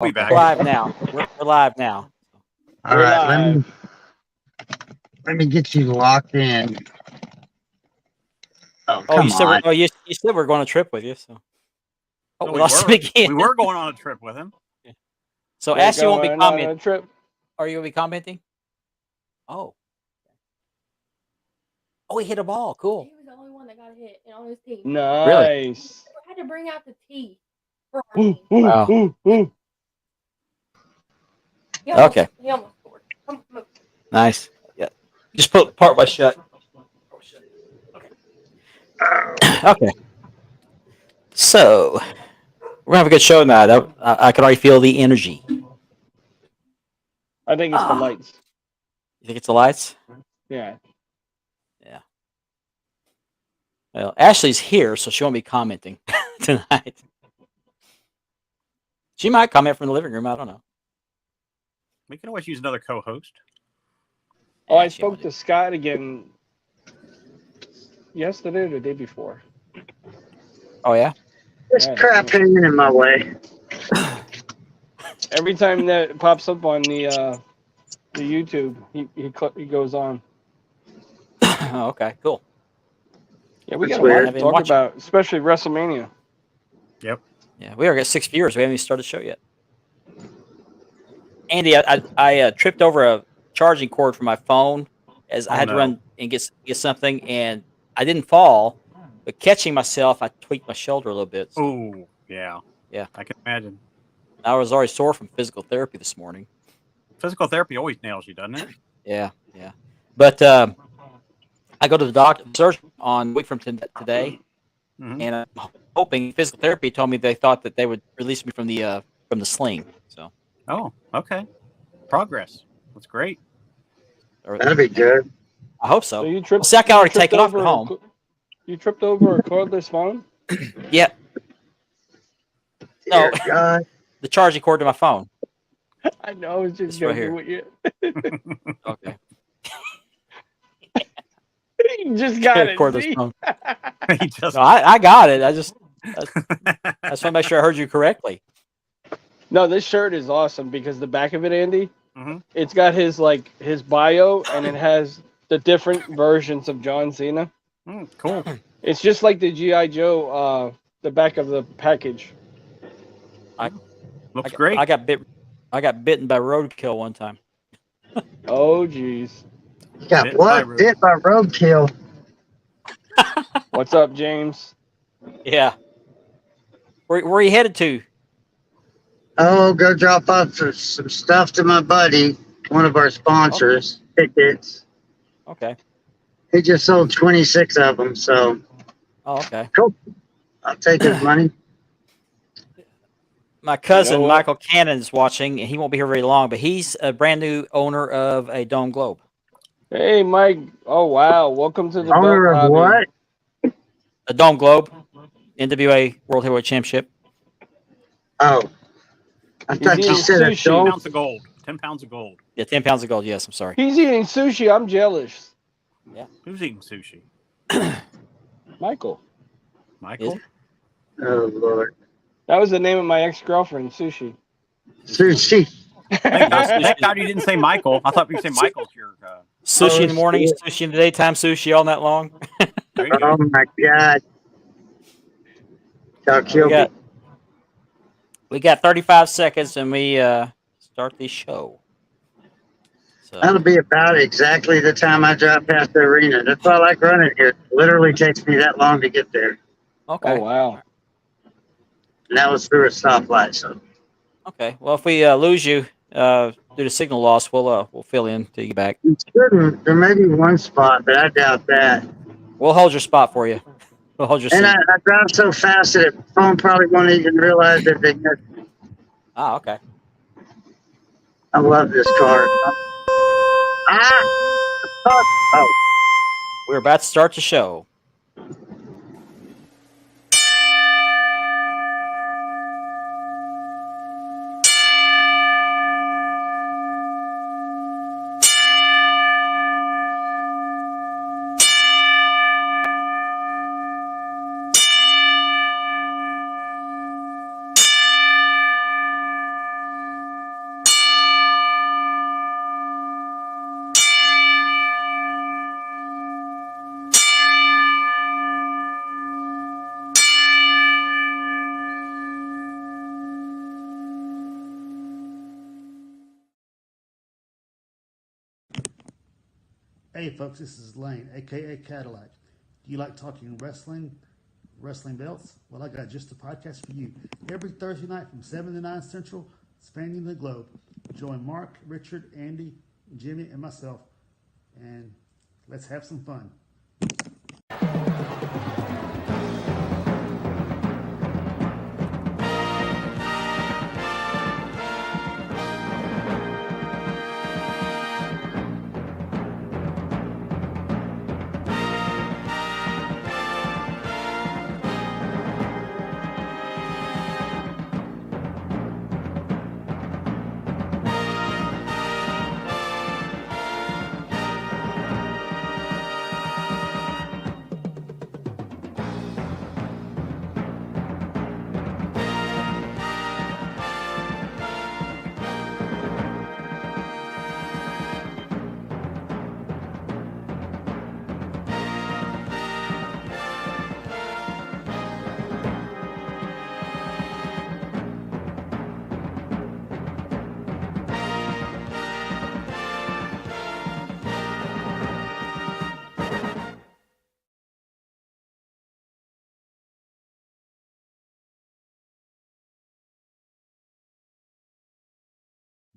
We'll be Okay. back. We're live now. We're live now. All We're right, live. let me get you locked in. Oh, Oh, you come said on. you said we're going on a trip with you. So, No, we lost him again. We were going on a trip with him. So We're Ashley won't be going on a commenting. trip. Are you going to be commenting? Oh, he hit a ball. Cool. He was the only one that got hit on his team. Nice. I had to bring out the tea for our Ooh, team. Wow. ooh. Okay. He almost scored. Come on. Nice. Yeah. Just put part by shut. Okay. So we're gonna have a good show tonight. I can already feel the energy. I think it's the lights. You think it's the lights? Yeah. Yeah. Well, Ashley's here, so she won't be commenting tonight. She might comment from the living room. I don't know. We can always use another co-host. Oh, I Yeah, she spoke won't to Scott again yesterday or the day before. Oh yeah. This Yeah, crap hanging in my way. Every time that pops up on the YouTube, he goes on. Oh, okay. Cool. Yeah, we That's got a lot weird. to Haven't talk watched about, especially WrestleMania. Yep. Yeah, we already got 6 viewers. We haven't even started the show yet. Andy, I tripped over a charging cord for my phone as I had to run and get something, and I didn't fall, but catching myself, I tweaked my shoulder a little bit. So Oh, yeah. Yeah. I can imagine. I was already sore from physical therapy this morning. Physical therapy always nails you, doesn't it? Yeah. But I go to the doctor surgery on a week from today, Mhm. and I'm hoping physical therapy told me they thought that they would release me from the sling. So Oh, okay. Progress. That's great. That'd be good. I hope so. So you tripped. See, I can you already tripped take it off at over home. You tripped over a cordless phone? Yeah, Dear No. God. the charging cord to my phone. I know. I was just It's right joking here. with you. Okay. You just got it. Cordless See? phone. He just No, I got it. I just want to make sure I heard you correctly. No, this shirt is awesome because the back of it, Andy, Mhm. it's got his bio, and it has the different versions of John Cena. Cool. It's just like the GI Joe, the back of the package. Looks great. I got bitten by roadkill one time. Oh, jeez. You got Bit by what? Bit by roadkill. What's up, James? Yeah. Where are you headed to? Oh, go drop off some stuff to my buddy, one of our sponsors, tickets. Okay. He just sold 26 of them, so Oh, okay. cool. I'll take his money. My cousin You know what? Michael Cannon's watching, and he won't be here very long. But he's a brand new owner of a Dome Globe. Hey, Mike. Oh, wow. Welcome to the Owner belt of hobby. what? A Dome Globe, NWA World Heavyweight Championship. Oh, I thought eating you said a sushi. 10 dome. pounds of gold. 10 pounds of gold. Yeah, 10 pounds of gold. Yes, I'm sorry. He's eating sushi. I'm jealous. Who's eating sushi? Michael. Michael? Is- Oh, Lord. That was the name of my ex-girlfriend, Sushi. Sushi. Thank God you didn't say Michael. I thought you said Michael's your. Sushi in the morning, shit. sushi in the daytime, sushi all night long. There you Oh, go. my God. Y'all killed me. We got 35 seconds, and we start the show. So That'll be about exactly the time I drive past the arena. That's why I like running here. It literally takes me that long to get there. okay. Oh, wow. And that was through a stoplight, so. Okay. Well, if we lose you due to signal loss, we'll fill in till you get back. There may be one spot, but I doubt that. We'll hold your spot for you. We'll hold your seat. And I drive so fast that the phone probably won't even realize that they got. Ah, okay. I love this car. Ah! Oh, We're about to start the show. Hey folks, this is Lane, aka Cadillac. Do you like talking wrestling belts? Well, I got just a podcast for you. Every Thursday night from 7 to 9 Central, spanning the globe. Join Mark, Richard, Andy, Jimmy, and myself, and let's have some fun.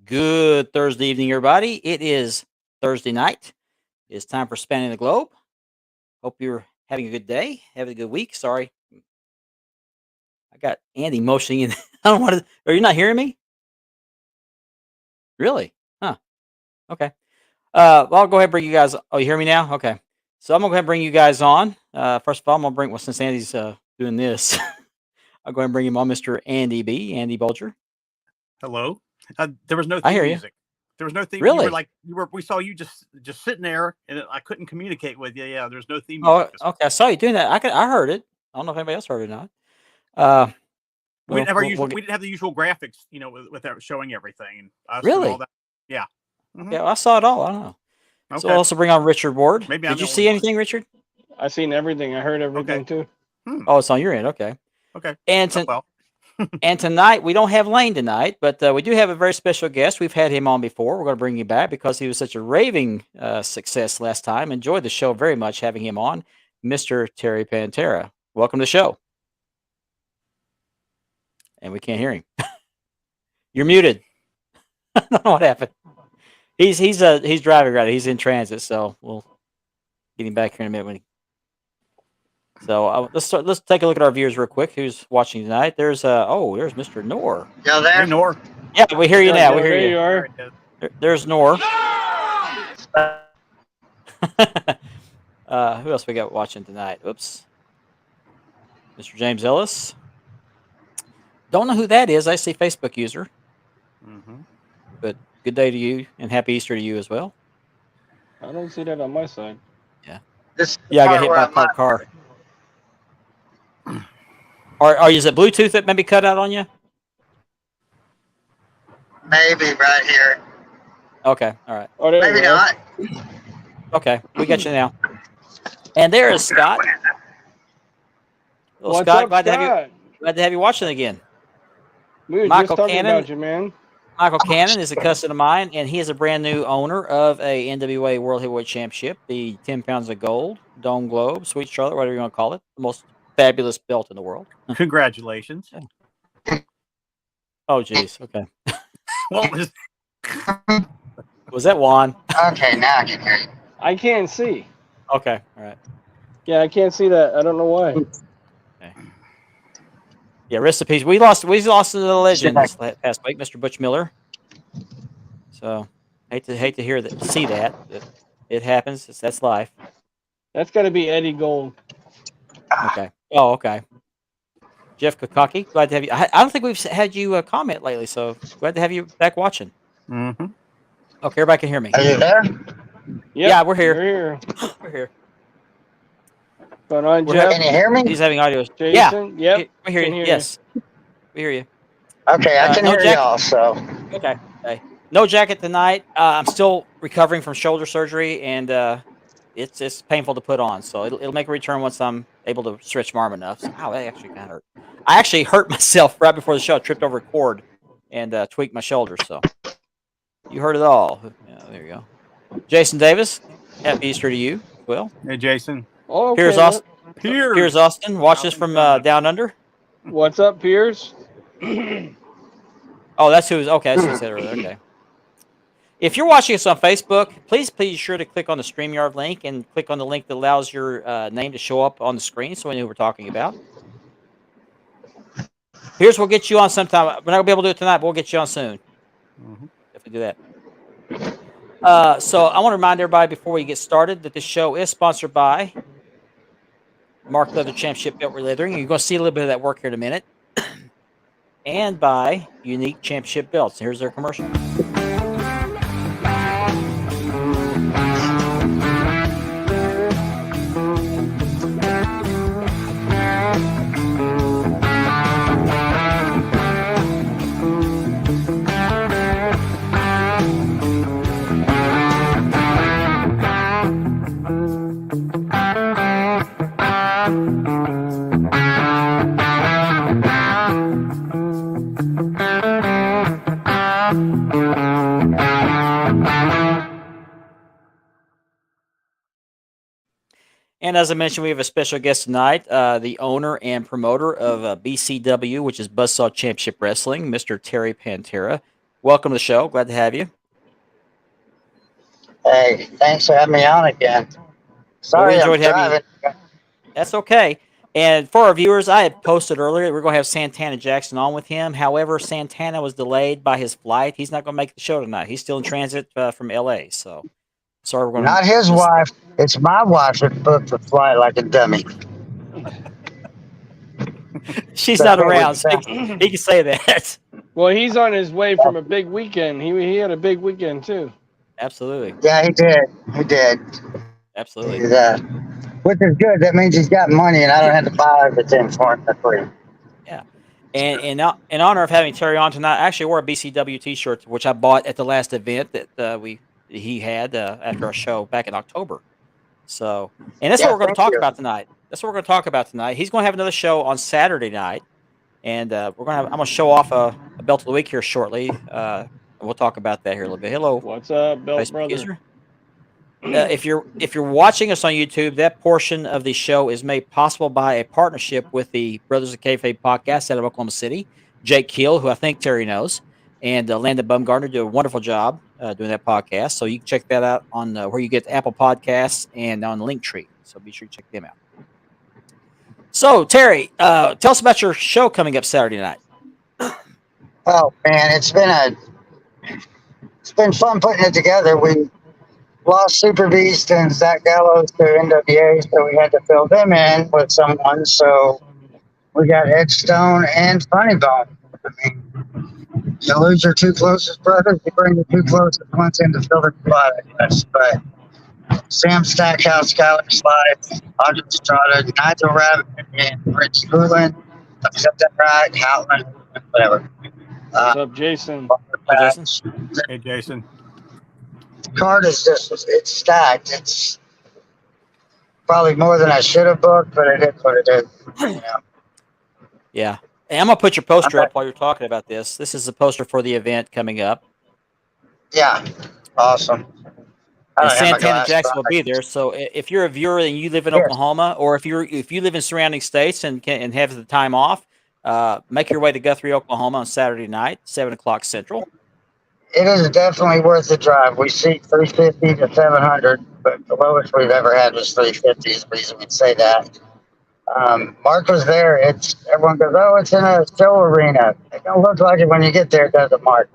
Good Thursday evening, everybody. It is Thursday night. It's time for Spanning the Globe. Hope you're having a good day, having a good week. Sorry, I got Andy motioning in. I don't want to. Are you not hearing me? Really? Huh. Okay. Well, I'll go ahead and bring you guys. Oh, you hear me now? Okay. So I'm gonna go ahead and bring you guys on. First of all, I'm gonna bring. Well, since Andy's doing this, I'll go ahead and bring him on, Mr. Andy B. Andy Bulger. Hello. There was no I theme hear you. music. There was no theme. Really? We saw you just sitting there, and I couldn't communicate with you. Yeah, there's no theme Oh, music. okay. I saw you doing that. I heard it. I don't know if anybody else heard it or not. We Well, didn't have our we'll usual. get- We didn't have the usual graphics, without showing everything and us and Really? all that. Yeah. Mhm. Yeah, well, I saw it all. I don't know. So Okay. I'll also bring on Richard Ward. Maybe I'm Did you the see only one. anything, Richard? I seen everything. I heard everything too. Oh, it's on your end. Okay. Okay. And Oh, well. and tonight we don't have Lane tonight, but we do have a very special guest. We've had him on before. We're going to bring him back because he was such a raving success last time. Enjoyed the show very much having him on, Mr. Terry Pantera. Welcome to the show. And we can't hear him. You're muted. I don't know what happened. He's driving right now. He's in transit, so we'll get him back here in a minute. So let's take a look at our viewers real quick. Who's watching tonight? There's there's Mr. Nor. Y'all there? Hey, Nor. Yeah, we hear you now. We hear There you. you are. There's Nor. Who else we got watching tonight? Oops. Mr. James Ellis. Don't know who that is. I see Facebook user. Mm-hmm. But good day to you and happy Easter to you as well. I don't see that on my side. This Yeah, I got hit by a parked car. Is it Bluetooth that maybe cut out on you? Maybe right here. Okay, all right. Oh, there Maybe you are. not. Okay, we got you now. And there is Scott. Well, What's Scott, up, glad Scott? to have you watching again. We were Michael just talking Cannon. about you, man. Michael Cannon is a cousin of mine, and he is a brand new owner of a NWA World Heavyweight Championship, the 10 pounds of gold, Dome Globe, Sweet Charlotte, whatever you want to call it, the most fabulous belt in the world. Congratulations. Oh, geez. Okay. Well, Was that Juan? Okay, now I can hear you. I can't see. Okay. All right. Yeah, I can't see that. I don't know why. Okay. Yeah, rest in peace. We lost to the legend this past week, Mr. Butch Miller. So hate to hear that, see that. It happens. That's life. That's got to be Eddie Gold. Okay. Oh, okay. Jeff Kokaki, glad to have you. I don't think we've had you comment lately, so glad to have you back watching. mm-hmm. Okay, everybody can hear me. Are you there? Yep, Yeah, we're here. We're here. We're here. Going on, We're Jeff? Can you hear me? He's having audio. Jason? Yeah, Yep. we hear can you. hear Yes, we hear you. Okay, I can no hear jacket. y'all, so. Okay. No jacket tonight. I'm still recovering from shoulder surgery, and it's painful to put on. So it'll make a return once I'm able to stretch my arm enough. So, ow, that actually kind of hurt. I actually hurt myself right before the show. I tripped over a cord and tweaked my shoulder. So you heard it all. Yeah, there you go. Jason Davis. Happy Easter to you as well. Hey, Jason. Oh, okay. Piers then. Austin. Piers. Piers Austin. Watch us from down under. What's up, Piers? Oh, that's who's okay. That's who you said earlier. Okay. If you're watching us on Facebook, please be sure to click on the StreamYard link and click on the link that allows your name to show up on the screen so we know who we're talking about. Piers, we'll get you on sometime. We're not going to be able to do it tonight, but we'll get you on soon. If we do that. So I want to remind everybody before we get started that this show is sponsored by Mark Leather Championship Belt Leathering. You're going to see a little bit of that work here in a minute. And by Unique Championship Belts. Here's their commercial. And as I mentioned, we have a special guest tonight, the owner and promoter of BCW, which is Buzzsaw Championship Wrestling, Mr. Terry Pantera. Welcome to the show. Glad to have you. Hey, thanks for having me on again. Sorry, enjoyed I'm having driving. That's okay. And for our viewers, I had posted earlier, we're going to have Santana Jackson on with him. However, Santana was delayed by his flight. He's not going to make the show tonight. He's still in transit from L.A., so sorry we're going Not his wife. It's my wife that booked the flight like a dummy. She's That's not what around, we so he can say that. Well, he's on his way from a big weekend. He had a big weekend too. Absolutely. Yeah, he did. He did. Absolutely. Which is good. That means he's got money, and I don't have to buy everything for him for free. Yeah. And in honor of having Terry on tonight, I actually wore a BCW T-shirt, which I bought at the last event that he had after our show back in October. So, and that's what we're going to talk about tonight. That's what we're going to talk about tonight. He's going to have another show on Saturday night, and I'm going to show off a belt of the week here shortly. And we'll talk about that here a little bit. Hello, what's up, belt Facebook brother? User. If you're watching us on YouTube, that portion of the show is made possible by a partnership with the Brothers of Kayfabe podcast out of Oklahoma City. Jake Keel, who I think Terry knows, and Landon Bumgarner do a wonderful job doing that podcast. So you can check that out on where you get Apple Podcasts and on Linktree. So be sure to check them out. So Terry, tell us about your show coming up Saturday night. Oh man, it's been fun putting it together. We lost Super Beast and Zach Gallows to NWA, so we had to fill them in with someone. So we got Ed Stone and Funny Bone. I mean, you lose your two closest brothers, you bring the two closest ones in to fill the spot, I guess. But Sam Stackhouse, Skylar Slide, Audrey Estrada, Nigel Rabbit, and Rich Poulin. Except that right, Howland, whatever. What's up, Jason? Hi, Jason. Hey, Jason. Card is it's stacked. It's probably more than I should have booked, but it is what it is. You know? Yeah. And I'm going to put your poster up while you're talking about this. This is the poster for the event coming up. Yeah. Awesome. And Santana Jackson will be there. So if you're a viewer and you live in Oklahoma, or if you live in surrounding states and have the time off, make your way to Guthrie, Oklahoma on Saturday night, 7:00 Central. It is definitely worth the drive. We seat 350 to 700, but the lowest we've ever had was 350 is the reason we'd say that. Mark was there. Everyone goes, oh, it's in a show arena. It don't look like it when you get there, does it, Mark?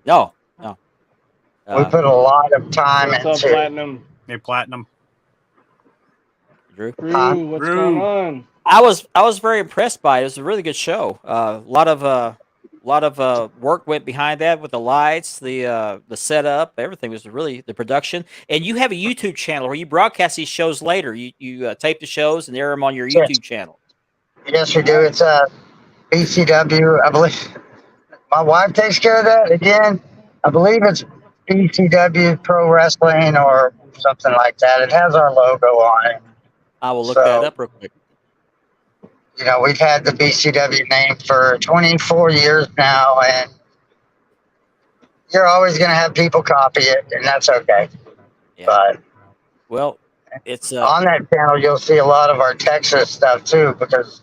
No. We put a lot of time into into Platinum. Hey, Platinum. Drew, what's going on? I was very impressed by it. It was a really good show. A lot of work went behind that with the lights, the setup, everything was really the production. And you have a YouTube channel where you broadcast these shows later. You tape the shows and air them on your YouTube channel. Yes, we do. It's BCW. I believe my wife takes care of that. Again, I believe it's BCW Pro Wrestling or something like that. It has our logo on it. I will look that up real quick. You know, we've had the BCW name for 24 years now, and you're always going to have people copy it, and that's okay. Yeah. But Well, it's On that channel, you'll see a lot of our Texas stuff too, because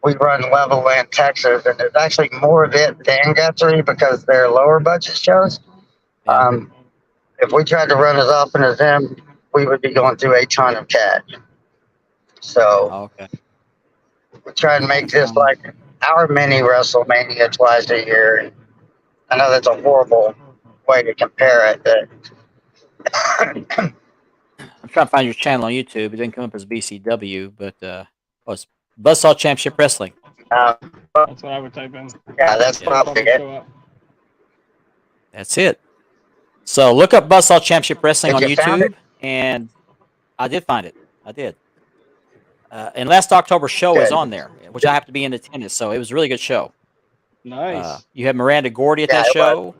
we run Level Land Texas, and there's actually more of it than Guthrie because they're lower budget shows. Yeah. If we tried to run as often as them, we would be going through a ton of cash. So oh, okay. we try and make this like our mini WrestleMania twice a year. And I know that's a horrible way to compare it, but I'm trying to find your channel on YouTube. It didn't come up as BCW, but it's Buzzsaw Championship Wrestling. That's what I would type in. yeah, that's Yeah. probably Probably it. show up. That's it. So look up Buzzsaw Championship Wrestling Have on you found YouTube, and I did find it. I did. And last October's show is Good. on there, which I have to be in attendance. So it was a really good show. Nice. You had Miranda Gordy at Yeah, that it show.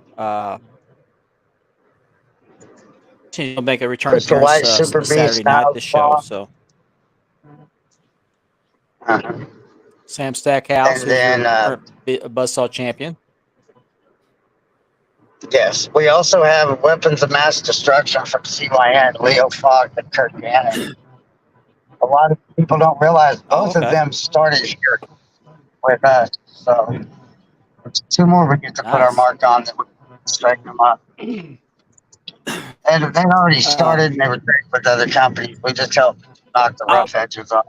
She'll make a return Crystal appearance White, Super this Saturday Beast, night at Styles the show. Claw. So Uh-huh. Sam Stackhouse, And who's then, your current Buzzsaw champion. Yes, we also have Weapons of Mass Destruction from CYN, Leo Fox and Kurt Gannon. A lot of people don't realize both of okay. them started here with us. So it's two more we get to put our Nice. mark on that we straighten them up. And they already started and they were great with other companies. We just helped knock the rough edges off.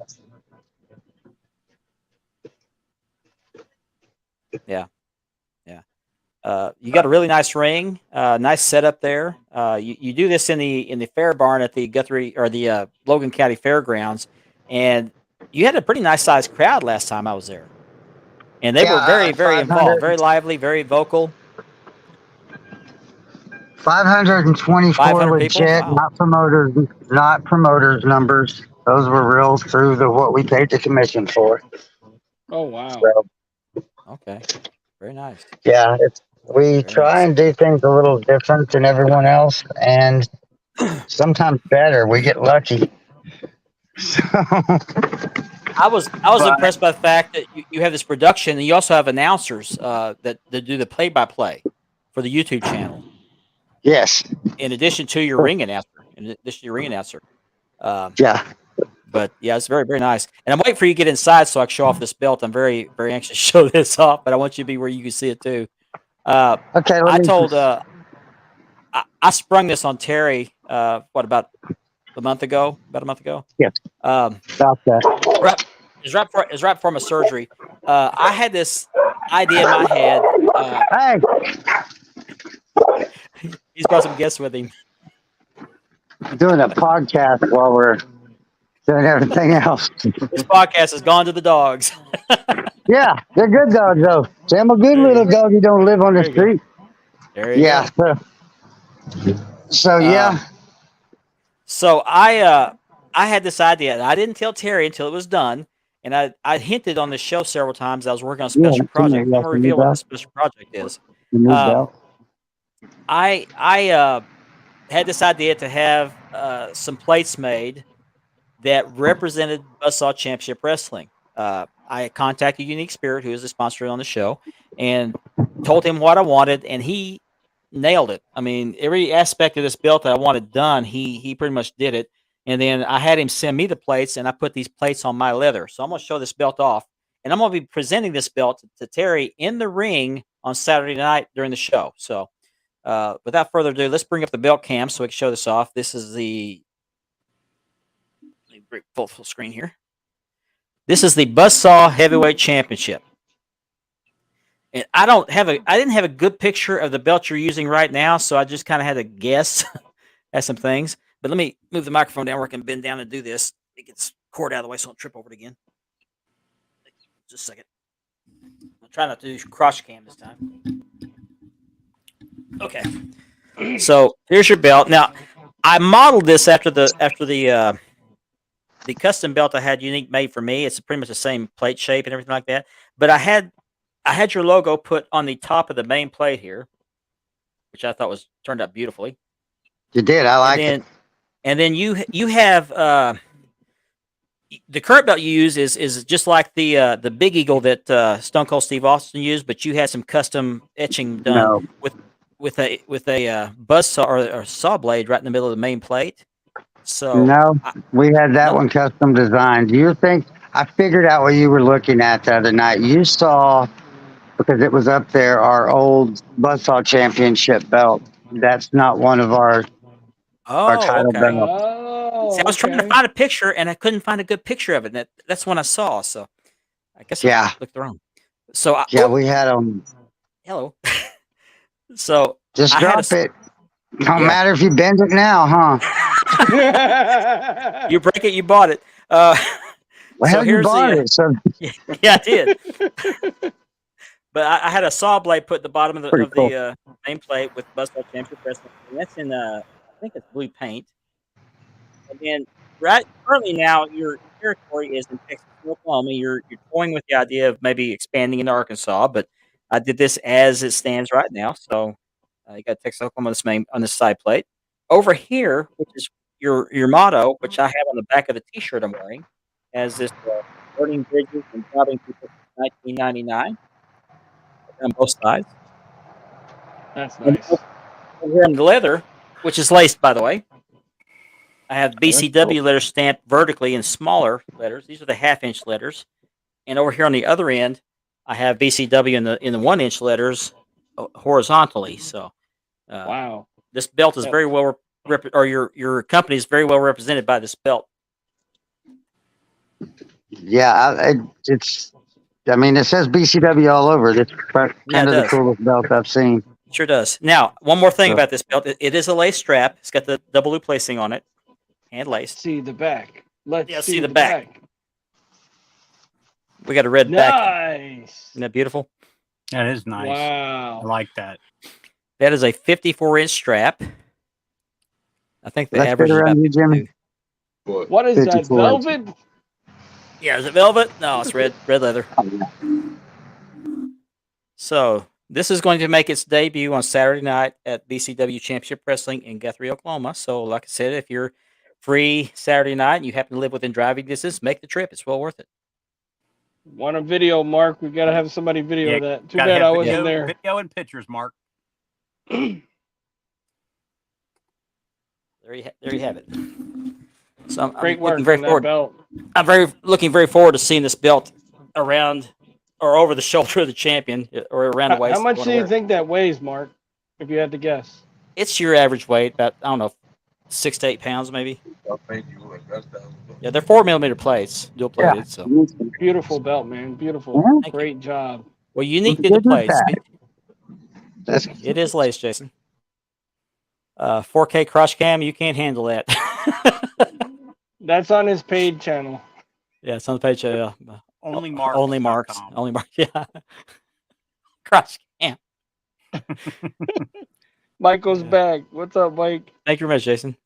You got a really nice ring, nice setup there. You do this in the fair barn at the Guthrie or the Logan County Fairgrounds, and you had a pretty nice sized crowd last time I was there, and they were very 500 involved, very lively, very vocal. 524 500 people? legit, Wow. not promoters numbers. Those were real through what we paid the commission for. Oh wow. So, Okay, very nice. yeah, we try and do things a little different than everyone else, and sometimes better. We get lucky. So, I was impressed by the fact that you have this production, and you also have announcers that do the play by play for the YouTube channel. yes, In addition to your ring announcer. yeah. But yeah, it's very, very nice. And I'm waiting for you to get inside so I can show off this belt. I'm very, very anxious to show this off, but I want you to be where you can see it too. Okay, I told I sprung this on Terry about a month ago? Yes. About that. It's right before my surgery. I had this idea in my head. Hey, He's brought some guests with him. doing a podcast while we're doing everything else. This podcast has gone to the dogs. Yeah, they're good dogs though. Sam, a good little dog. You don't live on the street. There you Yeah. go. So yeah. So I had this idea, and I didn't tell Terry until it was done. And I hinted on this show several times. I was working on a special project. I'm gonna reveal what the special project is. I had this idea to have some plates made that represented Buzzsaw Championship Wrestling. I contacted Unique Spirit, who is a sponsor on the show, and told him what I wanted, and he nailed it. I mean, every aspect of this belt that I wanted done, he pretty much did it. And then I had him send me the plates, and I put these plates on my leather. So I'm going to show this belt off, and I'm going to be presenting this belt to Terry in the ring on Saturday night during the show. So without further ado, let's bring up the belt cam so we can show this off. This is the full screen here. This is the Buzzsaw Heavyweight Championship. And I didn't have a good picture of the belt you're using right now, so I just kind of had to guess at some things. But let me move the microphone down where I can bend down and do this. It gets cord out of the way so I don't trip over it again. Just a second. I'll try not to do cross cam this time. Okay. So here's your belt. Now, I modeled this after the custom belt I had Unique made for me. It's pretty much the same plate shape and everything like that. But I had your logo put on the top of the main plate here, which I thought turned out beautifully. You did. I like it. And then you have the current belt you use is just like the Big Eagle that Stone Cold Steve Austin used, but you had some custom etching done with a buzz saw or saw blade right in the middle of the main plate. So No, we had that No. one custom designed. Do you think I figured out what you were looking at the other night? You saw, because it was up there, our old Buzzsaw Championship belt. That's not one of our title okay. belts. Oh, See, I was trying to okay. find a picture and I couldn't find a good picture of it. That's one I saw. So I guess I Yeah, looked wrong. So yeah, we had them. hello. So Just I had drop it. Don't Yeah. matter if you bend it now, huh? You break it, you bought it. Well, So hell, you here's bought the it. So yeah, I did. But I had a saw blade put at the bottom of pretty cool. the nameplate with Buzzsaw Championship Wrestling. And that's in I think it's blue paint. And then currently now your territory is in Texas and Oklahoma. You're toying with the idea of maybe expanding into Arkansas, but I did this as it stands right now. So you got Texas Oklahoma on this side plate. Over here, which is your motto, which I have on the back of the T-shirt I'm wearing, has this burning bridges and robbing people since 1999 on both sides. That's And nice. over here on the leather, which is laced, by the way, I have BCW letters stamped vertically in smaller letters. These are the half-inch letters. And over here on the other end, I have BCW in the 1-inch letters horizontally. So Wow. this belt is very well or your company is very well represented by this belt. Yeah, it's. I mean, it says BCW all over. It's kind of the does. coolest belt I've seen. Sure does. Now, one more thing So- about this belt. It is a lace strap. It's got the double loop lacing on it, hand laced. See the back. Let's see the back. We got a red Nice. back. Isn't that beautiful? That is nice. Wow. I like that. That is a 54-inch strap. I think the Let's average get is around about you, Jimmy. What is that? 54 Velvet? Yeah, is it velvet? No, it's red leather. So this is going to make its debut on Saturday night at BCW Championship Wrestling in Guthrie, Oklahoma. So, like I said, if you're free Saturday night and you happen to live within driving distance, make the trip. It's well worth it. Want a video, Mark? We gotta have somebody video Yeah, that. Too Gotta bad have I wasn't video, there. Video and pictures, Mark. There you have it. So Great work looking very on that forward. belt. I'm looking very forward to seeing this belt around or over the shoulder of the champion or around the waist. How much do you think that weighs, Mark? If you had to guess. It's your average weight, about, I don't know, 6 to 8 pounds maybe. Yeah, they're 4mm plates, dual plated. So Beautiful belt, man. Beautiful. Mhm. Great job. well, unique to Good the with plates. that. That's It is laced, Jason. 4K cross cam, you can't handle that. That's on his paid channel. Yeah, it's on the page. Only Mark. Only marks. Only marks. Yeah. Cross cam. Michael's Yeah. back. What's up, Mike? Thank you very much, Jason.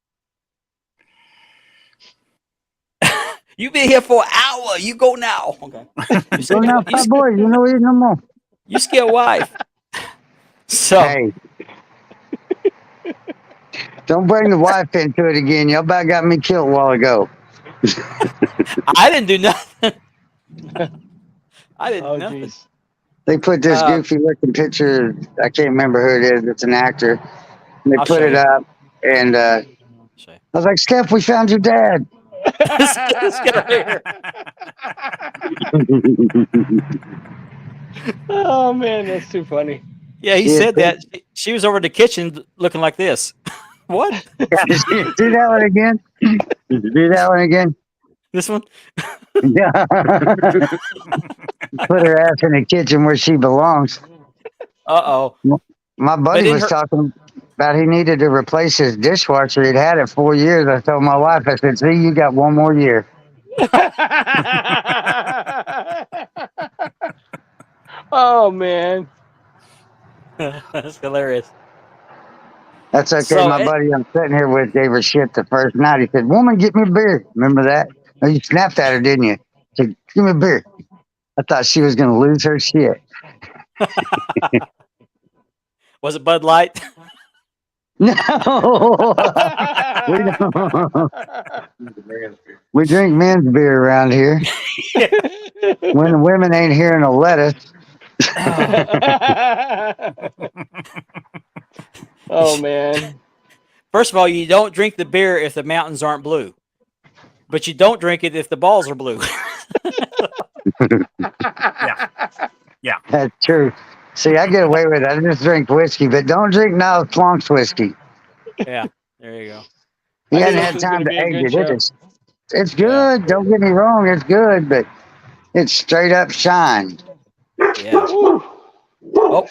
You been here for an hour. You go now. Okay. You so now, fat boy, you know it no more. You scared wife. So Hey, don't bring the wife into it again. Y'all about got me killed a while ago. I didn't do nothing. I didn't Oh, do nothing. jeez. They put this Uh, goofy looking picture. I can't remember who it is. It's an actor. And they I'll put show it you. up, and I was like, "Steph, we found your dad." Let's get over here. Oh man, that's too funny. Yeah, he Yeah, said that. She was over in the kitchen looking like this. What? Do that one again. Do that one again. This one? Yeah. Put her ass in the kitchen where she belongs. Uh-oh. My buddy in was her- talking about he needed to replace his dishwasher. He'd had it 4 years. I told my wife, I said, "See, you got 1 more year." Oh man. That's hilarious. That's okay. So My buddy I'm sitting here with gave her shit the first night. He said, "Woman, get me a beer." Remember that? Oh, you snapped at her, didn't you? He said, "Give me a beer." I thought she was going to lose her shit. Was it Bud Light? No. we, don't. We drink men's beer around here. When the women ain't hearing a lettuce. Oh man. First of all, you don't drink the beer if the mountains aren't blue, but you don't drink it if the balls are blue. That's true. See, I get away with it. I just drink whiskey, but don't drink Niles Plank's whiskey. Yeah, there you go. He I hadn't think had this is time gonna to be a age good it. show. It's Yeah. good. Don't get me wrong. It's good, but it's straight up shine. Yeah. Woo. Oh,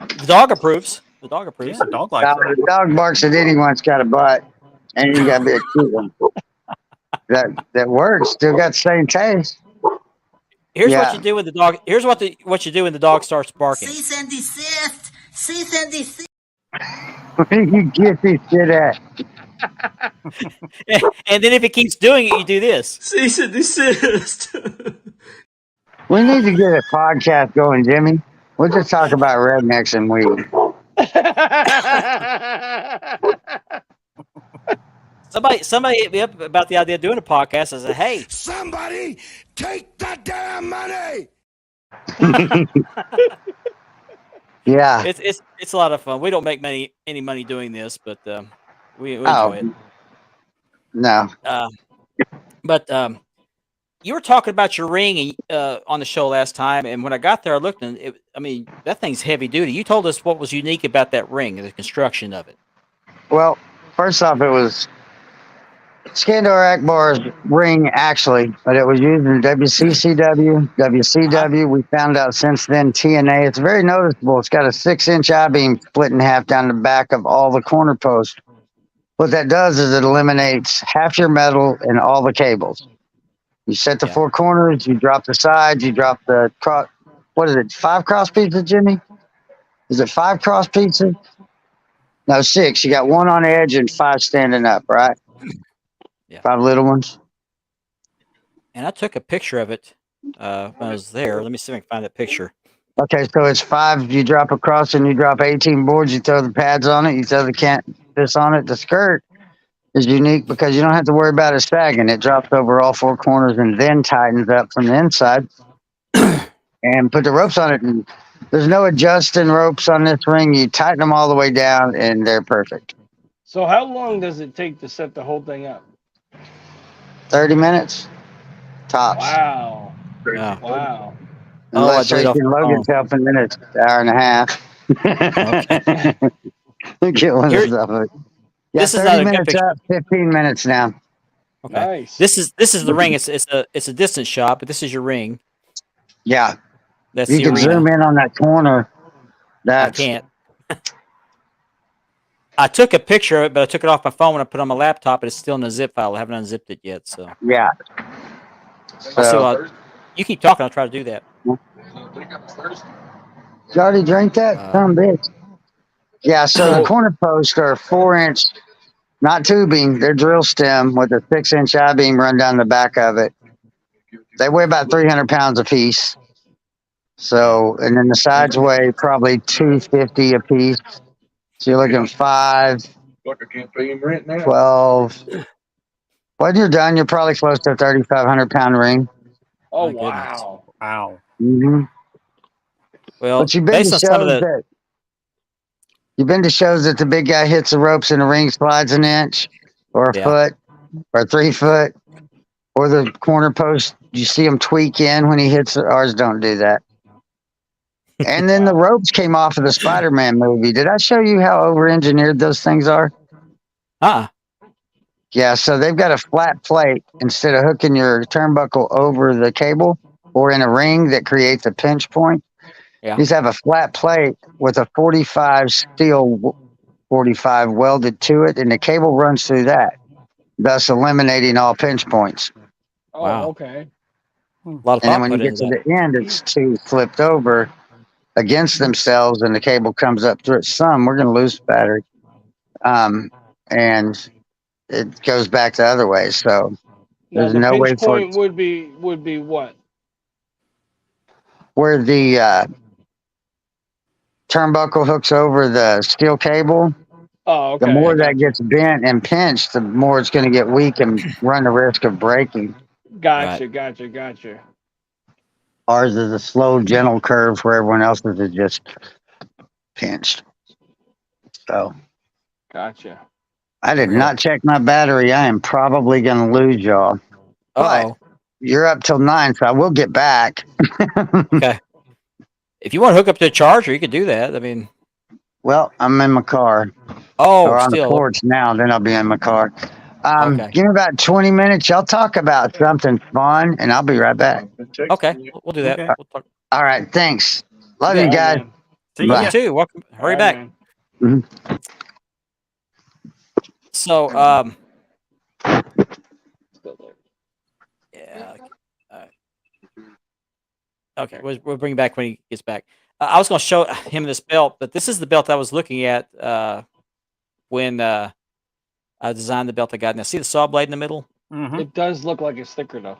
the dog approves. The dog approves. Yeah, dog likes it. The dog barks at anyone's got a butt, and you got to be a cute one. That works. Still got the same taste. Here's Yeah. what you do when the dog. Here's what you do when the dog starts barking. Cease and desist. Cease and desist. Where do you get this shit at? And then if it keeps doing it, you do this. Cease and desist. We need to get a podcast going, Jimmy. We'll just talk about rednecks and weed. Somebody hit me up about the idea of doing a podcast. I said, "Hey, Somebody take the damn money. Yeah. it's a lot of fun. We don't make any money doing this, but we enjoy Oh, it. no. But you were talking about your ring on the show last time, and when I got there, I looked, and I mean, that thing's heavy duty. You told us what was unique about that ring, the construction of it. Well, first off, it was Skandor Akbar's ring, actually, but it was used in WCCW, WCW. We found out since then TNA. It's very noticeable. It's got a 6-inch I-beam split in half down the back of all the corner posts. What that does is it eliminates half your metal and all the cables. You set the 4 corners, you drop the sides, you drop the cross. What is it? 5 cross pieces, Jimmy? Is it 5 cross pieces? No, 6. You got 1 on edge and 5 standing up, right? Yeah. 5 little ones. And I took a picture of it when I was there. Let me see if I can find that picture. Okay, so it's 5. You drop across and you drop 18 boards. You throw the pads on it. You throw the this on it. The skirt is unique because you don't have to worry about it sagging. It drops over all 4 corners and then tightens up from the inside. And put the ropes on it. And there's no adjusting ropes on this ring. You tighten them all the way down, and they're perfect. So how long does it take to set the whole thing up? 30 minutes, tops. Wow. Yeah. Wow. Unless I do it off Tracy my Logan's helping, then it's an hour and a half. Get one Here- of those. Yeah, this is 30 not a good minutes picture. up, 15 minutes now. Okay. Nice. This is the ring. It's a distance shot, but this is your ring. Yeah, That's you the can arena. zoom in on that corner. I That's can't. I took a picture of it, but I took it off my phone when I put it on my laptop, but it's still in a zip file. I haven't unzipped it yet, so yeah. I'll see So, what you keep talking. I'll try to do that. you already drank that? Some bitch. Yeah, so the corner posts are 4-inch, not tubing. They're drill stem with a 6-inch I-beam run down the back of it. They weigh about 300 pounds a piece. So, and then the sides weigh probably 250 a piece. So you're looking 5, 12. When you're done, you're probably close to a 3,500 pound ring. Oh My goodness. wow. Wow. Mm-hmm. Well, But you've been based to on some of shows the that the big guy hits the ropes and the ring slides an inch or a Yeah. foot or 3 foot, or the corner post, you see him tweak in when he hits it. Ours don't do that. And then the ropes came off of the Spider-Man movie. Did I show you how over-engineered those things are? Yeah, so they've got a flat plate instead of hooking your turnbuckle over the cable or in a ring that creates a pinch point. Yeah. These have a flat plate with a 45 steel 45 welded to it, and the cable runs through that, thus eliminating all pinch points. Oh, Wow. okay. a lot of And then pop when you put get into to that. the end, it's 2 flipped over against themselves, and the cable comes up through it. We're going to lose the battery. And it goes back the other way. So Now there's the no way pinch for point would be what? where the turnbuckle hooks over the steel cable. Oh, okay. The more I that gotcha. gets bent and pinched, the more it's going to get weak and run the risk of breaking. Gotcha. Gotcha. Ours is a slow, gentle curve where everyone else's is just pinched. So, Gotcha. I did Okay. not check my battery. I am probably going to lose y'all. But Oh, you're up till 9, so I will get back. okay. If you want to hook up to a charger, you could do that. I mean, Well, I'm in my car. oh, Or on the still porch now, then I'll be in my car. okay. Give me about 20 minutes. Y'all talk about something fun, and I'll be right back. Okay, we'll do that. Okay. We'll talk. All right, thanks. Love Yeah. you All right, guys. man. See Love Bye. you too. Welcome. All Hurry right, back. man. Mhm. So, yeah. Okay, we'll bring him back when he gets back. I was going to show him this belt, but this is the belt I was looking at when I designed the belt I got. Now, see the saw blade in the middle? Mm-hmm. It does look like a sticker, though.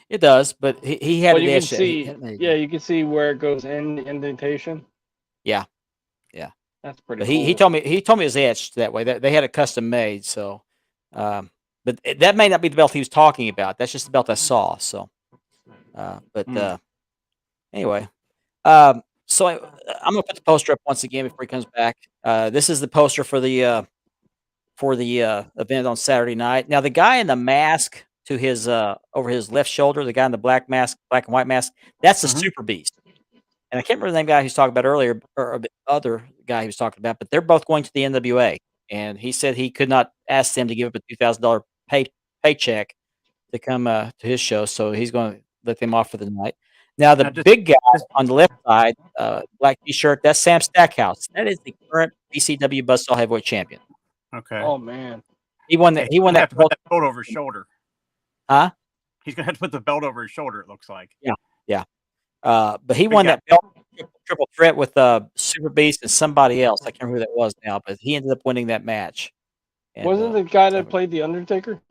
It does, but he had Well, it you can etched. see, There you yeah, go. you can see where it goes in the indentation. Yeah. That's pretty But cool. he told me it was etched that way. That they had it custom made. So, but that may not be the belt he was talking about. That's just the belt I saw. So, anyway, so I'm gonna put the poster up once again before he comes back. This is the poster for the event on Saturday night. Now, the guy in the mask to his over his left shoulder, the guy in the black mask, black and white mask, that's the Mhm. Super Beast. And I can't remember the name guy he was talking about earlier, or the other guy he was talking about, but they're both going to the NWA. And he said he could not ask them to give up a $2,000 paycheck to come to his show, so he's going to let them off for the night. Now, the Now, big guy just on the left side, black T-shirt, that's Sam Stackhouse. That is the current BCW Buzzsaw Heavyweight Champion. okay. Oh man. He won Yeah, that. he's He won gonna that. have to put that belt over his shoulder. Huh? He's gonna have to put the belt over his shoulder. It looks like. Yeah. But he Big won guy. that belt triple threat with Super Beast and somebody else. I can't remember who that was now, but he ended up winning that match. And, Wasn't the guy that so- played the Undertaker?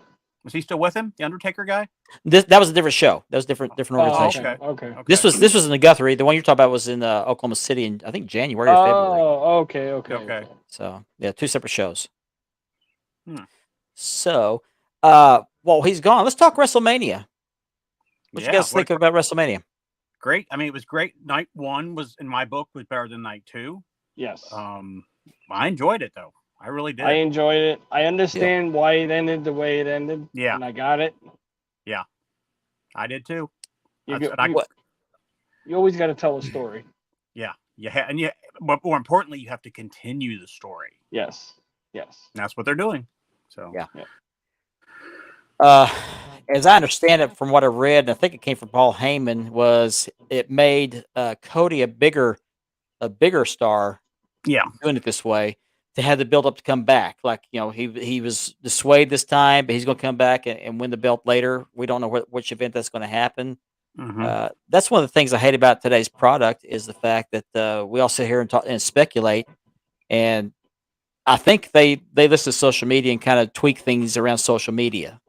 Was he still with him? The Undertaker guy? that was a different show. That was different Oh, organization. okay. okay. This was in the Guthrie. The one you're talking about was in Oklahoma City in I think January or February. Oh, okay. Okay. So yeah, two separate shows. Hmm. So while he's gone, let's talk WrestleMania. What you guys what- think about WrestleMania? Great. I mean, it was great. Night 1 was, in my book, was better than night 2. Yes. I enjoyed it though. I really did. I enjoyed it. I understand why it ended the way it ended. Yeah. And I got it. I did too. You, That's get, what I- you, you always got to tell a story. but more importantly, you have to continue the story. Yes. And that's what they're doing. So Yeah. As I understand it from what I read, and I think it came from Paul Heyman, was it made Cody a bigger star yeah. doing it this way to have the build up to come back. Like, he was dissuaded this time, but he's going to come back and win the belt later. We don't know which event that's going to happen. Mhm. That's one of the things I hate about today's product is the fact that we all sit here and talk and speculate. And I think they listen to social media and kind of tweak things around social media.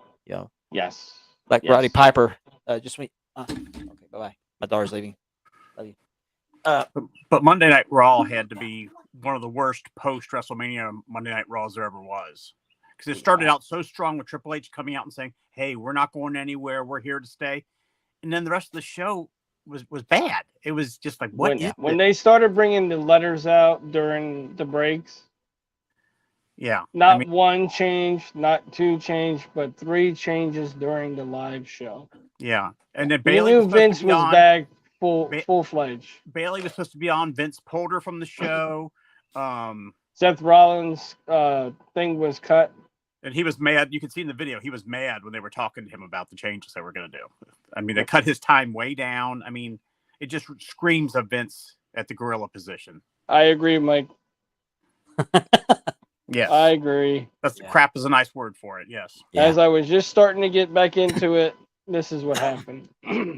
Yes. Like Yes. Roddy Piper. Just me. Okay, bye bye. My daughter's leaving. Love you. But Monday Night Raw had to be one of the worst post WrestleMania Monday Night Raws there ever was. Because it started out so strong with Triple H coming out and saying, "Hey, we're not going anywhere. We're here to stay." And then the rest of the show was bad. It was just like, what is when it? they started bringing the letters out during the breaks, Yeah. not one change, not two change, but 3 changes during the live show. Yeah. And then You Bailey knew was supposed Vince to be was on. back full fledged. Bailey was supposed to be on. Vince pulled her from the show. Seth Rollins' thing was cut. And he was mad. You can see in the video, he was mad when they were talking to him about the changes they were going to do. I mean, they cut his time way down. I mean, it just screams of Vince at the gorilla position. I agree, Mike. Yes. I agree. That's crap is a nice word for it. Yes. Yeah. As I was just starting to get back into it, this is what happened.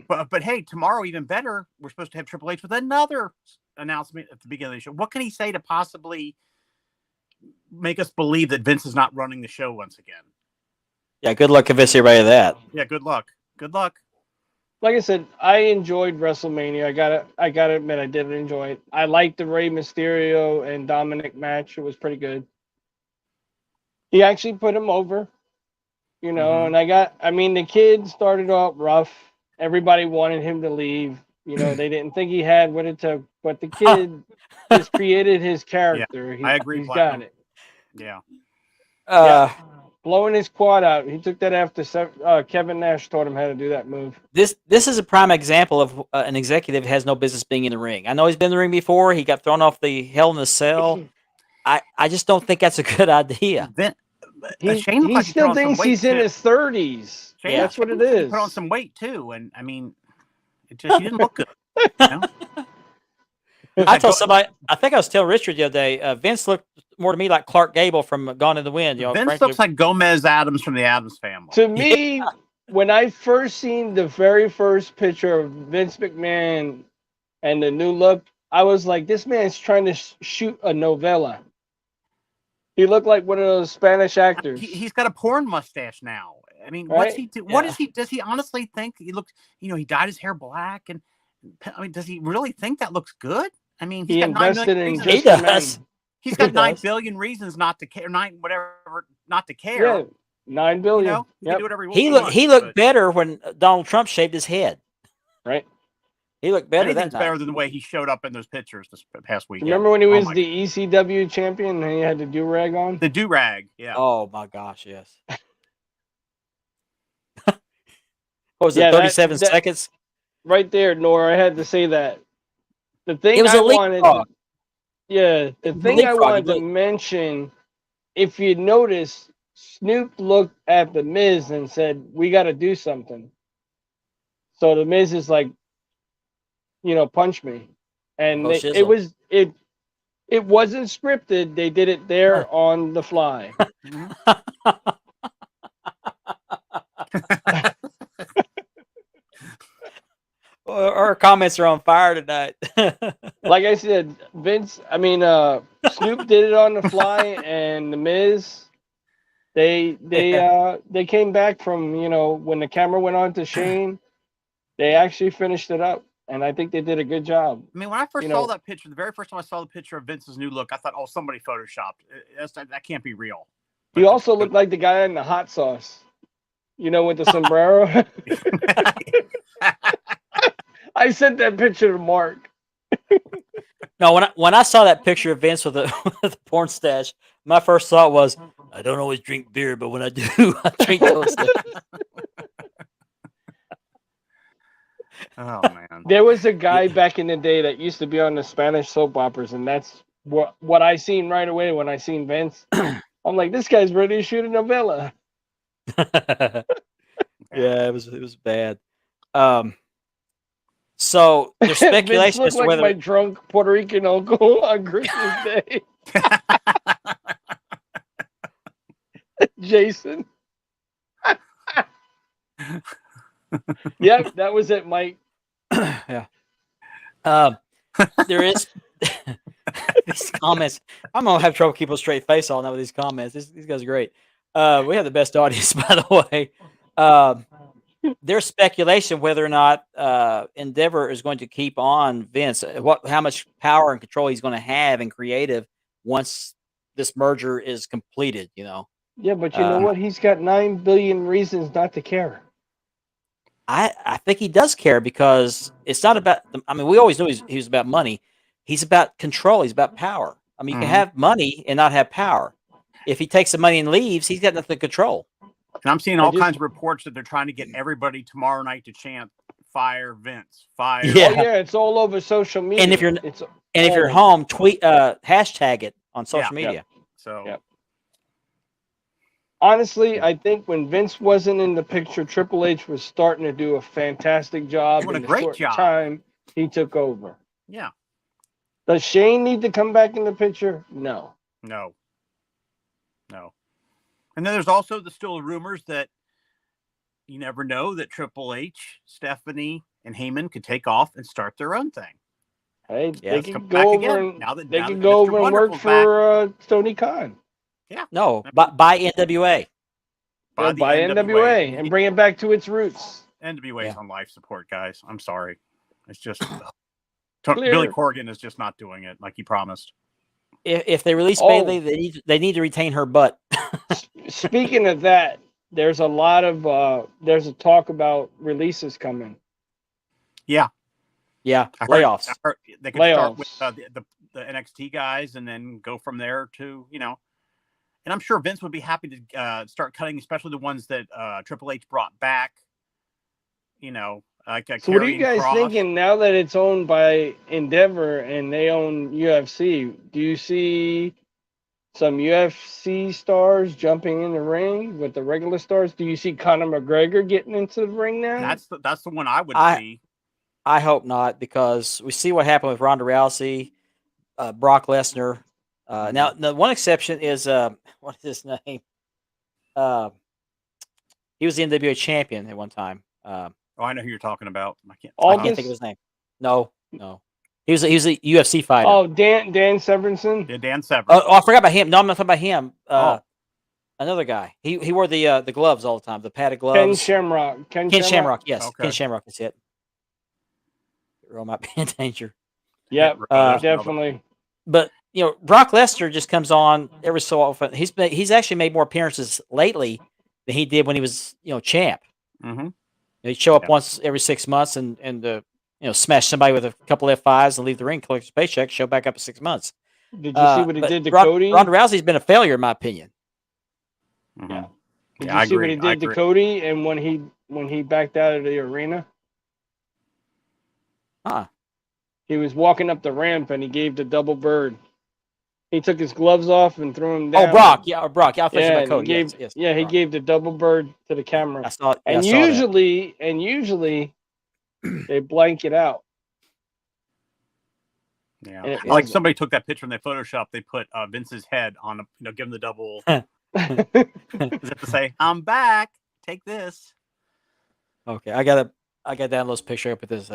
But hey, tomorrow, even better, we're supposed to have Triple H with another announcement at the beginning of the show. What can he say to possibly make us believe that Vince is not running the show once again? Yeah, good luck convincing everybody of that. Yeah, good luck. Good luck. Like I said, I enjoyed WrestleMania. I gotta admit, I did enjoy it. I liked the Rey Mysterio and Dominic match. It was pretty good. He actually put him over, and the kid started out rough. Everybody wanted him to leave. They didn't think he had what it took, but the kid just created his character. I agree, He's Platinum. got it. Yeah. Blowing his quad out. He took that after Kevin Nash taught him how to do that move. This is a prime example of an executive who has no business being in the ring. I know he's been in the ring before. He got thrown off the Hell in a Cell. I just don't think that's a good idea. Shane looked He like he put still on some thinks weight, he's in too. his 30s. Shane, That's what it Shane looked like he is. put on some weight too, and I mean, he didn't look good. You know? I told somebody, I think I was telling Richard the other day, Vince looked more to me like Clark Gable from Gone in the Wind. Vince frankly. looks like Gomez Adams from the Adams Family. To me, when I first seen the very first picture of Vince McMahon and the new look, I was like, this man's trying to shoot a novella. He looked like one of those Spanish actors. He's got a porn mustache now. I mean, Right? what's he do? What is he? Does he honestly think he looks? He dyed his hair black, and I mean, does he really think that looks good? I mean, He got 9 invested million in reasons. He does. He's got He 9 does. billion reasons not to care. 9 whatever not to care. Yeah, 9 billion. He can do whatever He wants. looked better when Donald Trump shaved his head. Right. He looked better Anything's that night. better than the way he showed up in those pictures this past weekend. Remember when he was the ECW champion and he had the do-rag on? The do-rag, yeah. Oh my gosh, yes. What was it, Yeah, 37 seconds? Right there, Nora, I had to say that. The thing It was I a wanted, leapfrog. the thing I leapfrog, wanted to mention, if you notice, Snoop looked at the Miz and said, "We got to do something." So the Miz is like, punch me, and Go it shizzle. wasn't scripted. They did it there on the fly. Our comments are on fire tonight. Like I said, Snoop did it on the fly, and the Miz, they came back from when the camera went on to Shane, they actually finished it up, and I think they did a good job. I mean, when I first saw that picture, the very first time I saw the picture of Vince's new look, I thought, "Oh, somebody photoshopped. That can't be real." He also looked like the guy in the hot sauce, with the sombrero. I sent that picture to Mark. No, when I saw that picture of Vince with the porn stash, my first thought was, I don't always drink beer, but when I do, I drink those things. Oh man. There was a guy back in the day that used to be on the Spanish soap operas, and that's what I seen right away when I seen Vince. I'm like, this guy's ready to shoot a novella. Yeah, it was bad. So there's speculation Vince as to looked whether like my drunk Puerto Rican uncle on Christmas Day. Jason. Yep, that was it, Mike. Yeah. There is these comments. I'm gonna have trouble keeping a straight face all night with these comments. These guys are great. We have the best audience, by the way. There's speculation whether or not Endeavor is going to keep on Vince. How much power and control he's going to have in creative once this merger is completed. Yeah, but you know what? He's got 9 billion reasons not to care. I think he does care because it's not about. I mean, we always knew he was about money. He's about control. He's about power. I mean, you can have money and not have power. If he takes the money and leaves, he's got nothing to control. And I'm seeing all kinds of reports that they're trying to get everybody tomorrow night to chant "Fire Vince, fire." Yeah, it's all over social media. And if you're home, tweet hashtag it on social media. Yep. So. Yep. Honestly, I think when Vince wasn't in the picture, Triple H was starting to do a fantastic job in the short time he took over. Yeah. Does Shane need to come back in the picture? No. And then there's also still rumors that you never know that Triple H, Stephanie, and Heyman could take off and start their own thing. Hey, they can go over and work for Tony Khan. Yeah. No, by NWA. By NWA and bring it back to its roots. NWA is on life support, guys. I'm sorry. It's just Billy Corgan is just not doing it like he promised. If they release Bayley, they need to retain her butt. Speaking of that, there's a lot of there's a talk about releases coming. Yeah. Layoffs. They could start with the NXT guys and then go from there to And I'm sure Vince would be happy to start cutting, especially the ones that Triple H brought back. You know, like So what are you Karrion guys Kross. thinking now that it's owned by Endeavor and they own UFC? Do you see some UFC stars jumping in the ring with the regular stars? Do you see Conor McGregor getting into the ring now? That's the one I would see. I hope not, because we see what happened with Ronda Rousey, Brock Lesnar. Now, the one exception is what is his name? He was the NWA champion at one time. Oh, I know who you're talking about. I can't think of his name. No. He was a UFC fighter. Oh, Dan Severinsen. Yeah, Dan Severn. Oh, I forgot about him. No, I'm not talking about him. Another guy. He wore the gloves all the time, the padded gloves. Ken Shamrock. Ken Shamrock. Yes, Okay. Ken Shamrock is it. Roll might be in danger. Yep, Yeah, definitely. But Brock Lesnar just comes on every so often. He's actually made more appearances lately than he did when he was champ. Mm-hmm. He'd show up once every 6 months and smash somebody with a couple F5s and leave the ring, collect his paycheck, show back up in 6 months. Did you see what he did to Cody? Ronda Rousey's been a failure in my opinion. Mm-hmm. Yeah. Did Yeah, you see what he did to Cody and when he backed out of the arena? He was walking up the ramp and he gave the double bird. He took his gloves off and threw him down. Oh, Brock. Yeah, Brock. I thought you about Cody. He gave the double bird to the camera. I saw and usually they blank it out. Yeah, like somebody took that picture in their Photoshop. They put Vince's head on, give him the double. Does it to say, "I'm back. Take this." Okay, I gotta download this picture. I put this.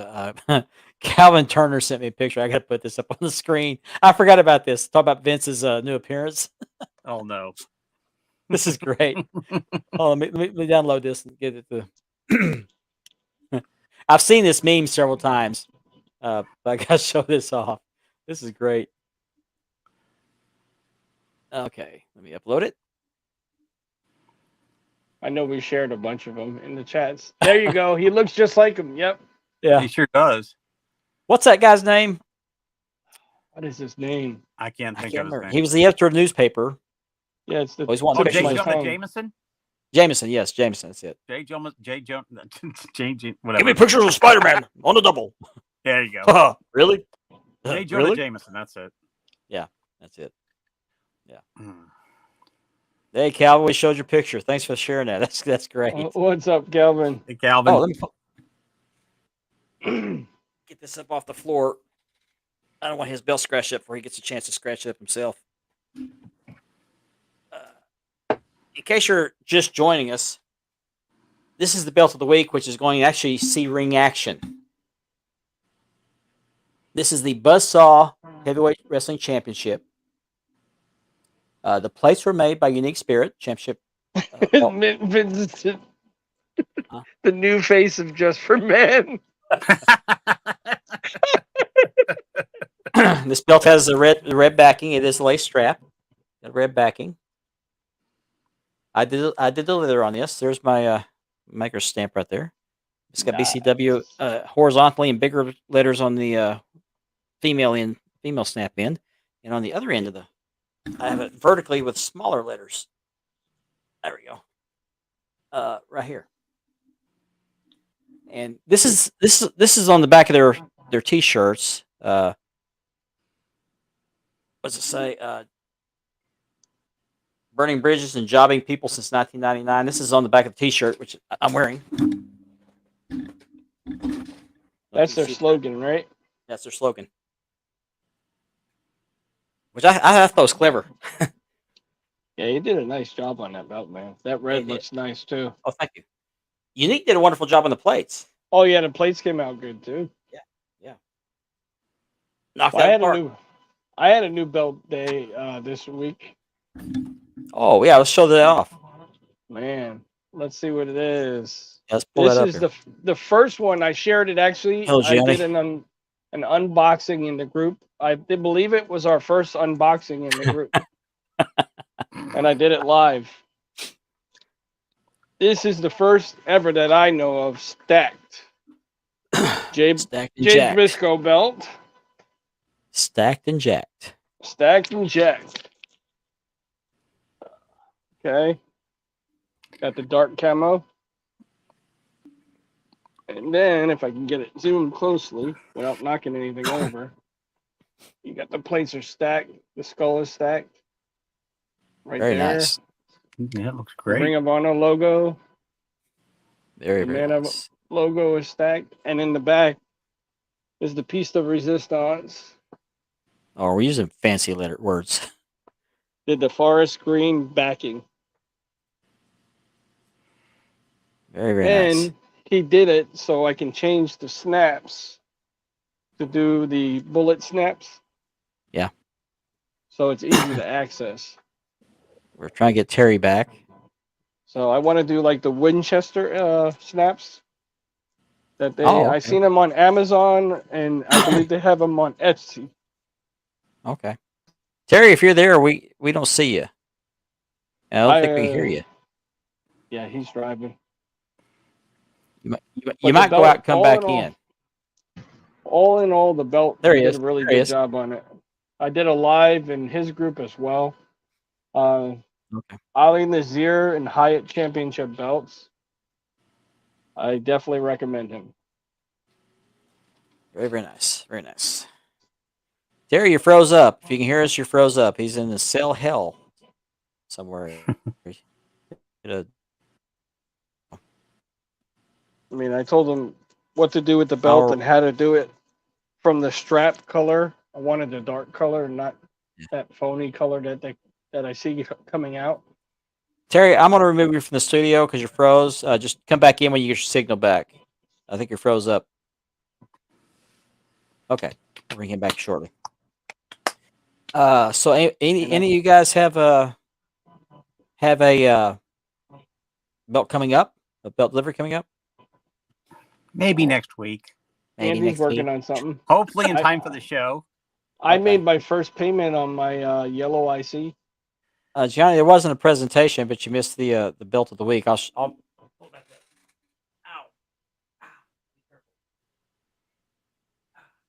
Calvin Turner sent me a picture. I gotta put this up on the screen. I forgot about this. Talk about Vince's new appearance. Oh no, this is great. Let me download this and get it to. I've seen this meme several times, but I gotta show this off. This is great. Okay, let me upload it. I know we shared a bunch of them in the chats. There you go. He looks just like him. Yep. Yeah, he sure does. What's that guy's name? What is his name? I can't think of his name. He was the editor of the newspaper. Yeah, it's the. Jameson. Jameson, yes, Jameson. That's it. Whatever. Give me pictures of Spider-Man on the double. There you go. Really? J. Jonah Jameson. That's it. Yeah, that's it. Yeah. Hey, Calvin, we showed your picture. Thanks for sharing that. That's great. What's up, Calvin? Hey, Calvin. Oh, let me get this up off the floor. I don't want his belt scratched up before he gets a chance to scratch it up himself. In case you're just joining us, this is the belt of the week, which is going to actually see ring action. This is the Buzzsaw Heavyweight Wrestling Championship. The plates were made by Unique Spirit Championship. The new face of Just for Men. This belt has the red backing. It is a lace strap. Got red backing. I did the leather on this. There's my maker's stamp right there. It's got BCW horizontally and bigger letters on the female snap end, and on the other end of I have it vertically with smaller letters. There we go. Right here. And this is on the back of their t-shirts. What's it say? Burning bridges and jobbing people since 1999. This is on the back of the t-shirt, which I'm wearing. That's their slogan, right? That's their slogan. Which I thought was clever. Yeah, you did a nice job on that belt, man. That red looks nice too. Oh, thank you. Unique did a wonderful job on the plates. Oh yeah, the plates came out good too. Yeah. Knocked out the park. I had a new belt day this week. Oh yeah, let's show that off. Man, let's see what it is. Yeah, let's pull that up. This is the first one. I shared it actually. I did an unboxing in the group. I did believe it was our first unboxing in the group. And I did it live. This is the first ever that I know of stacked. Jay Briscoe belt. Stacked and jacked. Stacked and jacked. Okay. Got the dark camo. And then, if I can get it zoomed closely without knocking anything over, you got the plates are stacked. The skull is stacked. Right Very there. nice. Yeah, it looks The great. Ring of Honor logo. Very, The very Man nice. logo is stacked. And in the back is the piece de resistance. Oh, we're using fancy letter words. Did the forest green backing. Very, very And nice. he did it so I can change the snaps to do the bullet snaps. Yeah. So it's easy to access. We're trying to get Terry back. So I want to do like the Winchester snaps. That they, Oh, I okay. seen them on Amazon, and I believe they have them on Etsy. Okay. Terry, if you're there, we don't see you. And I don't think we hear you. Yeah, he's driving. You But the might go belt, out and come back in. All in all, the belt There he did is. a really There he good is. job on it. I did a live in his group as well. Okay. Ali Nazir and Hyatt Championship belts. I definitely recommend him. Very, very nice. Very nice. Terry, you froze up. If you can hear us, you froze up. He's in the cell hell somewhere. I mean, I told him what to do with the belt Our- and how to do it from the strap color. I wanted the dark color, not that phony color that I see coming out. Terry, I'm going to remove you from the studio because you froze. Just come back in when you get your signal back. I think you're froze up. Okay. I'll bring him back shortly. So any of you guys have a belt coming up? A belt delivery coming up? Maybe next week. Maybe Andy's next working week. on something. Hopefully in time for the show. I Okay. made my first payment on my yellow IC. Johnny, there wasn't a presentation, but you missed the belt of the week. I'll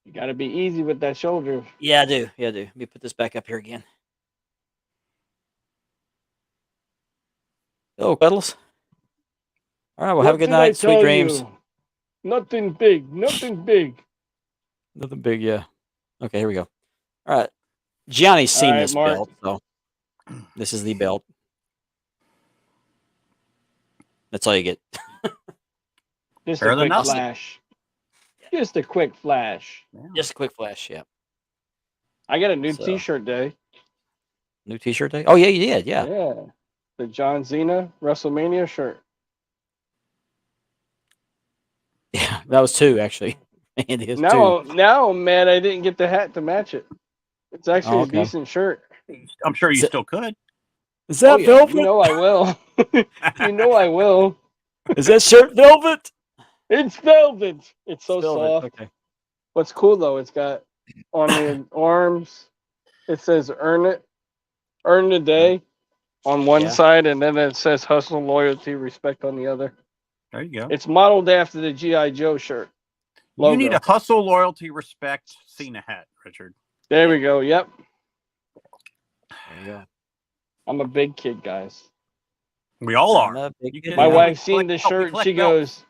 You got to be easy with that shoulder. Yeah, I do. Yeah, I do. Let me put this back up here again. Hello, Cuddles. All right, well, have a good What did I night. Sweet tell dreams. you? Nothing big. Nothing big. Nothing big, yeah. Okay, here we go. All right. Gianni's seen All right, this Mark. belt, so this is the belt. That's all you get. Just Better a than quick nothing. flash. Just a quick flash. Just a quick flash, yeah. I got a new So- T-shirt day. New T-shirt day. Oh yeah, you did. Yeah. Yeah. The John Cena WrestleMania shirt. Yeah, that was two actually. And it is Now two. I'm mad I didn't get the hat to match it. It's actually Okay. a decent shirt. I'm sure you Is it- still could. Is that Oh, yeah, velvet? you know I will. You know I will. Is that shirt velvet? It's velvet. It's so Velvet, soft. Okay. What's cool though, it's got on the arms, it says earn the day on one Yeah. side, and then it says hustle, loyalty, respect on the other. There you go. It's modeled after the G.I. Joe shirt. You need logo. a hustle, loyalty, respect Cena hat, Richard. There we go. Yep. There you go. I'm a big kid, guys. We all I'm are. a big You kid can- My now. wife we seen collect the belts. We shirt. collect She belts. goes,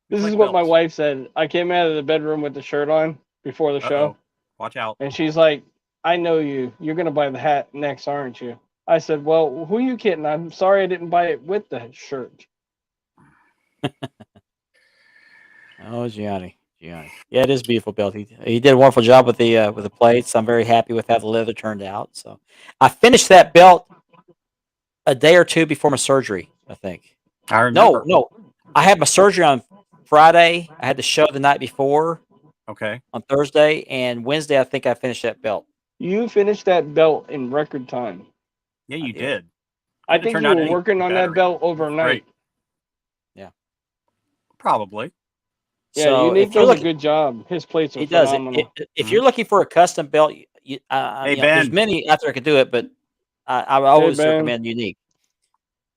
We "This is collect what my belts. wife said." I came out of the bedroom with the shirt on before the show, Uh-oh. Watch out. and she's like, "I know you. You're gonna buy the hat next, aren't you?" I said, "Well, who are you kidding? I'm sorry I didn't buy it with the shirt." Oh, Gianni. Yeah, it is a beautiful belt. He did a wonderful job with the plates. I'm very happy with how the leather turned out. So I finished that belt a day or two before my surgery, I think. I remember. No. I had my surgery on Friday. I had the show the night before Okay. on Thursday, and Wednesday I think I finished that belt. You finished that belt in record time. Yeah, you did. did. I Couldn't think turn you out were any working on better. that belt overnight. Great. Probably. Yeah, So Unique if you're does a looking, good job. His plates are he does. phenomenal. If you're looking for a custom belt, Hey, there's Ben. many out there that can do it, but I would always Ben. recommend Unique.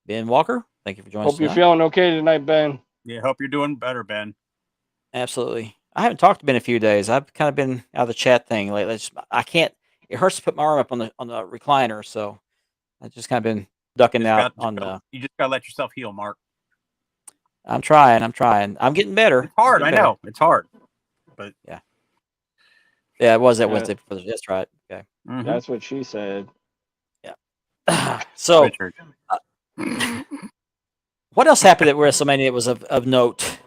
Ben Walker, thank you for joining us Hope you're tonight. feeling okay tonight, Ben. Yeah, hope you're doing better, Ben. Absolutely. I haven't talked to Ben in a few days. I've kind of been out of the chat thing lately. I can't. It hurts to put my arm up on the recliner, so I just kind of been ducking You out just on the. you just gotta let yourself heal, Mark. I'm trying. I'm getting better. It's hard. I Getting better. know it's hard, but Yeah, it was that Yeah. Wednesday before. That's right. Okay. mhm. That's what she said. So, Richard. what else happened at WrestleMania that was of note?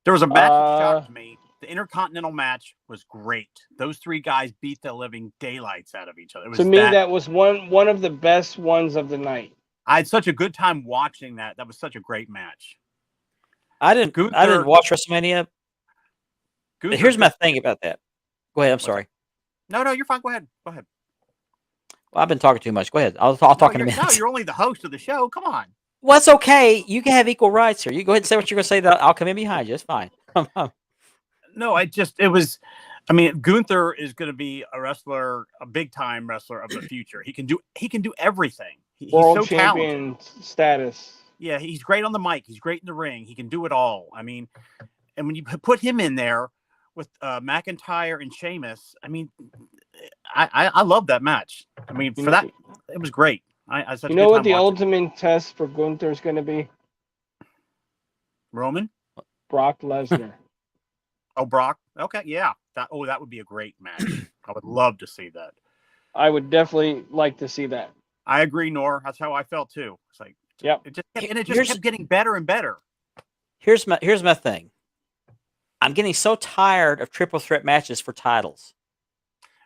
There was a match that Uh, shocked me. The Intercontinental match was great. Those three guys beat the living daylights out of each other. It was To me, that was one of the best ones of the night. I had such a good time watching that. That was such a great match. I didn't Gunther- watch WrestleMania. Gunther Here's my took- thing about that. Go ahead. I'm What's sorry. No, you're fine. Go ahead. Go ahead. Well, I've been talking too much. Go ahead. I'll talk in a minute. No, you're only the host of the show. Come on. Well, it's okay. You can have equal rights here. You go ahead and say what you're going to say. I'll come in behind you. It's fine. No, it was. I mean, Gunther is going to be a wrestler, a big time wrestler of the future. He can do everything. He's World so champion talented. status. Yeah, he's great on the mic. He's great in the ring. He can do it all. I mean, and when you put him in there with McIntyre and Sheamus, I mean, I love that match. I mean, for that, it was great. I You know what the ultimate test for Gunther is going to be? Roman? Brock Lesnar. Oh, Brock. Okay, yeah. That would be a great match. I would love to see that. I would definitely like to see that. I agree, Nor. That's how I felt too. It's like, yep. It just kept getting better and better. Here's my thing. I'm getting so tired of triple threat matches for titles.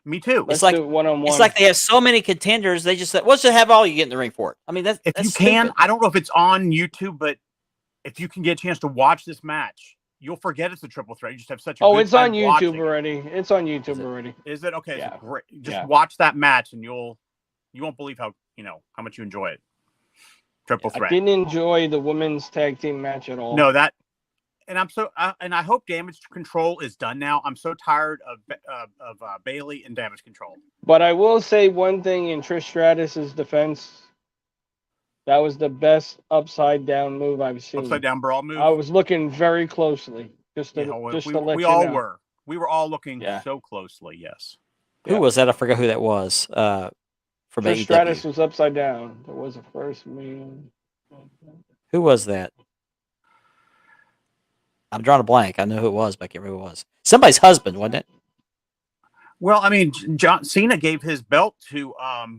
Me too. Let's do one-on-one. It's like they have so many contenders. They just said, "Let's just have all you get in the ring for it." I mean, that's you stupid. can. I don't know if it's on YouTube, but if you can get a chance to watch this match, you'll forget it's a triple threat. You just have such a good it's on time YouTube watching it. already. It's on YouTube already. Is it? Okay, Yeah. so great. Just Yeah. watch that match and you won't believe how much you enjoy it. Triple I threat. didn't enjoy the women's tag team match at all. No, and I'm so and I hope Damage Control is done now. I'm so tired of Bailey and Damage Control. But I will say one thing in Trish Stratus's defense. That was the best upside down move I've seen. Upside down brawl move. I was looking very closely just to let we you all know. were. We were all looking Yeah. so closely. Yes. Who was that? I forgot who that was. From Trish AEW. Stratus was upside down. There was a first man. Who was that? I'm drawing a blank. I know who it was, but I can't remember who it was. Somebody's husband, wasn't it? Well, I mean, John Cena gave his belt to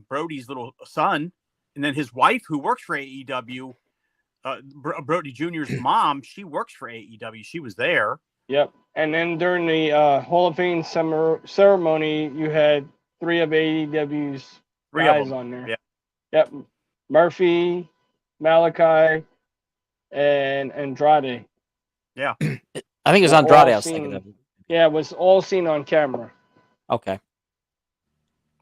Brody's little son, and then his wife, who works for AEW, Brody Jr.'s mom, she works for AEW. She was there. Yep. And then during the Hall of Fame ceremony, you had 3 of AEW's guys on there. Yeah. Yep. Murphy, Malachi, and Andrade. Yeah. I think it was Andrade. I was thinking of. Yeah, it was all seen on camera. Okay.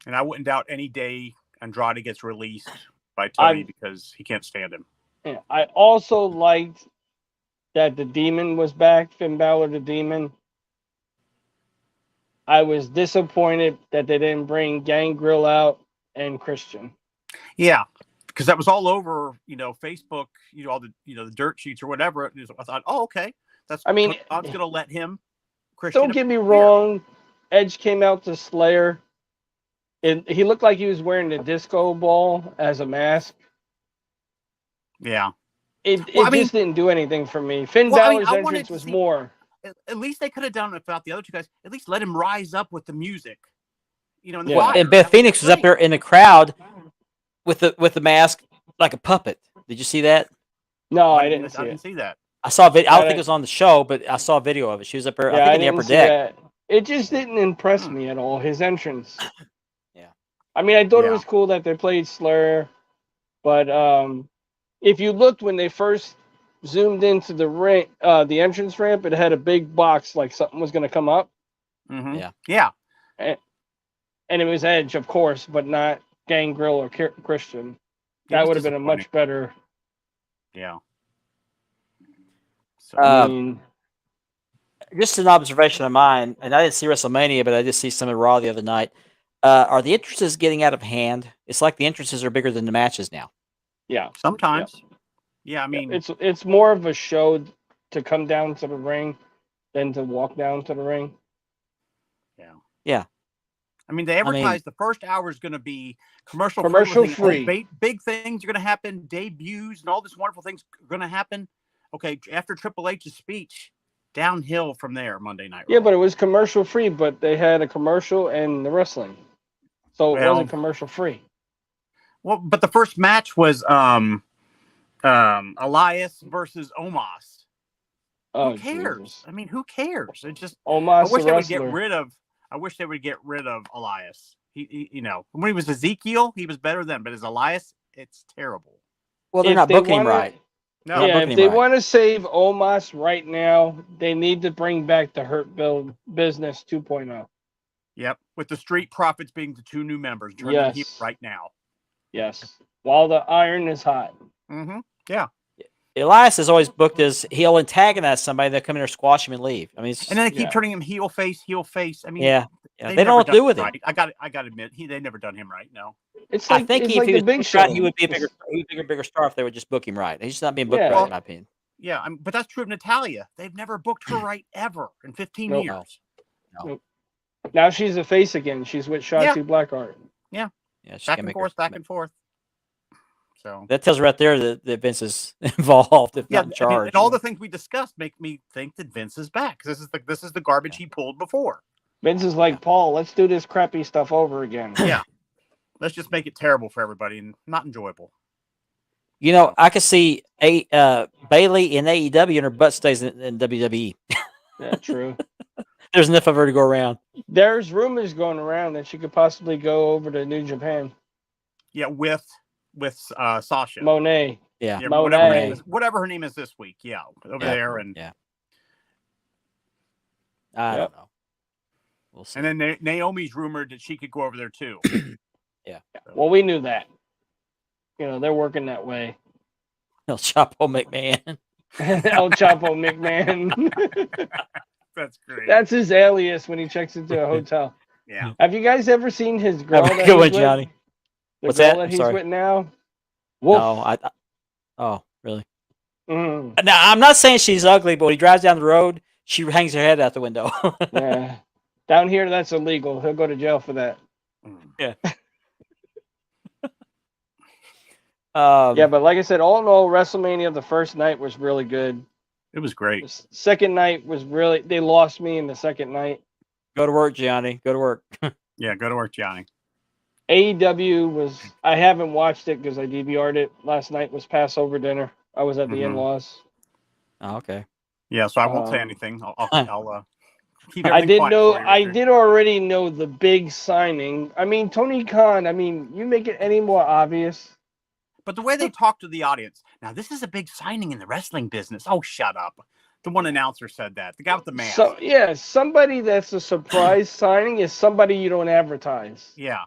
And I wouldn't doubt any day Andrade gets released by Tony because he can't stand him. Yeah, I also liked that the Demon was back, Finn Balor the Demon. I was disappointed that they didn't bring Gangrel out and Christian. Yeah, because that was all over, Facebook, all the, the dirt sheets or whatever. I thought, oh, okay, I'm going to let him. Christian. Don't get me wrong. Edge came out to Slayer. He looked like he was wearing the disco ball as a mask. Yeah. It just didn't do anything for me. Finn Balor's entrance was more. At least they could have done it without the other two guys. At least let him rise up with the music. In the and Beth Phoenix was up there in the crowd with the mask like a puppet. Did you see that? No, I didn't see that. I saw a video. I don't think it was on the show, but I saw a video of it. She was up there, I think, in the upper deck. It just didn't impress me at all, his entrance. Yeah. I mean, I thought it was cool that they played Slayer, but if you looked when they first zoomed into the ring, the entrance ramp, it had a big box like something was going to come up. Mm-hmm. Yeah. Yeah. And it was Edge, of course, but not Gangrel or Christian. That would have been a much better. Yeah. So, just an observation of mine, and I didn't see WrestleMania, but I did see some of Raw the other night. Are the entrances getting out of hand? It's like the entrances are bigger than the matches now. Yeah. Sometimes. Yeah, I mean, it's more of a show to come down to the ring than to walk down to the ring. Yeah. Yeah. I mean, they advertised the first hour is going to be commercial free. Big things are going to happen, debuts, and all this wonderful things are going to happen. Okay, after Triple H's speech, downhill from there. Monday Night Raw. Yeah, but it was commercial free. But they had a commercial and the wrestling, so it wasn't commercial free. Well, but the first match was Elias versus Omos. Who cares? Jesus. I mean, who cares? It just Omos, I wish the they would get wrestler. rid of. I wish they would get rid of Elias. He when he was Ezekiel, he was better then. But as Elias, it's terrible. Well, they're If not they booking him wanna- right. No, Yeah, booking if him they right. want to save Omos right now, they need to bring back the Hurt Business 2.0. Yep, with the Street Profits being the 2 new members. Turn them heel right now. Yes, while the iron is hot. Mm-hmm. Yeah. Elias is always booked as he'll antagonize somebody. They'll come in there, squash him, and leave. I mean, And then they keep turning him heel face. I mean, yeah, they don't know what to do with him. Right. I got to admit, they never done him right. No, it's like I think it's if like he the was Big booked Show. right, he would be a bigger star if they would just book him right. He's just not being booked right, in my opinion. Yeah, but that's true of Natalia. They've never booked her right ever in 15 years. No. Now she's a face again. She's with Shotzi Blackheart. Yeah, she's back and forth. So that tells you right there that Vince is involved, if not in charge. I mean, and all the things we discussed make me think that Vince is back because this is the garbage he pulled before. Vince is like, Paul, let's do this crappy stuff over again. Yeah, let's just make it terrible for everybody and not enjoyable. You know, I could see Bailey in AEW and her butt stays in WWE. Yeah, true. There's enough of her to go around. There's rumors going around that she could possibly go over to New Japan. Yeah, with Sasha Monet. Yeah, whatever her name is this week. Yeah, over there and I don't know. We'll see. And then Naomi's rumored that she could go over there too. Yeah. Well, we knew that. You know, they're working that way. El Chapo McMahon. El Chapo McMahon. That's great. That's his alias when he checks into a hotel. Yeah. Have you guys ever seen his girl? Have a good one, Johnny. What's that? He's with now. Wolf. No, oh, really? Mm. Now, I'm not saying she's ugly, but when he drives down the road, she hangs her head out the window. Yeah. Down here, that's illegal. He'll go to jail for that. Yeah. Yeah, but like I said, all in all, WrestleMania, the first night was really good. It was great. The second night was they lost me in the second night. Go to work, Gianni. Go to work. Yeah, go to work, Johnny. AEW I haven't watched it because I DVR'd it. Last night was Passover dinner. I was at the in-laws. Oh, okay. Yeah, so I won't say anything. I'll keep I did know. I did. did already know the big signing. I mean, Tony Khan. I mean, you make it any more obvious. But the way they talk to the audience, now this is a big signing in the wrestling business. Oh, shut up. The one announcer said that. The guy with the mask. So yeah, somebody that's a surprise signing is somebody you don't advertise. Yeah.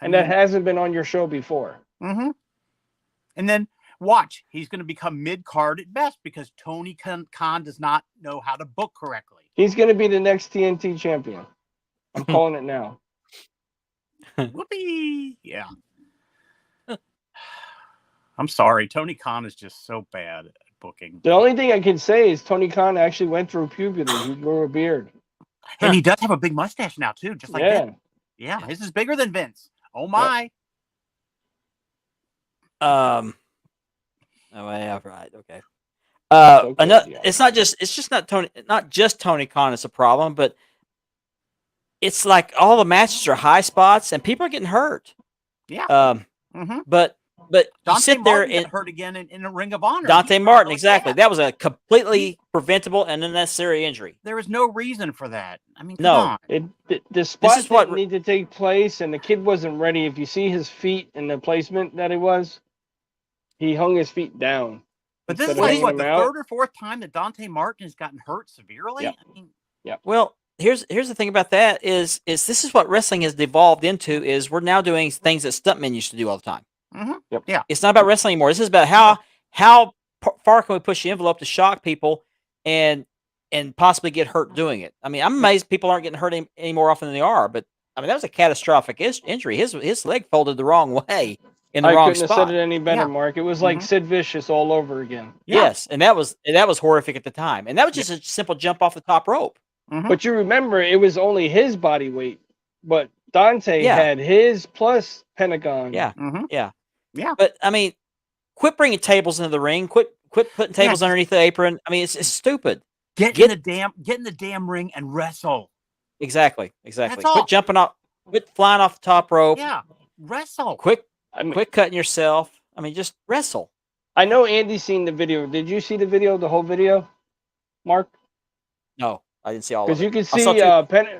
And that hasn't been on your show before. Mm-hmm. And then watch, he's going to become mid-card at best because Tony Khan does not know how to book correctly. He's going to be the next TNT champion. I'm calling it now. Whoopee! Yeah. I'm sorry. Tony Khan is just so bad at booking. The only thing I can say is Tony Khan actually went through puberty. He grew a beard. And he does have a big mustache now, too, just like Vince. Vince. Yeah, his is bigger than Vince. Oh, my. Oh, yeah, right. Okay. It's not just Tony Khan is a problem, but it's like all the matches are high spots and people are getting hurt. Yeah. But you Dante sit there Martin and got hurt again in a Ring of Honor. Dante Martin, exactly. That was a completely preventable and unnecessary injury. There was no reason for that. I mean, No. The spot didn't need to take place, and the kid wasn't ready. If you see his feet and the placement that it was, he hung his feet down. But this is instead of like, what, hanging the them out. third or fourth time that Dante Martin has gotten hurt severely? Yeah. I mean, Well, here's the thing about that is this is what wrestling has devolved into is we're now doing things that stuntmen used to do all the time. Yep. Yeah. It's not about wrestling anymore. This is about how far can we push the envelope to shock people and possibly get hurt doing it. I mean, I'm amazed people aren't getting hurt any more often than they are. But I mean, that was a catastrophic injury. His leg folded the wrong way in the wrong couldn't spot. have said it any better, Mark. It was like Sid Vicious all over again. Yes, and that was horrific at the time. And that was just a simple jump off the top rope. But you remember, it was only his body weight. But Dante Yeah. had his plus Pentagon. Yeah. Mm-hmm. Yeah. Yeah. But I mean, quit bringing tables into the ring. Quit putting tables Yeah. underneath the apron. I mean, it's stupid. Get in the damn ring and wrestle. Exactly. That's all. Quit jumping off. Quit flying off the top rope. Yeah, wrestle. Quit I mean, cutting yourself. I mean, just wrestle. I know Andy's seen the video. Did you see the video, the whole video, Mark? No, I didn't see all of Because it. you can I see saw two,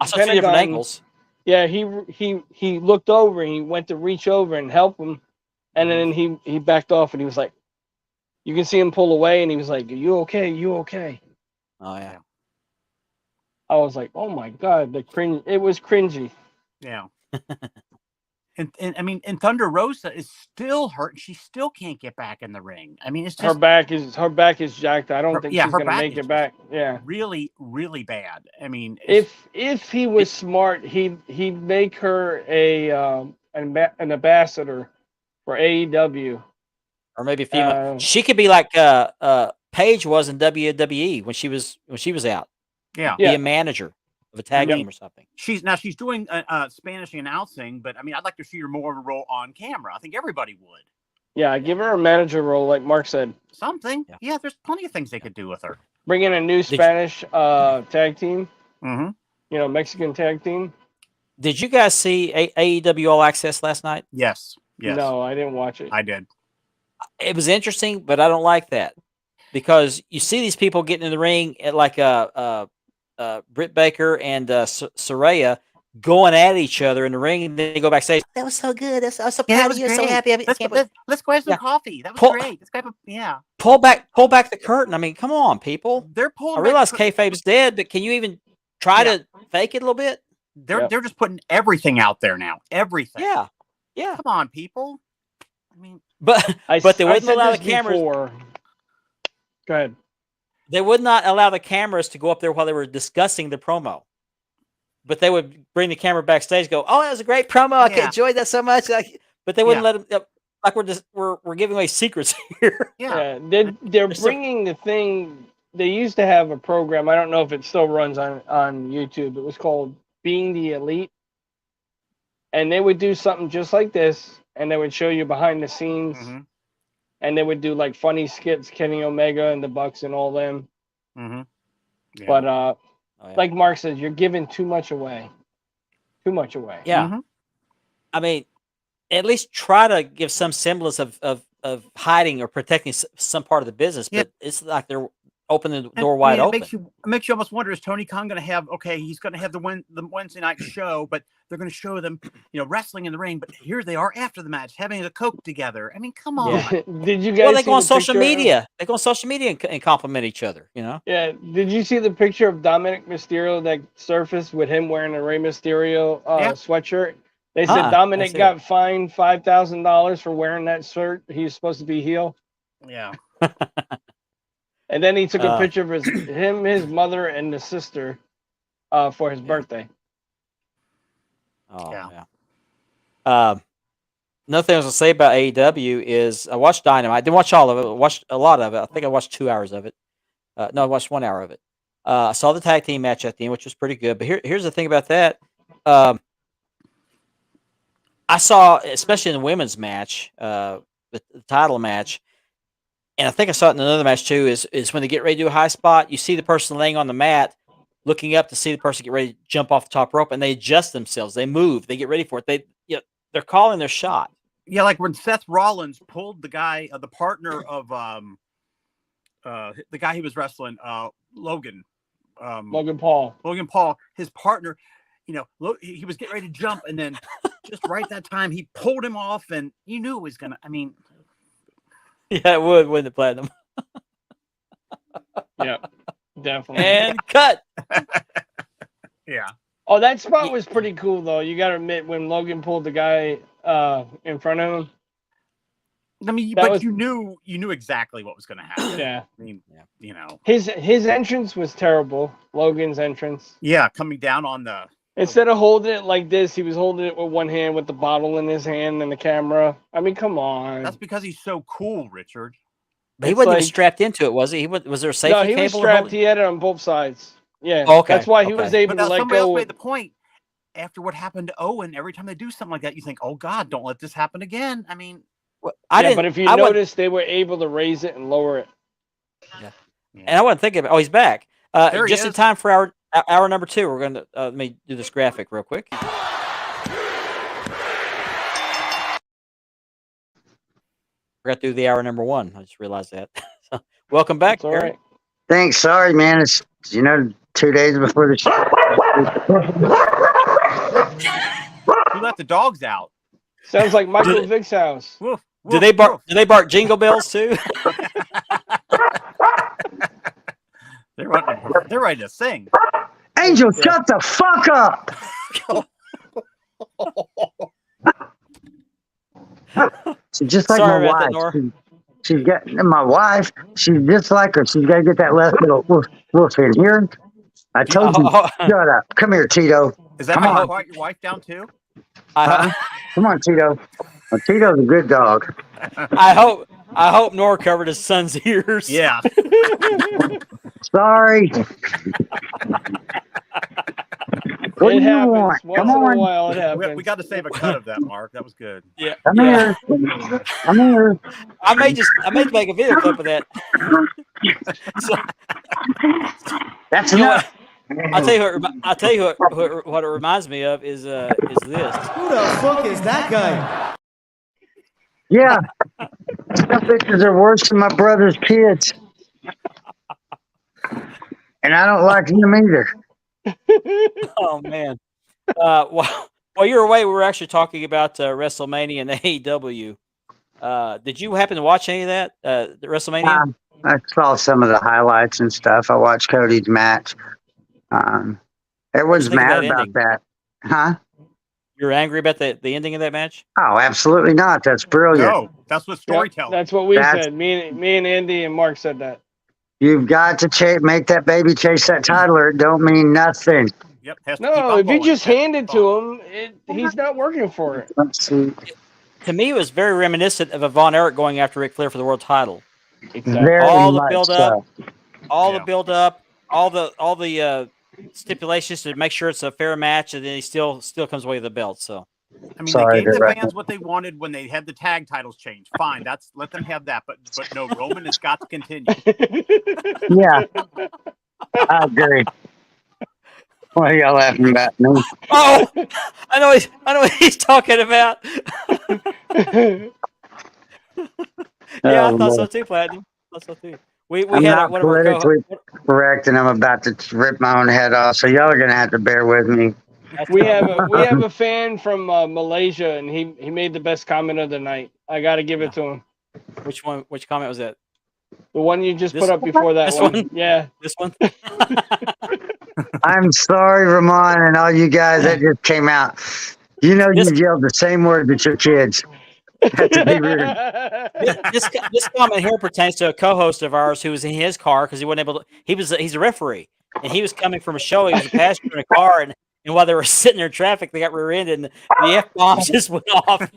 I saw two different Pentagon. angles. Yeah, he looked over and he went to reach over and help him, and then he backed off and he was like, you can see him pull away and he was like, "You okay? You okay?" Oh yeah. I was like, "Oh my god, the cringe! It was cringy." Yeah. And I mean, and Thunder Rosa is still hurt. She still can't get back in the ring. I mean, it's just Her back is jacked. I don't think she's her gonna back make is it back. Yeah. really, really bad. I mean, If he was smart, he'd make her an ambassador for AEW. Or maybe female. She could be like Paige was in WWE when she was out. yeah, Be a manager of a tag Yep. team or something. she's doing Spanish announcing, but I mean, I'd like to see her more of a role on camera. I think everybody would. Yeah, give her a manager role, like Mark said. Something. Yeah. Yeah, there's plenty of things they could do with her. Bring in a new Spanish tag team. Mm-hmm. Mexican tag team. Did you guys see AEW All Access last night? Yes. Yes. No, I didn't watch it. I did. It was interesting, but I don't like that because you see these people getting in the ring at like Britt Baker and Saraya going at each other in the ring, and then they go backstage. That was so good. I was so proud of you. So happy. Let's go have some Yeah. coffee. That was Pull- great. Let's go have a, Pull back the curtain. I mean, come on, people. They're pulling. I realize kayfabe's dead, but can you even try Yeah. to fake it a little bit? They're just putting everything out there now. Everything. Yeah, yeah. Come on, people. I mean, But they wouldn't said allow the this cameras. before. Go ahead. They would not allow the cameras to go up there while they were discussing the promo. But they would bring the camera backstage. Go, oh, that was a great promo. I Yeah. enjoyed that so much. But they wouldn't let them. Like we're giving away secrets here. yeah. They're There's bringing the thing. They used to have a program. I don't know if it still runs on YouTube. It was called Being the Elite, and they would do something just like this, and they would show you behind the scenes, Mhm. and they would do like funny skits, Kenny Omega and the Bucks and all them. Mm-hmm. Yeah. But Oh, yeah. like Mark says, you're giving too much away. Too much away. Yeah. Mhm. I mean, at least try to give some semblance of hiding or protecting some part of the business. Yeah. But it's like they're opening the And, door wide it open. makes you almost wonder: is Tony Khan going to have? Okay, he's going to have the Wednesday night show, but they're going to show them, wrestling in the ring. But here they are after the match, having a Coke together. I mean, come on. Yeah. Did you guys? Well, they see go on the social picture? media. They go on social media and compliment each other. Yeah. Did you see the picture of Dominic Mysterio that surfaced with him wearing a Rey Mysterio Yeah. sweatshirt? They said I Dominic see got fined $5,000 for wearing that shirt. He's supposed to be heel. Yeah. And then he took a Uh. picture of his mother, and the sister for his birthday. Oh, Yeah. yeah. Another thing I was going to say about AEW is I watched Dynamite. I didn't watch all of it. I watched a lot of it. I think I watched 2 hours of it. No, I watched 1 hour of it. I saw the tag team match at the end, which was pretty good. But here's the thing about that. I saw, especially in the women's match, the title match, and I think I saw it in another match too, is when they get ready to do a high spot, you see the person laying on the mat, looking up to see the person get ready to jump off the top rope, and they adjust themselves. They move. They get ready for it. They're calling their shot. Yeah, like when Seth Rollins pulled the guy, the partner of the guy he was wrestling, Logan. Logan Paul. Logan Paul, his partner, he was getting ready to jump, and then just right that time he pulled him off, and you knew it was gonna. I mean, Yeah, it would, wouldn't it, Platinum? Yeah, definitely. And cut. yeah, Oh, that spot was pretty cool, though. You got to admit, when Logan pulled the guy in front of him. I mean, That but was- you knew exactly what was gonna happen. Yeah. I mean, His entrance was terrible. Logan's entrance. yeah, coming down on the. Instead of holding it like this, he was holding it with one hand with the bottle in his hand and the camera. I mean, come on. That's because he's so cool, Richard. But he It's wasn't even like- strapped into it, was he? Was there a safety No, he cable? was strapped. He had it on both sides. Yeah. Okay, That's why he was okay. able But to let somebody else go. made the point. after what happened to Owen, every time they do something like that, you think, "Oh God, don't let this happen again." I mean, I yeah, didn't. but if you I wasn't- notice, they were able to raise it and lower it. and I wasn't thinking about. Oh, he's back. There he Just in is. time for hour number 2. We're going to let me do this graphic real quick. Forgot to do the hour number 1. I just realized that. So, welcome back, It's all Gary. right. Thanks. Sorry, man. It's 2 days before the show. Who let the dogs out? Sounds like Michael Vick's house. Woof, Do woof, they bark? woof. Do they bark jingle bells too? They're ready to sing. Angel, Yeah. shut the fuck up. She's just like Sorry my about that, wife. Nora. She's got my wife. She's just like her. She's got to get that last little woof in here. I told you, shut up. Come here, Tito. Is that Come how you on. quiet your wife down too? Huh? Come on, Tito. Well, Tito's a good dog. I hope Nora covered his son's ears. Yeah. Sorry. What do It you happens. want? Once Come in a on. while, it happens. We got to save a cut of that, Mark. That was good. Yeah. Come Yeah. here. Come here. I may make a video clip of that. So, That's you know enough. what? I'll tell you what it reminds me of is this. Who the fuck is that guy? Yeah. Some bitches are worse than my brother's kids. And I don't like them either. Oh man. While you were away, we were actually talking about WrestleMania and AEW. Did you happen to watch any of that? The WrestleMania? I saw some of the highlights and stuff. I watched Cody's match. Everyone's think of mad that about ending? that. Huh? You're angry about the ending of that match? Oh, absolutely not. That's brilliant. No, that's what Yep, storytelling. that's what we That's- said. Me and Andy and Mark said that. You've got to make that baby chase that title or it don't mean nothing. Yep. Has to keep No, on if you going. just Has to hand keep it to on. him, he's not working for it. Let's see. To me, it was very reminiscent of a Von Erich going after Ric Flair for the world title. Very All the much build up, so. all Yeah. the build up, all the stipulations to make sure it's a fair match, and then he still comes away with the belt. So I mean, Sorry they gave to the wreck fans it. what they wanted when they had the tag titles changed. Fine, let them have that. But no, Roman has got to continue. Yeah, I agree. What are y'all laughing about? Me? oh, I know what he's talking about. Yeah, I Oh, thought so Lord. too, Platinum. I thought so too. We I'm had not one of our politically correct, and I'm about to rip my own head off. So y'all are gonna have to bear with me. we have a fan from Malaysia, and he made the best comment of the night. I got to give it to him. Which one? Which comment was that? The one you just This- put up before that this one. one? Yeah. This one? I'm sorry, Ramon, and all you guys that just came out. You know This- you yelled the same words at your kids. That's to be rude. This comment here pertains to a co-host of ours who was in his car because he wasn't able to. He's a referee, and he was coming from a show. He was a passenger in a car, and while they were sitting there in traffic, they got rear-ended, and the F-bombs just went off.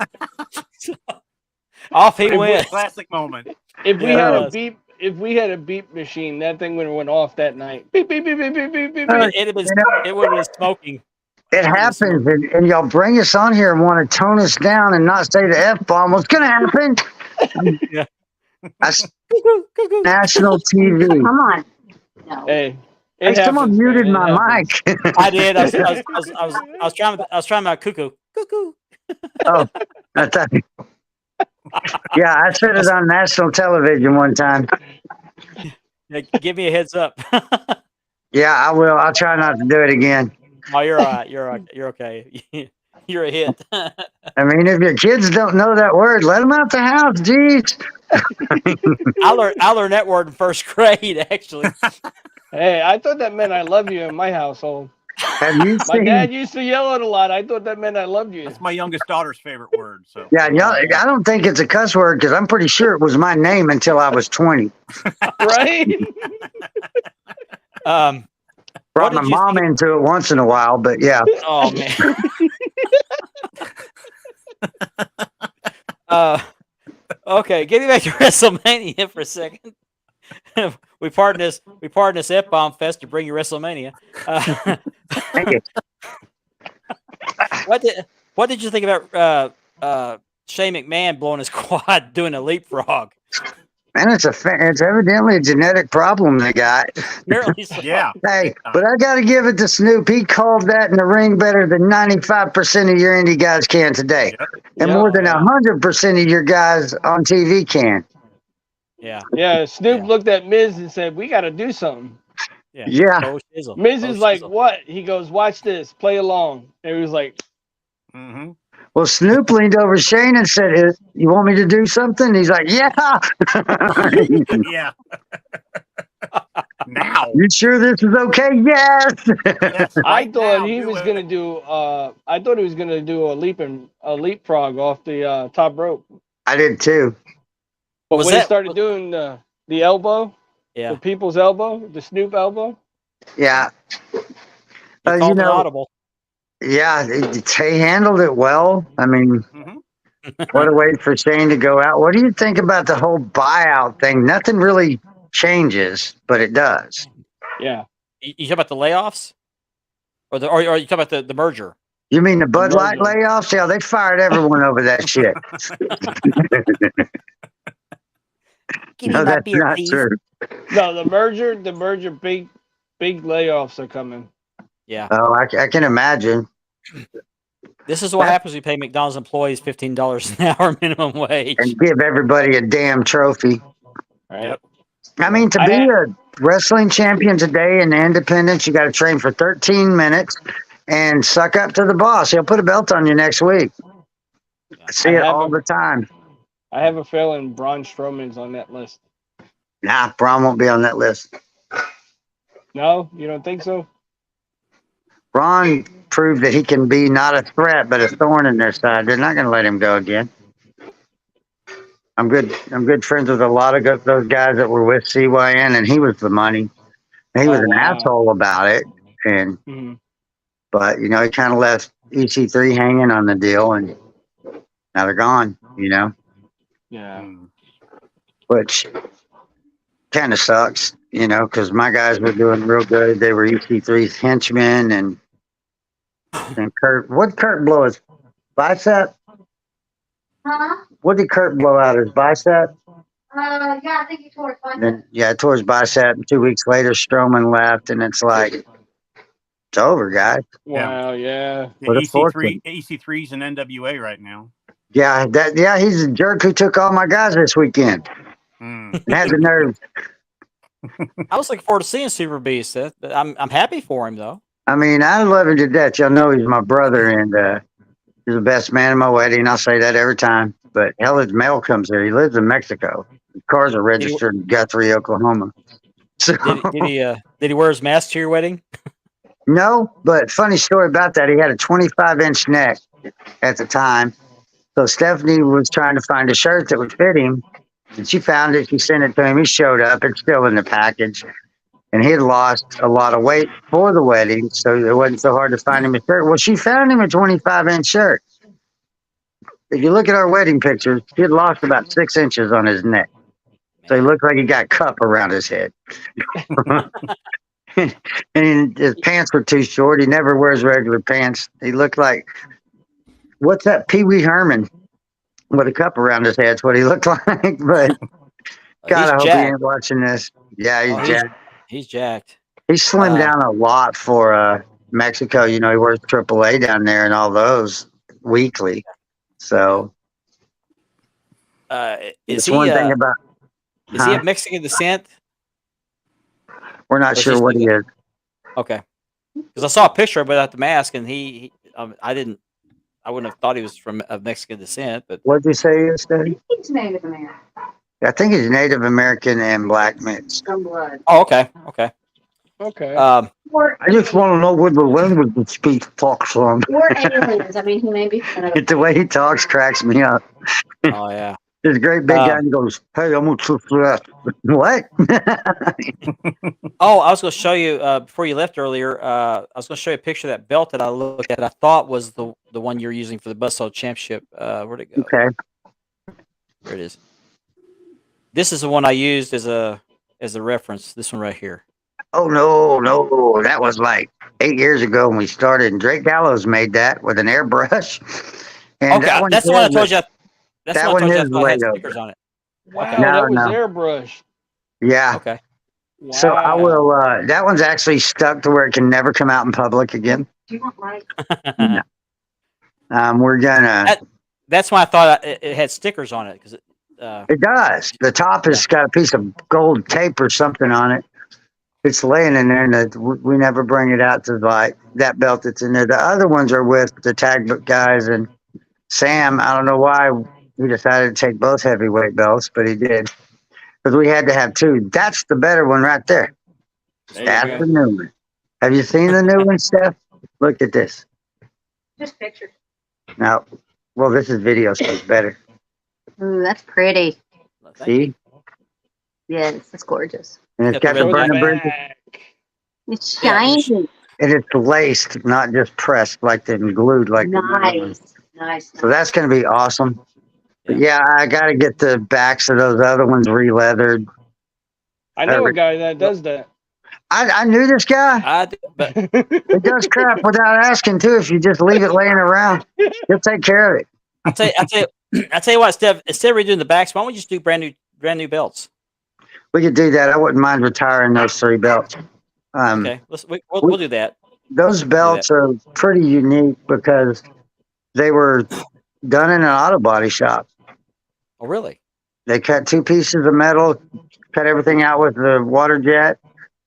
Off he went. Classic moment. If we Yeah, had if we had a beep machine, that thing would have went off that night. Beep beep beep beep beep beep beep. It would have been smoking. It happens, and y'all bring us on here and want to tone us down and not say the F-bomb. What's going to happen? Yeah. National TV. Come on. Hey, Hey, someone happens, muted man. It my happens. mic. I did. I was trying my cuckoo. Oh, I thought. Yeah, I said it on national television one time. Yeah, give me a heads up. Yeah, I will. I'll try not to do it again. Oh, you're all right. You're all right. You're okay. You're a hit. I mean, if your kids don't know that word, let them out the house. Jeez. I learned that word in first grade, actually. Hey, I thought that meant I love you in my household. Have you My seen? dad used to yell it a lot. I thought that meant I loved you. That's my youngest daughter's favorite word. So Yeah, I don't think it's a cuss word because I'm pretty sure it was my name until I was 20. Right? Brought What my did you mom think- into it once in a while, but yeah. Oh man. Okay, getting back to WrestleMania for a second. we pardon this F-bomb fest to bring you WrestleMania. Thank you. What did you think about Shane McMahon blowing his quad doing a leapfrog? Man, it's evidently a genetic problem they got. Apparently so. Yeah. Hey, but I got to give it to Snoop. He called that in the ring better than 95% of your indie guys can today, Yep. and Yep. more than 100% of your guys on TV can. Yeah. Yeah, Snoop Yeah. looked at Miz and said, "We got to do something." Yeah. Yeah. Bo Shizzle. Miz Bo is like, Shizzle. "What?" He goes, "Watch this, play along." And he was like, Mm-hmm. Well, Snoop leaned over Shane and said, "You want me to do something?" He's like, "Yeah." Yeah. Now. You sure this is okay? Yes. Yes. "I Right thought now, he do was it. gonna do. I thought he was gonna do a leapfrog off the top rope." I did too. But Was when he that- started doing the elbow, Yeah. the people's elbow, the Snoop elbow, Yeah. He You called an know, audible. yeah, he handled it well. I mean, Mm-hmm. what a way for Shane to go out. What do you think about the whole buyout thing? Nothing really changes, but it does. yeah, You talk about the layoffs, or you talk about the merger? You mean the Bud Light merger. layoffs? Yeah, they fired everyone over that shit. Give No, that's not true. no, the merger, big layoffs are coming. Yeah. Oh, I can imagine. This is what happens when you pay McDonald's employees $15 an hour minimum wage. And give everybody a damn trophy. Right? Yep. I mean, to be a wrestling champion today in the independents, you got to train for 13 minutes and suck up to the boss. He'll put a belt on you next week. I see it all the time. I have a feeling Braun Strowman's on that list. Nah, Braun won't be on that list. No, you don't think so? Braun proved that he can be not a threat, but a thorn in their side. They're not going to let him go again. I'm good friends with a lot of those guys that were with CYN, and he was the money. He was an asshole about it, and but you know he kind of left EC3 hanging on the deal, and now they're gone. You know, Yeah. which kind of sucks. You know, because my guys were doing real good. They were EC3's henchmen, and Kurt. What Kurt blow his bicep? Huh? What did Kurt blow out his bicep? Yeah, I think he tore his bicep. Then yeah, tore his bicep. And 2 weeks later, Strowman left, and it's like it's over, guys. Wow. Yeah. What a fortune. EC3's in NWA right now. Yeah, he's a jerk who took all my guys this weekend. And had the nerve. I was looking forward to seeing Super Beast. I'm happy for him though. I mean, I love him to death. Y'all know he's my brother, and he's the best man at my wedding. I'll say that every time. But hell, his mail comes there. He lives in Mexico. His cars are registered in Guthrie, Oklahoma. So, Did he wear his mask to your wedding? no, but funny story about that. He had a 25-inch neck at the time. So Stephanie was trying to find a shirt that would fit him. And she found it. She sent it to him. He showed up. It's still in the package. And he had lost a lot of weight for the wedding, so it wasn't so hard to find him a shirt. Well, she found him a 25-inch shirt. If you look at our wedding pictures, he had lost about 6 inches on his neck. So he looked like he got cup around his head. And his pants were too short. He never wears regular pants. He looked like, what's that, Pee Wee Herman with a cup around his head. That's what he looked like. But God, I hope he ain't watching this. Yeah, he's jacked. He's jacked. He slimmed down a lot for Mexico. You know, he works AAA down there and all those weekly. So is one he thing about is he of Mexican descent? We're not sure what he is. Okay, because I saw a picture without the mask, and I wouldn't have thought he was of Mexican descent. But what did you say he is, Steady? He's Native American. I think he's Native American and black mixed. Some blood. Oh, okay. I just want to know what the language he speaks talks from. We're aliens. I mean, he may be. The way he talks cracks me up. Oh yeah. This great big guy and he goes, "Hey, I'm gonna cook for that." What? Oh, I was going to show you before you left earlier. I was going to show you a picture of that belt that I looked at. I thought was the one you're using for the Buzzsaw Championship. Where'd it go? Okay. There it is. This is the one I used as a reference. This one right here. Oh no, that was like 8 years ago when we started, and Drake Gallows made that with an airbrush, and Okay, that's the one I told you. That's the that one I one told you. I is thought it way had stickers over. on it. Wow, Okay. No, that was no, airbrushed. yeah. Okay. So I will. Wow. That one's actually stuck to where it can never come out in public again. Do you want light? No. We're gonna. That's why I thought it had stickers on it because it. It does. The top Yeah. has got a piece of gold tape or something on it. It's laying in there, and we never bring it out to like that belt that's in there. The other ones are with the tag book guys and Sam. I don't know why he decided to take both heavyweight belts, but he did because we had to have two. That's the better one right there. There you That's go. the new one. Have you seen the new one, Steph? Look at this. Just pictures. Now, well, this is video, so it's better. Ooh, that's pretty. Well, thank you. See? Yes, it's gorgeous. And it's Got the got the red Show the burning jacket. bridges, back. It's Yeah, shiny. and it's laced, not just pressed like they glued like the other one. Nice. So that's going to be awesome. But Yeah. yeah, I got to get the backs of those other ones re-leathered. I know a guy that does that. I knew this guy. But It does crap without asking too. If you just leave it laying around, he'll take care of it. I tell you what, Steph. Instead of redoing the backs, why don't we just do brand new belts? We could do that. I wouldn't mind retiring those 3 belts. Okay, we'll do that. Those belts are pretty unique because they were done in an auto body shop. Oh, really? They cut 2 pieces of metal, cut everything out with the water jet,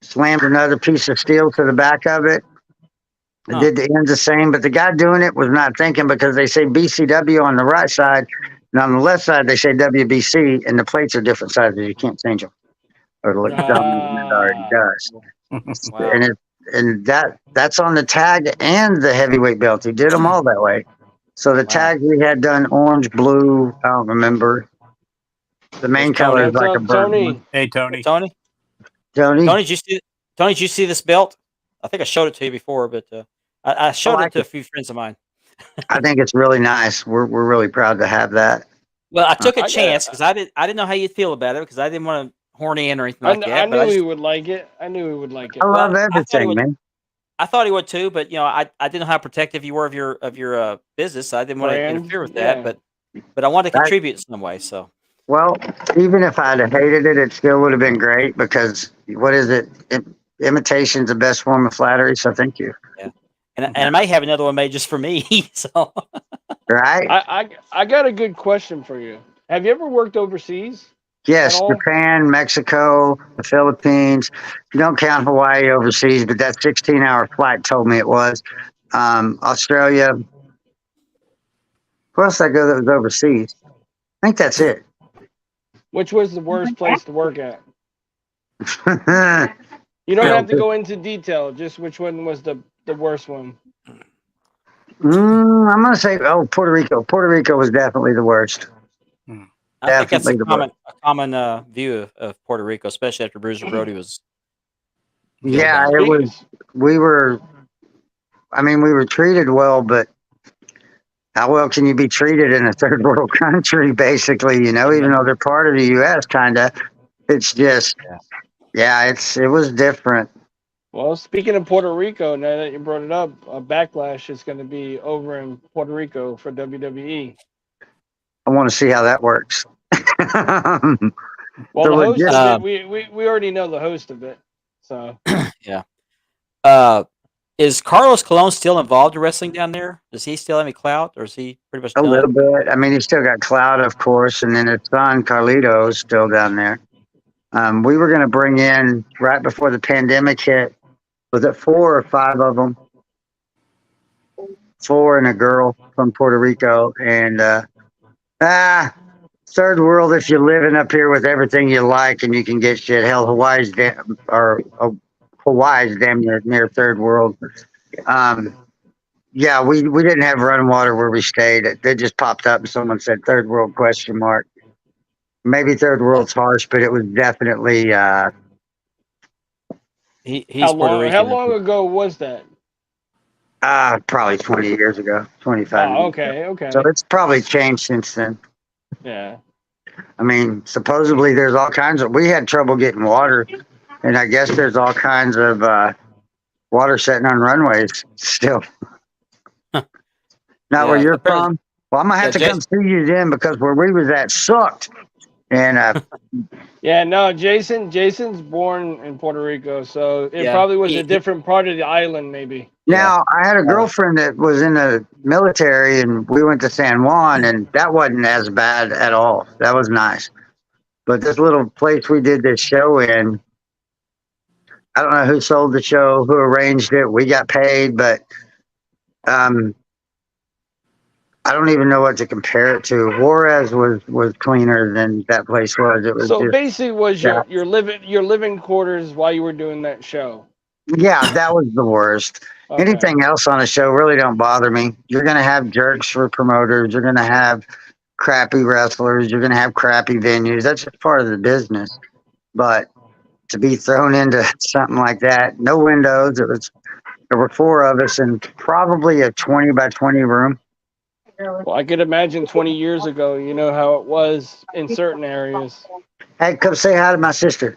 slammed another piece of steel to the back of it. They Huh. did the ends the same, but the guy doing it was not thinking because they say BCW on the right side, and on the left side they say WBC, and the plates are different sizes. You can't change them, or it'll look dumb than it already does. Wow. And that's on the tag and the heavyweight belt. He did them all that way. So the Wow. tag we had done orange, blue. I don't remember. The main There's Tony. color is What's like a up, burnt Tony? one. Hey, Tony. Tony, Tony, did you see this belt? I think I showed it to you before, but I showed like it to it. a few friends of mine. I think it's really nice. We're really proud to have that. Well, I took a I got- chance because I didn't know how you'd feel about it because I didn't want to horny in or anything like I that. But knew I, he just, would like it. I knew he would like it. I love Well, I thought he everything, would- man. I thought he would too, but I didn't know how protective you were of your business. So I didn't want to Brand, interfere with yeah. that, but I wanted to That- contribute in some way. So Well, even if I'd have hated it, it still would have been great because what is it? Imitation's the best form of flattery. So thank you. and I may have another one made just for me. So Right? I got a good question for you. Have you ever worked overseas? Yes, at all? Japan, Mexico, the Philippines. You don't count Hawaii overseas, but that 16-hour flight told me it was. Australia. Where else did I go that was overseas? I think that's it. Which was the worst place to work at? You don't Yeah. have to go into detail. Just which one was the worst one? I'm going to say, Puerto Rico. Puerto Rico was definitely the worst. I think that's Definitely a common view of Puerto Rico, especially after Bruiser Brody was. Yeah, killed it was. We were treated well, but how well can you be treated in a third world country, basically, even though they're part of the U.S., kind of. It's just, it was different. Well, speaking of Puerto Rico, now that you brought it up, a Backlash is going to be over in Puerto Rico for WWE. I want to see how that works. Well, So the host legit- of it, we already know the host of it. So Is Carlos Colon still involved in wrestling down there? Does he still have any clout, or is he pretty much A done? little bit. I mean, he's still got clout, of course, and then his son Carlito's still down there. We were going to bring in right before the pandemic hit. Was it 4 or 5 of them? 4 and a girl from Puerto Rico, and third world. If you're living up here with everything you like and you can get shit, hell, Hawaii's damn near third world. Yeah, we didn't have running water where we stayed. They just popped up and someone said third world ? Maybe third world's harsh, but it was definitely He's how Puerto long? Rican. How long ago was that? probably 20 years ago, 25 years Oh, ago. okay. So it's probably changed since then. Yeah. I mean, supposedly there's all kinds of. We had trouble getting water and I guess there's all kinds of water setting on runways still. Not where Yeah, you're apparently- from. Well, I'm gonna have to Yeah, come see you then because where we was at sucked. And Yeah, no, Jason's born in Puerto Rico, so it Yeah, probably was he- a different part of the island, maybe. now I had a girlfriend that was in the military, and we went to San Juan, and that wasn't as bad at all. That was nice. But this little place we did this show in, I don't know who sold the show, who arranged it. We got paid, but I don't even know what to compare it to. Juarez was cleaner than that place was. It was So just, basically, was yeah. your living quarters while you were doing that show? Yeah, that was the worst. Okay. Anything else on a show really don't bother me. You're gonna have jerks for promoters. You're gonna have crappy wrestlers. You're gonna have crappy venues. That's just part of the business. But to be thrown into something like that, no windows. There were 4 of us in probably a 20 by 20 room. Well, I could imagine 20 years ago. You know how it was in certain areas. Hey, come say hi to my sister.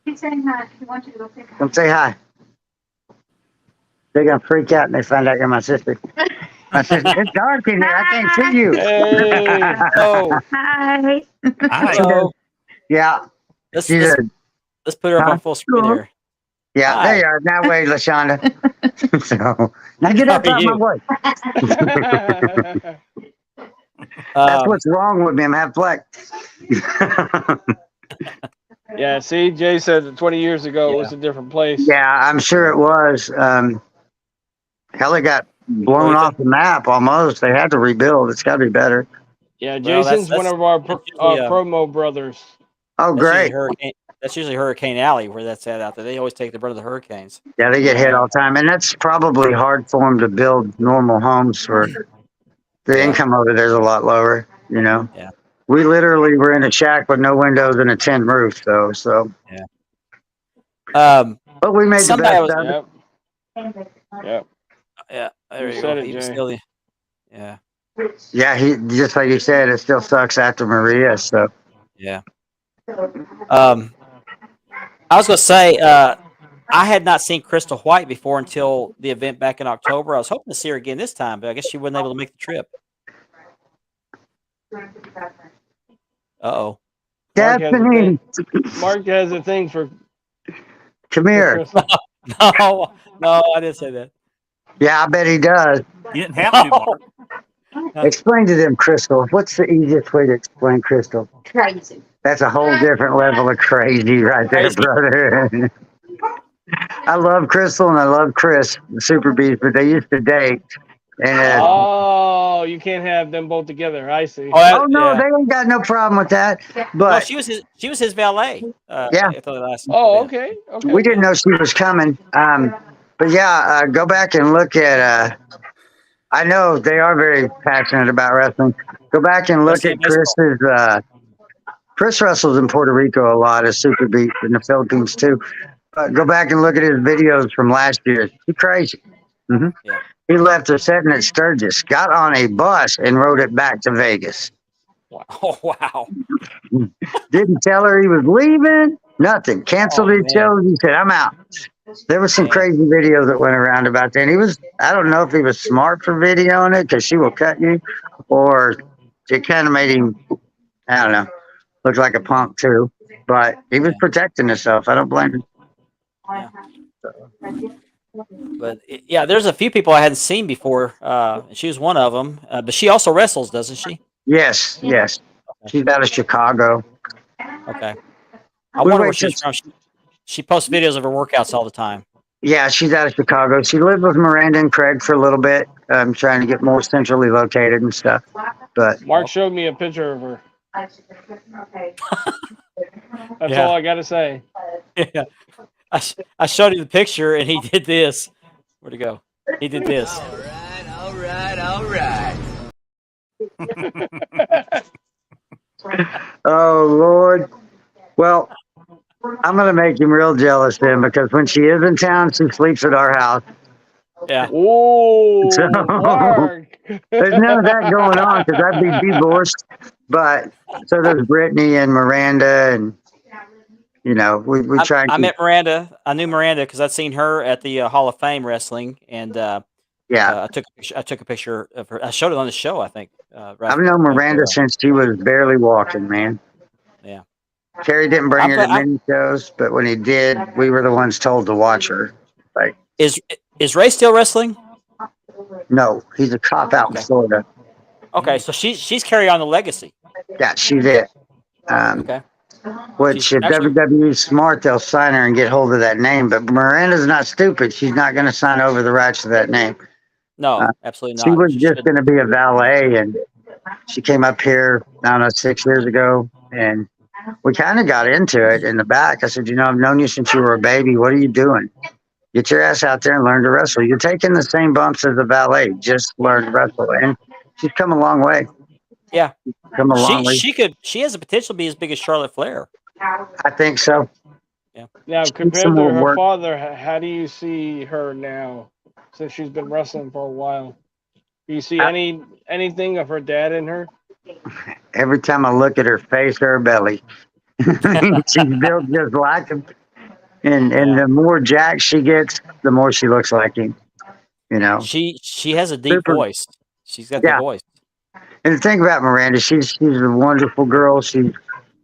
He's saying hi. He wants you to go pick her. Come say hi. They're gonna freak out and they find out you're my sister. My sister, it's dark in here. I can't see you. Hey, Oh, Hi. Hi. hello. Yeah, Let's, she's let's, a, let's put her up Huh? on full screen here. yeah. Hi. There you are. That way, Lashonda. So now get up How are out my you? way. That's Um, what's wrong with me. I'm half black. yeah. See, Jay said that 20 years ago it was a different place. Yeah, I'm sure it was. Hell, it got blown Well, off the map almost. They had to rebuild. It's got to be better. Yeah, Well, Jason's one of our that's usually, promo brothers. Oh, that's usually great. Hurricane. That's usually Hurricane Alley where that's at out there. They always take the brunt of the hurricanes. Yeah, they get hit all the time. And that's probably hard for them to build normal homes for the Yeah. income over there's a lot lower, you know? Yeah. We literally were in a shack with no windows and a tin roof, though. So, Um, but we made the Somebody best was- of it. Yep. Yep. yeah, there You you said go. it, He was Jay. still, yeah, Yeah, he just like you said, it still sucks after Maria. So, yeah. I was gonna say, I had not seen Crystal White before until the event back in October. I was hoping to see her again this time, but I guess she wasn't able to make the trip. Uh-oh. Daphne, Mark has a thing for. come here. No, no, I didn't say that. Yeah, I bet he does. You didn't have to, Mark. Explain to them, Crystal. What's the easiest way to explain Crystal? Crazy. That's a whole different level of crazy right there, Crazy. brother. I love Crystal and I love Chris, the Super Beast, but they used to date. And Oh, you can't have them both together. I see. oh no, they ain't got no problem with that. No, But she was his valet. Yeah. At the last Oh, event. okay. Okay. we didn't know she was coming. But yeah, go back and look at. I know they are very passionate about wrestling. Go back and look Wrestling at Chris's. Chris wrestles in Puerto Rico a lot as Super Beast in the Philippines too. Go back and look at his videos from last year. He's crazy. hmm Yeah. He left her setting at Sturgis, got on a bus, and rode it back to Vegas. Wow. Oh, wow. Didn't tell her he was leaving. Nothing. Canceled Oh, his man. shows. He said, "I'm out." There was some Man. crazy videos that went around about that. And he was, I don't know if he was smart for videoing it because she will cut you, or it kind of made him, I don't know, look like a punk too. But he was Yeah. protecting himself. I don't blame him. But yeah, there's a few people I hadn't seen before. And she was one of them. But she also wrestles, doesn't she? Yes, yes. She's out of Chicago. Okay. I We wonder where wait she's from. She posts videos of her workouts all the time. Yeah, she's out of Chicago. She lived with Miranda and Craig for a little bit, trying to get more centrally located and stuff. But Mark showed me a picture of her. Okay. That's Yeah. all I got to say. Yeah. I showed him the picture and he did this. Where'd he go? He did this. All right. oh Lord, well, I'm gonna make him real jealous then because when she is in town, she sleeps at our house. Yeah. Oh, So- Mark. There's none of that going on because I'd be divorced. But so there's Brittany and Miranda and You know, we try and I keep, met Miranda. I knew Miranda because I'd seen her at the Hall of Fame wrestling, and yeah. I took a picture of her. I showed it on the show, I think. I've known Miranda since she was barely walking, man. Yeah. Terry didn't bring I'm her glad. to many shows, but when he did, we were the ones told to watch her. Like, Is Ray still wrestling? no, he's a cop out in Okay. Florida. Okay, so she's carrying on the legacy. Yeah, she's it. Okay. Which, She's if actually WWE's smart, they'll sign her and get hold of that name. But Miranda's not stupid. She's not going to sign over the rights to that name. no, absolutely She not. was She just should. going to be a valet, and she came up here, I don't know, 6 years ago, and we kind of got into it in the back. I said, you know, I've known you since you were a baby. What are you doing? Get your ass out there and learn to wrestle. You're taking the same bumps as a valet. Just learn to wrestle. And she's come a long way. Yeah. Come a long way. She has the potential to be as big as Charlotte Flair. I think so. Yeah. Now, Some compared to more her work. father, how do you see her now? Since she's been wrestling for a while, do you see anything of her dad in her? Every time I look at her face or her belly, she's built just like him. And the more jacked she gets, the more she looks like him. You know. She has a deep voice. She's got the voice. And the thing about Miranda, she's a wonderful girl. She's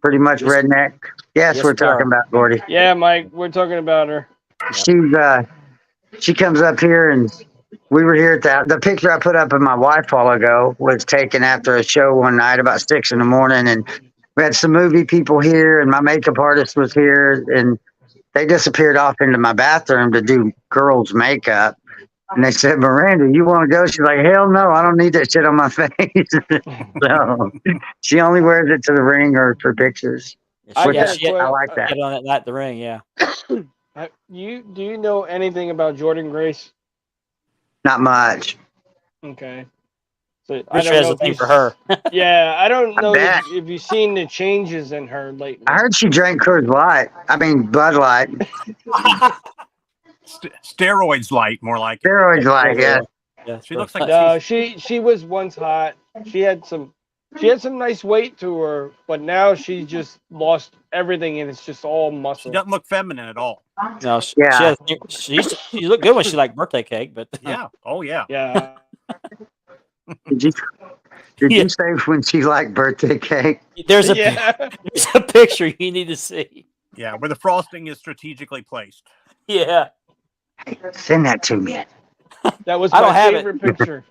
pretty much redneck. Yes, we're talking about Gordy. Yeah, Mike, we're talking about her. She comes up here, and we were here at the picture I put up of my wife a while ago was taken after a show one night about 6 in the morning, and we had some movie people here, and my makeup artist was here, and they disappeared off into my bathroom to do girls' makeup. And they said, Miranda, you want to go? She's like, hell no, I don't need that shit on my face. So she only wears it to the ring or for pictures. I like that. Get on that night at the ring, yeah. Do you know anything about Jordan Grace? Not much. Okay. So I don't know. Thing for her. Yeah, I don't know if you've seen the changes in her lately. I heard she drank Coors Light. I mean, Bud Light. Steroids light, more like steroids light. Yeah. She looks like no. She was once hot. She had some nice weight to her, but now she just lost everything, and it's just all muscle. She doesn't look feminine at all. No, she looked good when she liked birthday cake, but yeah, oh yeah, yeah. Did you say when she liked birthday cake? There's a picture you need to see. Yeah, where the frosting is strategically placed. Yeah. Send that to me. That was I don't my have favorite picture.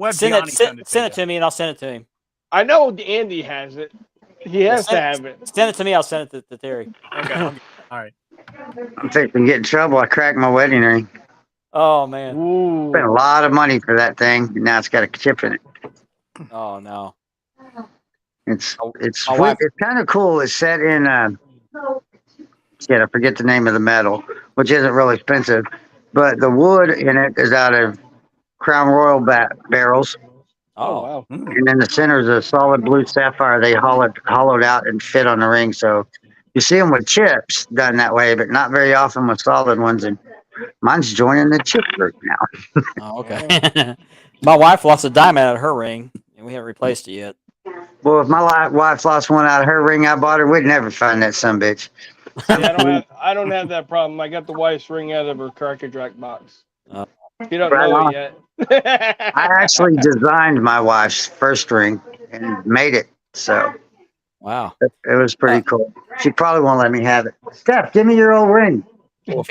Send it to me, and I'll send it to him. I know Andy has it. He has to have it. Send it to me. I'll send it to Terry. Okay. All right. I'm fixing to get in trouble. I cracked my wedding ring. Oh man. Ooh. Spent a lot of money for that thing, and now it's got a chip in it. Oh no. It's kind of cool. It's set in I forget the name of the metal, which isn't really expensive, but the wood in it is out of Crown Royal barrels. Oh wow. And in the center is a solid blue sapphire they hollowed out and fit on the ring. So you see them with chips done that way, but not very often with solid ones. And mine's joining the chip group now. Oh, okay. My wife lost a diamond out of her ring, and we haven't replaced it yet. Well, if my wife lost one out of her ring I bought her, we'd never find that sumbitch. Yeah, I don't have that problem. I got the wife's ring out of her Cracker Jack box. You don't Right know on. it yet. I actually designed my wife's first ring and made it. So wow, it was pretty cool. She probably won't let me have it. Steph, give me your old ring. Well,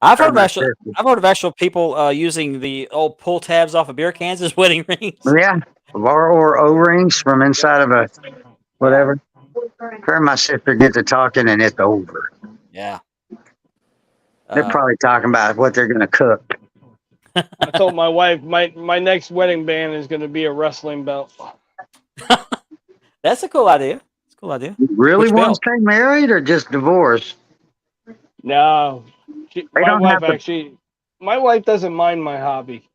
I've heard of actual people using the old pull tabs off of beer cans as wedding rings. Yeah, or O-rings from inside of a whatever. Her and my sister get to talking, and it's over. Yeah, they're probably talking about what they're going to cook. I told my wife my next wedding band is going to be a wrestling belt. That's a cool idea. It's a cool idea. You really want to stay married or just divorce? No, my wife doesn't mind my hobby.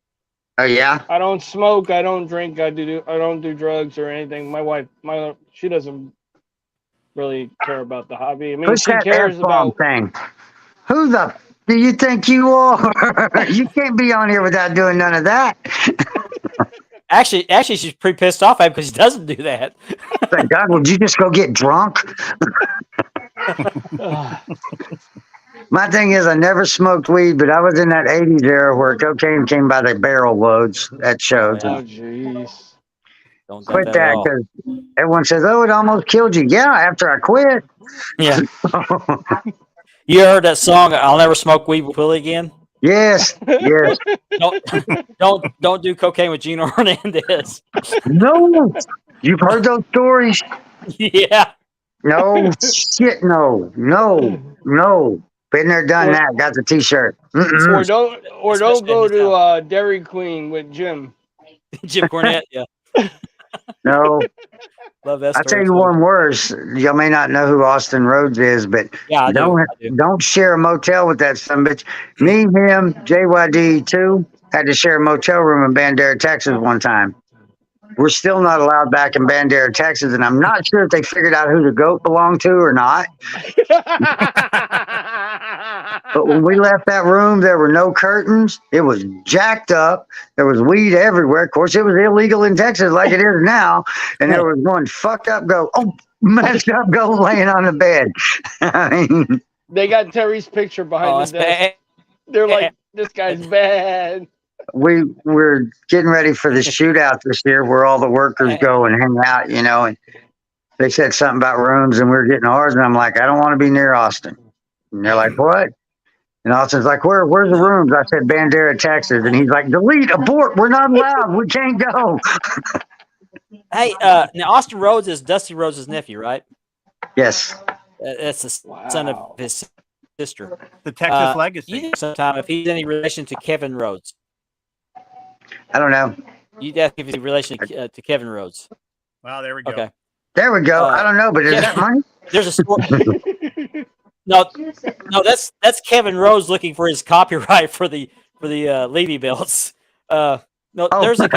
Oh yeah. I don't smoke. I don't drink. I don't do drugs or anything. My wife, she doesn't really care about the hobby. I mean, she cares about thing. Who the do you think you are? You can't be on here without doing none of that. Actually, she's pretty pissed off at him because he doesn't do that. Thank God, would you just go get drunk? My thing is, I never smoked weed, but I was in that '80s era where cocaine came by the barrel loads at shows. Oh, jeez. Don't do Quit that at that all. because everyone says, "Oh, it almost killed you." Yeah, after I quit. Yeah. You heard that song, I'll Never Smoke Weed with Willie again? Yes, yes. Don't do cocaine with Gino Hernandez. No, you've heard those stories. Yeah. No shit. No. Been there, done Or- that. Got the T-shirt. Or Mm-mm. don't go to Dairy Queen with Jim. Jim Cornette, yeah. No. Love that I'll tell story you too. one worse. Y'all may not know who Austin Rhodes is, but Yeah, I do. don't share a motel with that son of a bitch. Me, him, JYD too had to share a motel room in Bandera, Texas one time. We're still not allowed back in Bandera, Texas, and I'm not sure if they figured out who the goat belonged to or not. But when we left that room, there were no curtains. It was jacked up. There was weed everywhere. Of course, it was illegal in Texas like it is now. And there was one fucked up goat. Oh, messed up goat laying on the bed. I mean, They got Terry's picture behind the desk. Bad. They're like, this guy's bad. we're getting ready for the shootout this year where all the workers go and hang out, and they said something about rooms and we were getting ours. And I'm like, I don't want to be near Austin. And they're like, what? And Austin's like, where's the rooms? I said, Bandera, Texas. And he's like, delete, abort. We're not allowed. We can't go. Hey, now Austin Rhodes is Dusty Rhodes' nephew, right? Yes. That's the son of his sister. The Texas legacy. You know sometime if he's any relation to Kevin Rhodes. I don't know. You'd ask if he's in relation to Kevin Rhodes. Well, there we go. Okay. There we go. I don't know, but is that money? There's a story. No, that's Kevin Rhodes looking for his copyright for the Levy belts. There's a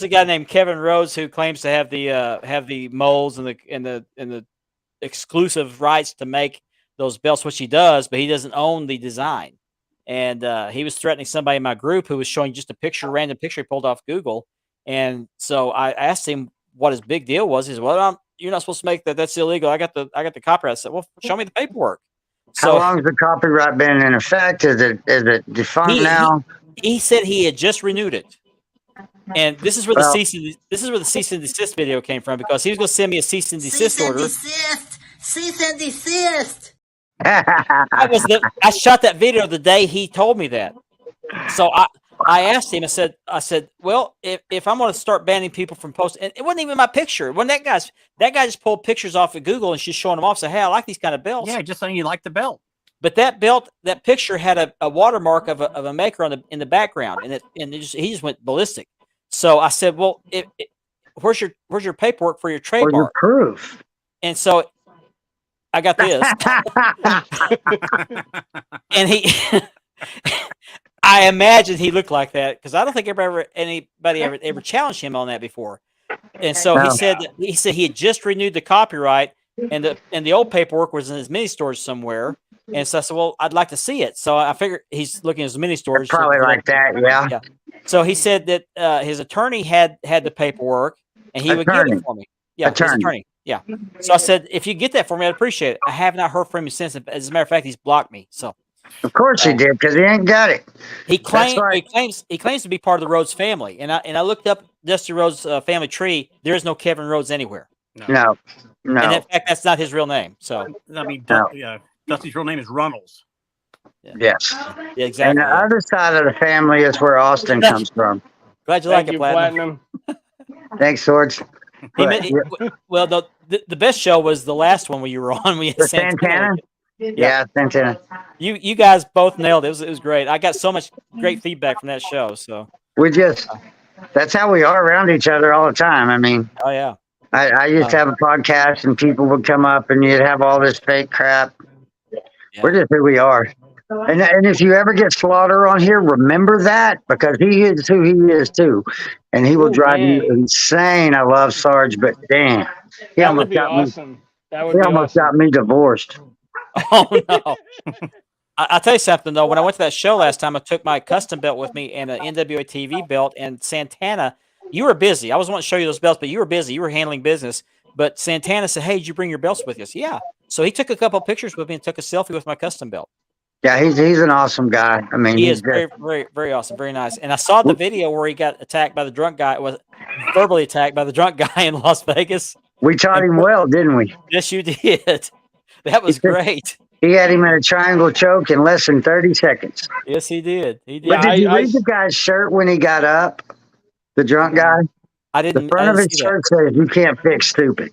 guy named Kevin Rhodes who claims to have the molds and the exclusive rights to make those belts, which he does, but he doesn't own the design. And he was threatening somebody in my group who was showing just a random picture he pulled off Google. And so I asked him what his big deal was. He said, "Well, you're not supposed to make that. That's illegal. I got the copyright." I said, "Well, show me the paperwork." So, how long has the copyright been in effect? Is it defunct now? He said he had just renewed it. And this is where the cease and desist video came from, because he was going to send me a cease and desist order. Cease and desist. I shot that video the day he told me that. So I asked him. I said, well, if I'm going to start banning people from posting, and it wasn't even my picture. When that guy just pulled pictures off of Google and she's showing them off. Said, hey, I like these kind of belts. Yeah, just saying you like the belt. But that picture had a watermark of a maker in the background, and he just went ballistic. So I said, well, where's your paperwork for your trademark? Where's your proof? And so I got this. And I imagine he looked like that because I don't think anybody ever challenged him on that before. And so he said he had just renewed the copyright, and the old paperwork was in his mini storage somewhere. And so I said, well, I'd like to see it. So I figured he's looking at his mini storage. Probably like that, yeah. So he said that his attorney had the paperwork, and he would get it for me. Yeah, his attorney. Yeah. So I said, if you get that for me, I'd appreciate it. I have not heard from him since. As a matter of fact, he's blocked me. So. Of course he did, because he ain't got it. He claims to be part of the Rhodes family, and I looked up Dusty Rhodes' family tree. There is no Kevin Rhodes anywhere. No. And in fact, that's not his real name. So I mean, Dusty's real name is Runnels. Yes. Yeah, exactly. And the other side of the family is where Austin comes from. Glad you like it, Platinum. Thanks, Swords. Well, the best show was the last one where you were on. We had Santana. Yeah, Santana. You guys both nailed it. It was great. I got so much great feedback from that show. So that's how we are around each other all the time. I mean, oh yeah. I used to have a podcast and people would come up and you'd have all this fake crap. Yeah. We're just who we are. And if you ever get Slaughter on here, remember that, because he is who he is too. And he will drive you insane. I love Sarge, but damn. That would be awesome. He almost got me divorced. Oh no. I'll tell you something though. When I went to that show last time, I took my custom belt with me and an NWA TV belt, and Santana. You were busy. I was wanting to show you those belts, but you were busy. You were handling business. But Santana said, "Hey, did you bring your belts with you?" I said, "Yeah." So he took a couple pictures with me and took a selfie with my custom belt. Yeah, he's an awesome guy. I mean, He he's is very, very, very awesome, very nice. And I saw the video where he got attacked by the drunk guy. Was verbally attacked by the drunk guy in Las Vegas. we taught him well, didn't we? Yes, you did. That was great. He had him in a triangle choke in less than 30 seconds. Yes, he did. He did. But did you read the guy's shirt when he got up? The drunk guy? I didn't. The front of his shirt says, "You can't fix stupid."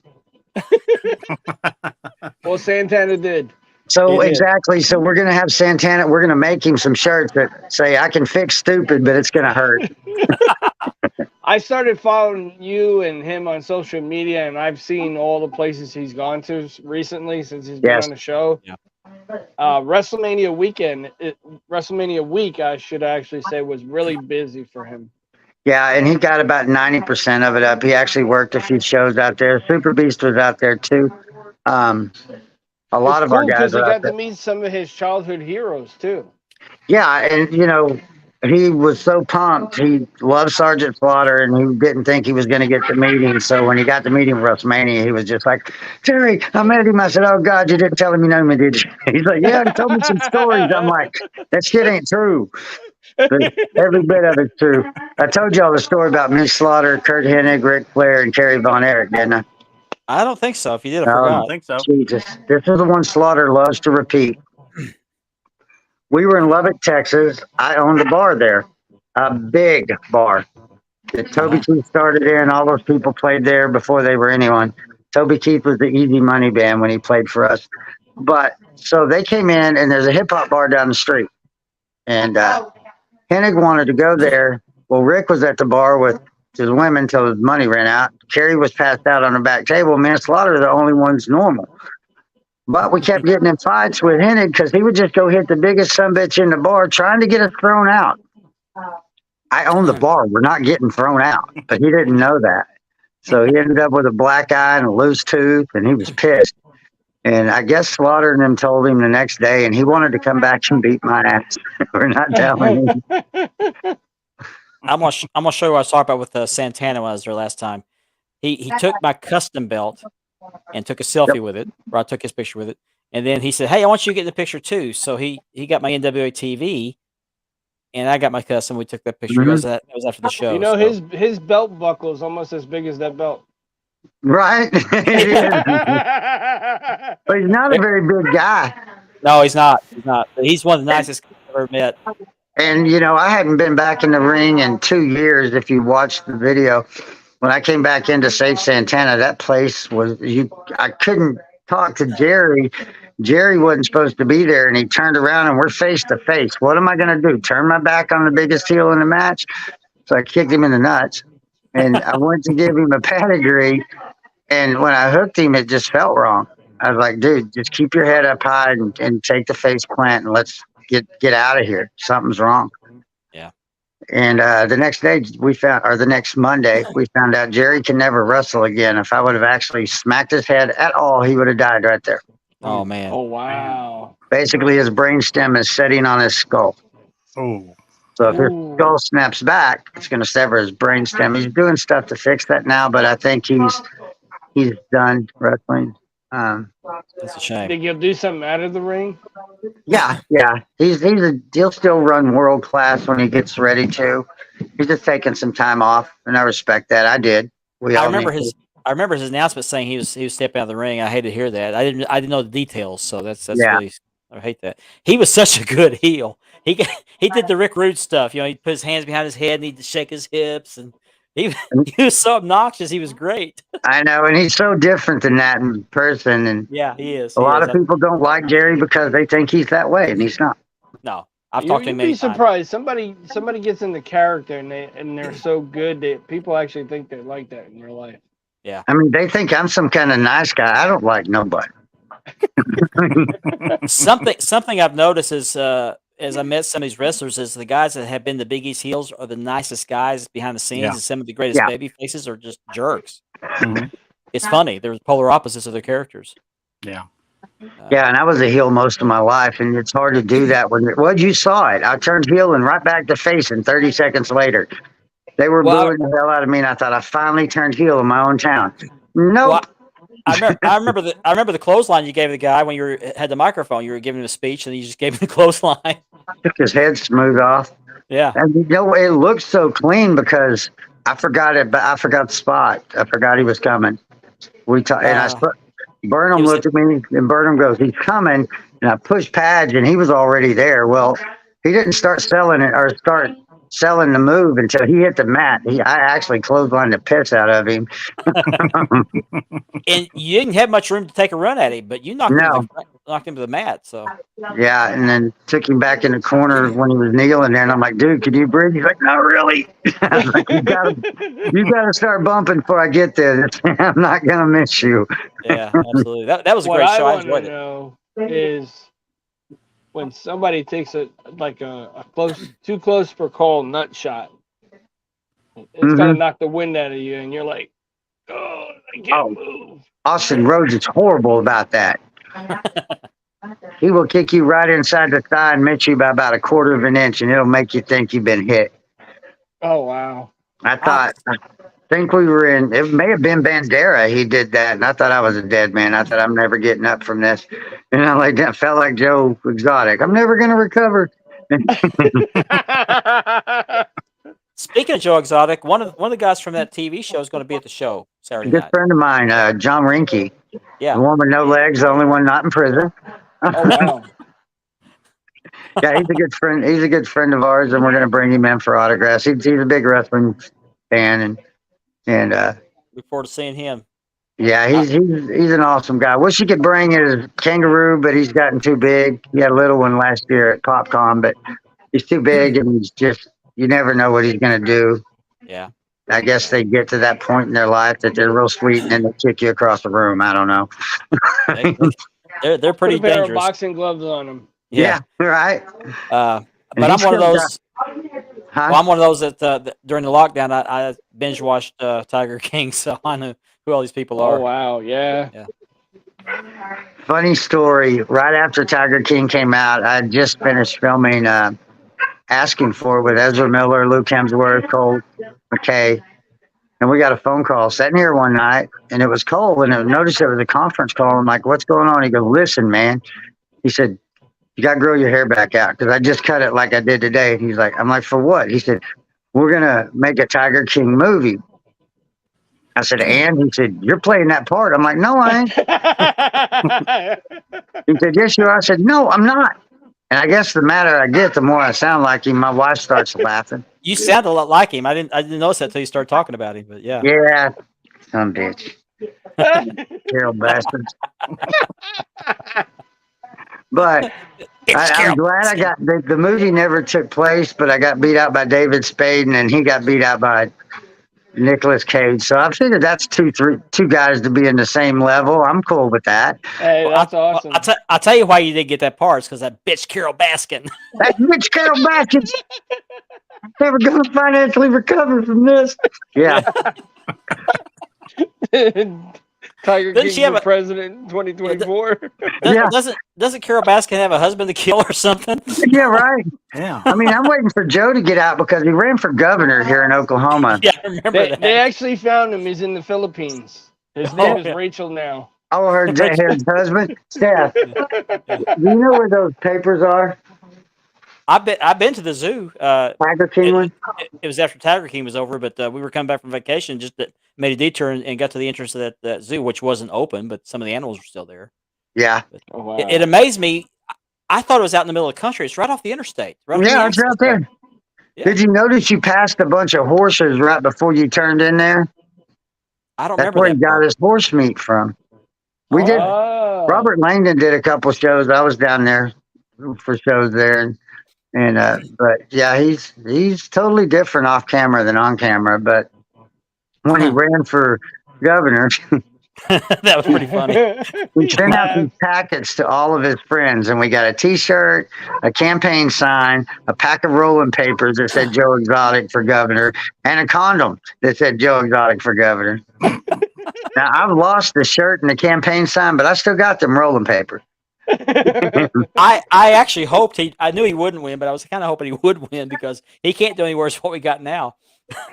Well, Santana did. So exactly. So we're gonna have Santana. We're gonna make him some shirts that say, "I can fix stupid, but it's gonna hurt." I started following you and him on social media, and I've seen all the places he's gone to recently since he's been on the show. Yeah. WrestleMania week, I should actually say, was really busy for him. Yeah, and he got about 90% of it up. He actually worked a few shows out there. Super Beast was out there too. A lot of our guys because he are out got there. to meet some of his childhood heroes too. Yeah, and he was so pumped. He loved Sergeant Slaughter, and he didn't think he was going to get to meet him. So when he got to meet him at WrestleMania, he was just like, "Terry, I met him." I said, "Oh God, you didn't tell him you know me, did you?" He's like, "Yeah, he told me some stories." I'm like, "That shit ain't true." But every bit of it's true. I told y'all the story about me, Slaughter, Kurt Hennig, Ric Flair, and Kerry Von Erich, didn't I? I don't think so. If you did, I I forgot. don't think so. Jesus, this is the one Slaughter loves to repeat. We were in Lubbock, Texas. I owned a bar there, a big bar that Toby Keith started in. All those people played there before they were anyone. Toby Keith was the Easy Money band when he played for us. But so they came in, and there's a hip hop bar down the street. And Hennig wanted to go there. Well, Rick was at the bar with his women till his money ran out. Kerry was passed out on the back table. Me and Slaughter are the only ones normal. But we kept getting in fights with Hennig because he would just go hit the biggest sumbitch in the bar trying to get us thrown out. I own the bar. We're not getting thrown out. But he didn't know that. So he ended up with a black eye and a loose tooth, and he was pissed. And I guess Slaughter and them told him the next day, and he wanted to come back and beat my ass. We're not telling him. I'm gonna show you what I was talking about with Santana when I was there last time. He took my custom belt and took a selfie with it, or I took his picture with it, and then he said, "Hey, I want you to get in the picture too." So he got my NWA TV, and I got my custom. We took that picture. It was after the show. You know, so. his belt buckle is almost as big as that belt. Right? It is. But he's not a very big guy. No, he's not. He's not. But he's one of the nicest guys I've ever met. And, I hadn't been back in the ring in 2 years. If you watched the video, when I came back in to save Santana, that place was, I couldn't talk to Jerry. Jerry wasn't supposed to be there, and he turned around, and we're face to face. What am I going to do? Turn my back on the biggest heel in the match? So I kicked him in the nuts, and I went to give him a pedigree, and when I hooked him, it just felt wrong. I was like, "Dude, just keep your head up high and take the face plant, and let's get out of here. Something's wrong." Yeah. And the next day the next Monday, we found out Jerry can never wrestle again. If I would have actually smacked his head at all, he would have died right there. Oh man. Oh wow. Basically, his brainstem is setting on his skull. Oh. So if his skull snaps back, it's going to sever his brainstem. He's doing stuff to fix that now, but I think he's done wrestling. That's a shame. Think he'll do something out of the ring? Yeah. He'll still run world class when he gets ready to. He's just taking some time off, and I respect that. I did. I remember his announcement saying he was stepping out of the ring. I hated to hear that. I didn't know the details, so that's really, I hate that. He was such a good heel. He did the Rick Rude stuff. He put his hands behind his head and he'd shake his hips, and he was so obnoxious. He was great. I know, and he's so different than that in person. And yeah, he is. A lot of people don't like Jerry because they think he's that way, and he's not. No, I've talked to him many You'd be surprised. Somebody gets in the character and they're so good that people actually think they're like that in real life. Yeah. I mean, they think I'm some kind of nice guy. I don't like nobody. Something I've noticed is as I met some of these wrestlers is the guys that have been the Big East heels are the nicest guys behind the scenes, and some of the greatest baby faces are just jerks. Mm-hmm. It's funny. They're polar opposites of their characters. Yeah. Yeah, and I was a heel most of my life, and it's hard to do that when you saw it. I turned heel and right back to face, and 30 seconds later, they were booing the hell out of me, and I thought I finally turned heel in my own town. Nope. I remember the clothesline you gave the guy when you had the microphone. You were giving him a speech, and you just gave him the clothesline. Took his head smooth off. Yeah. And it looked so clean because I forgot it, but I forgot the spot. I forgot he was coming. Burnham looked at me, and Burnham goes, "He's coming." And I pushed Padge, and he was already there. Well, he didn't start selling the move until he hit the mat. I actually clotheslined the piss out of him. And you didn't have much room to take a run at him, but you knocked him to the mat. So yeah, and then took him back in the corner when he was kneeling there, and I'm like, "Dude, can you breathe?" He's like, "Not really." I was like, "You gotta start bumping before I get there. I'm not gonna miss you." Yeah, absolutely. That was a great show. I enjoyed want to know is when somebody takes a too close for call nut shot. It's gotta knock the wind out of you, and you're like, "Oh, I can't move." Austin Rhodes is horrible about that. He will kick you right inside the thigh and miss you by about a quarter of an inch, and it'll make you think you've been hit. Oh, wow. I think we were in, it may have been Pantera. He did that, and I thought I was a dead man. I thought, I'm never getting up from this. And I felt like Joe Exotic. I'm never going to recover. Speaking of Joe Exotic, one of the guys from that TV show is going to be at the show Saturday night. Good friend of mine, John Rinke. Yeah. The one with no legs, the only one not in prison. Oh, wow. Yeah, he's a good friend. He's a good friend of ours, and we're going to bring him in for autographs. He's a big wrestling fan, and look forward to seeing him. Yeah, he's an awesome guy. Wish he could bring his kangaroo, but he's gotten too big. He had a little one last year at PopCon, but he's too big, and he's just, you never know what he's going to do. Yeah. I guess they get to that point in their life that they're real sweet, and then they kick you across the room. I don't know. They're pretty Put a pair dangerous. of boxing gloves on them. Yeah, right. But I'm one of those. Well, I'm one of those that during the lockdown I binge watched Tiger King, so I know who all these people are. Oh wow, yeah. Funny story. Right after Tiger King came out, I just finished filming Asking For It with Ezra Miller, Luke Hemsworth, Cole McKay, and we got a phone call sitting here one night, and it was Cole, and I noticed it was a conference call. I'm like, "What's going on?" He goes, "Listen, man," he said, "you got to grow your hair back out because I just cut it like I did today." And he's like, I'm like, "For what?" He said, "We're going to make a Tiger King movie." I said, "And?" He said, "You're playing that part." I'm like, "No, I ain't." He said, "Yes, you are." I said, "No, I'm not." And I guess the madder I get, the more I sound like him. My wife starts laughing. You sound a lot like him. I didn't notice that until you started talking about him, but yeah. Yeah, some bitch. Carol bastards. But I'm glad I got the movie never took place, but I got beat out by David Spade, and then he got beat out by Nicolas Cage. So I figured that's two guys to be in the same level. I'm cool with that. Hey, that's awesome. I'll tell you why you didn't get that part. It's because that bitch Carol Baskin. That bitch Carol Baskin. I'm never going to financially recover from this. Yeah. Tiger King for president in 2024. Doesn't Carol Baskin have a husband to kill or something? Yeah, right. Yeah. I mean, I'm waiting for Joe to get out because he ran for governor here in Oklahoma. Yeah, I remember that. They actually found him. He's in the Philippines. His name is Rachel now. Oh, her husband? Steph. Do you know where those papers are? I've been to the zoo. Tiger King one? It was after Tiger King was over, but we were coming back from vacation, just made a detour and got to the entrance of that zoo, which wasn't open, but some of the animals were still there. Yeah. Oh, wow. It amazed me. I thought it was out in the middle of the country. It's right off the interstate. Yeah, it's out there. Yeah. Did you notice you passed a bunch of horses right before you turned in there? I don't That's remember where that he got part. his horse meat from. We did. Robert Langdon did a couple shows. I was down there for shows there, but yeah, he's totally different off camera than on camera. But when he ran for governor, that was pretty funny. We sent out these packets to all of his friends, and we got a T-shirt, a campaign sign, a pack of rolling papers that said Joe Exotic for governor, and a condom that said Joe Exotic for governor. Now, I've lost the shirt and the campaign sign, but I still got them rolling papers. I actually hoped I knew he wouldn't win, but I was kind of hoping he would win because he can't do any worse than what we got now.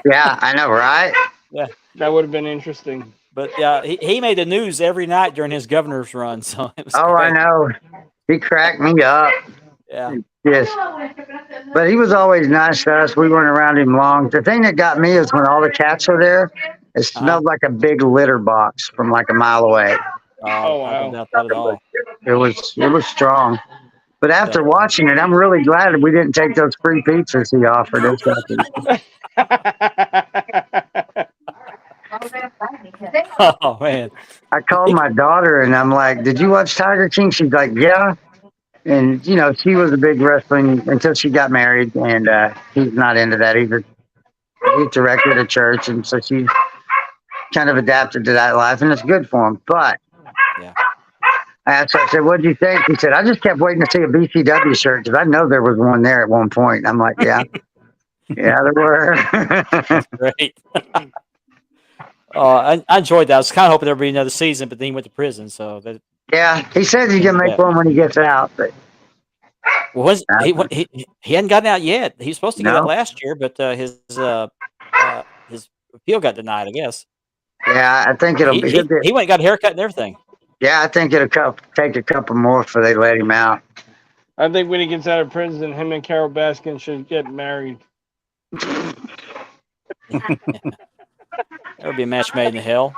Yeah, I know, right? Yeah, that would have been interesting. But yeah, he made the news every night during his governor's run. So it was Oh, great. I know. He cracked me up. Yeah. Yes. But he was always nice to us. We weren't around him long. The thing that got me is when all the cats were there, it smelled like a big litter box from like a mile away. Oh, I don't wow. doubt that at all. It was strong. But after watching it, I'm really glad that we didn't take those free pizzas he offered us. Oh man. I called my daughter and I'm like, "Did you watch Tiger King?" She's like, "Yeah." And she was a big wrestling until she got married, and he's not into that either. He's directed a church, and so she's kind of adapted to that life, and it's good for him. But Yeah. I asked her, I said, "What did you think?" He said, "I just kept waiting to see a BCW shirt because I know there was one there at one point." I'm like, "Yeah, yeah, there were." That's great. I enjoyed that. I was kind of hoping there'd be another season, but then he went to prison. So that. Yeah, he says he's gonna make one when he gets out, but Well, he hadn't gotten out yet. He was supposed to get out No. last year, but his appeal got denied, I guess. yeah, I think it'll be. He went and got a haircut and everything. Yeah, I think it'll take a couple more before they let him out. I think when he gets out of prison, him and Carol Baskin should get married. There would be a match made in hell.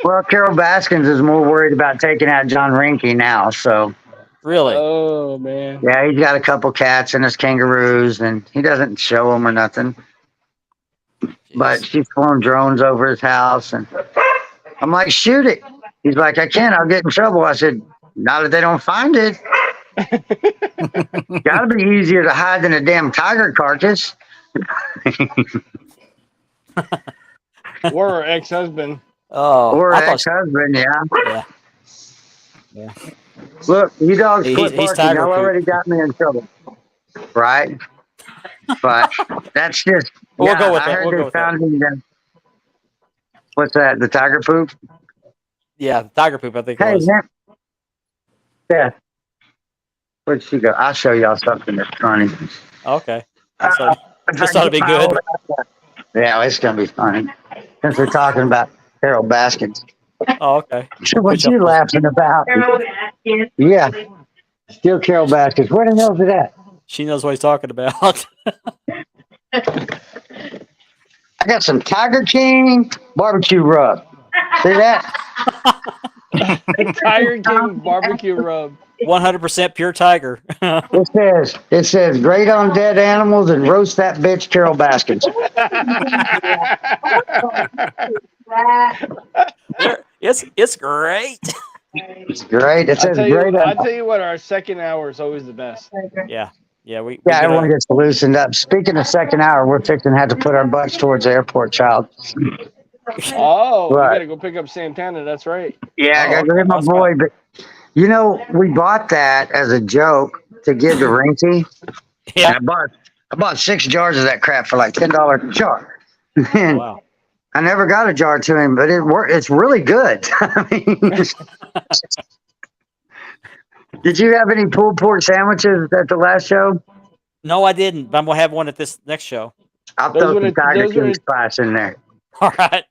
Well, Carol Baskins is more worried about taking out John Rinke now, so Really? Oh man. yeah, he's got a couple cats and his kangaroos, and he doesn't show them or nothing. But she's flying drones over his house, and I'm like, "Shoot it." He's like, "I can't. I'll get in trouble." I said, "Not if they don't find it. Got to be easier to hide than a damn tiger carcass." Or her ex-husband. Oh, Or I thought- ex-husband, yeah. Yeah. Look, you dogs quit He's barking. tiger Y'all poop. already got me in trouble, right? But that's just. We'll yeah, go with I that. heard We'll they go with that. found him then. What's that? The tiger poop? Yeah, tiger poop, I think Hey, it was. man. Yeah. Where'd she go? I'll show y'all something that's funny. Okay. Just thought it'd be good. Yeah, it's gonna be funny. Since we're talking about Carol Baskins. Oh, okay. What you laughing about? Yeah. Still Carol Baskins. Where the hell's it at? She knows what he's talking about. I got some Tiger King barbecue rub. See that? Tiger King barbecue rub. 100% pure tiger. It says grate on dead animals and roast that bitch Carol Baskins. It's great. It's great. It says great I'll on. tell you what, our second hour is always the best. Yeah. Yeah, we Yeah, get everyone gets loosened up. Speaking of second hour, we're fixing to have to put our butts towards the airport, child. Oh, Right. you gotta go pick up Santana, that's right. Yeah, I got to go get my That's boy. But we bought that as a joke to give to Rinky. Yeah. And I bought 6 jars of that crap for like $10 a jar. And Wow. I never got a jar to him, but it's really good. I mean, did you have any pulled pork sandwiches at the last show? No, I didn't, but I'm going to have one at this next show. I'll Those throw were some the- Tiger those were King the- spice in there. All right.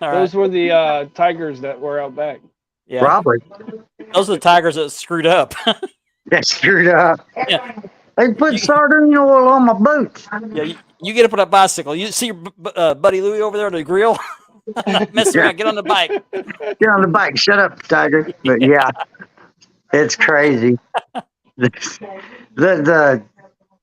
All Those right. were the tigers that were out back. Yeah. Probably. Those are the tigers that screwed up. That screwed up. Yeah. They put sardine oil on my boots. Yeah, you get up on that bicycle. You see your buddy Louie over there on the grill? Mess around. Get on the bike. Get on the bike. Shut up, Tiger. But yeah, it's crazy. The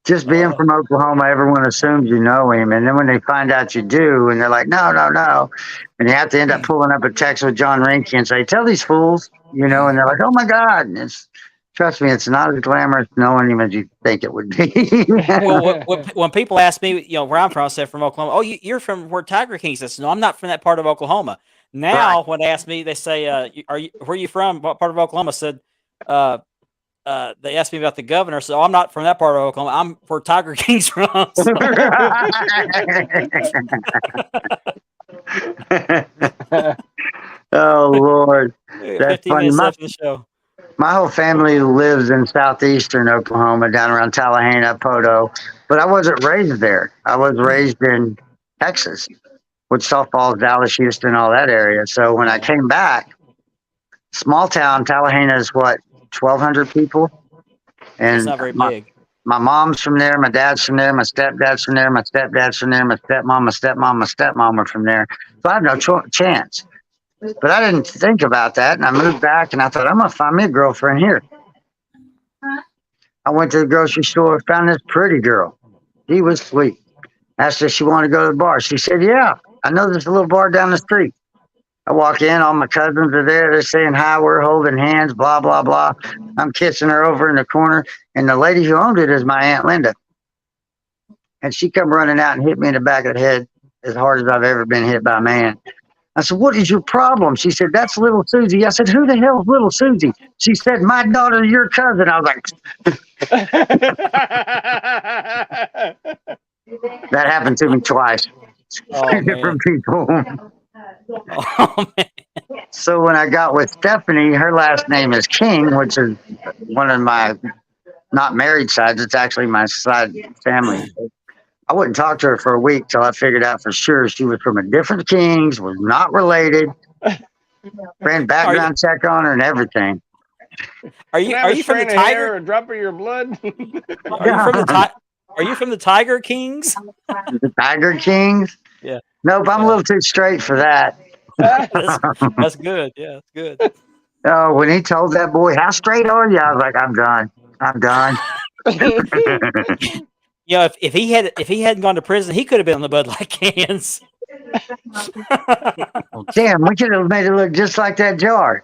just being from Oklahoma, everyone assumes you know him, and then when they find out you do, and they're like, no, and you have to end up pulling up a text with John Rinke and say, tell these fools, and they're like, oh my God, and trust me, it's not as glamorous knowing him as you think it would be. Well, when people ask me, where I'm from, I said from Oklahoma. Oh, you're from where Tiger King says, no, I'm not from that part of Oklahoma. Now, when they ask me, they say, where are you from? What part of Oklahoma? I said, they asked me about the governor. So I'm not from that part of Oklahoma. I'm where Tiger King's from. So. Oh Lord, that's 15 funny. minutes left in the show. My whole family lives in southeastern Oklahoma, down around Tallahassee, Poto, but I wasn't raised there. I was raised in Texas. Wichita Falls, Dallas, Houston, all that area. So when I came back, small town, Tallahena is what, 1,200 people? It's And not very big. my mom's from there, my dad's from there, my stepdad's from there, my stepdad's from there, my stepmom are from there. So I have no chance. But I didn't think about that, and I moved back, and I thought, I'm going to find me a girlfriend here. I went to the grocery store, found this pretty girl. She was sweet. Asked her if she wanted to go to the bar. She said, yeah, I know there's a little bar down the street. I walk in, all my cousins are there. They're saying hi, we're holding hands, blah, blah, blah. I'm kissing her over in the corner, and the lady who owned it is my Aunt Linda. And she come running out and hit me in the back of the head as hard as I've ever been hit by a man. I said, what is your problem? She said, that's little Susie. I said, who the hell is little Susie? She said, my daughter, your cousin. I was like, that happened to me twice. Oh, Different people. Oh, man. So when I got with Stephanie, her last name is King, which is one of my not married sides. It's actually my side family. I wouldn't talk to her for a week till I figured out for sure she was from a different Kings, was not related. Ran background check on her and everything. Are you from the Tiger? Or a drop of your blood? Are you from the Tiger Kings? The Tiger Kings? Yeah. Nope, I'm a little too straight for that. That's good. Yeah, that's good. Oh, when he told that boy, how straight are you? I was like, I'm done. I'm done. You know, if he hadn't gone to prison, he could have been on the Bud Light cans. Damn, we could have made it look just like that jar.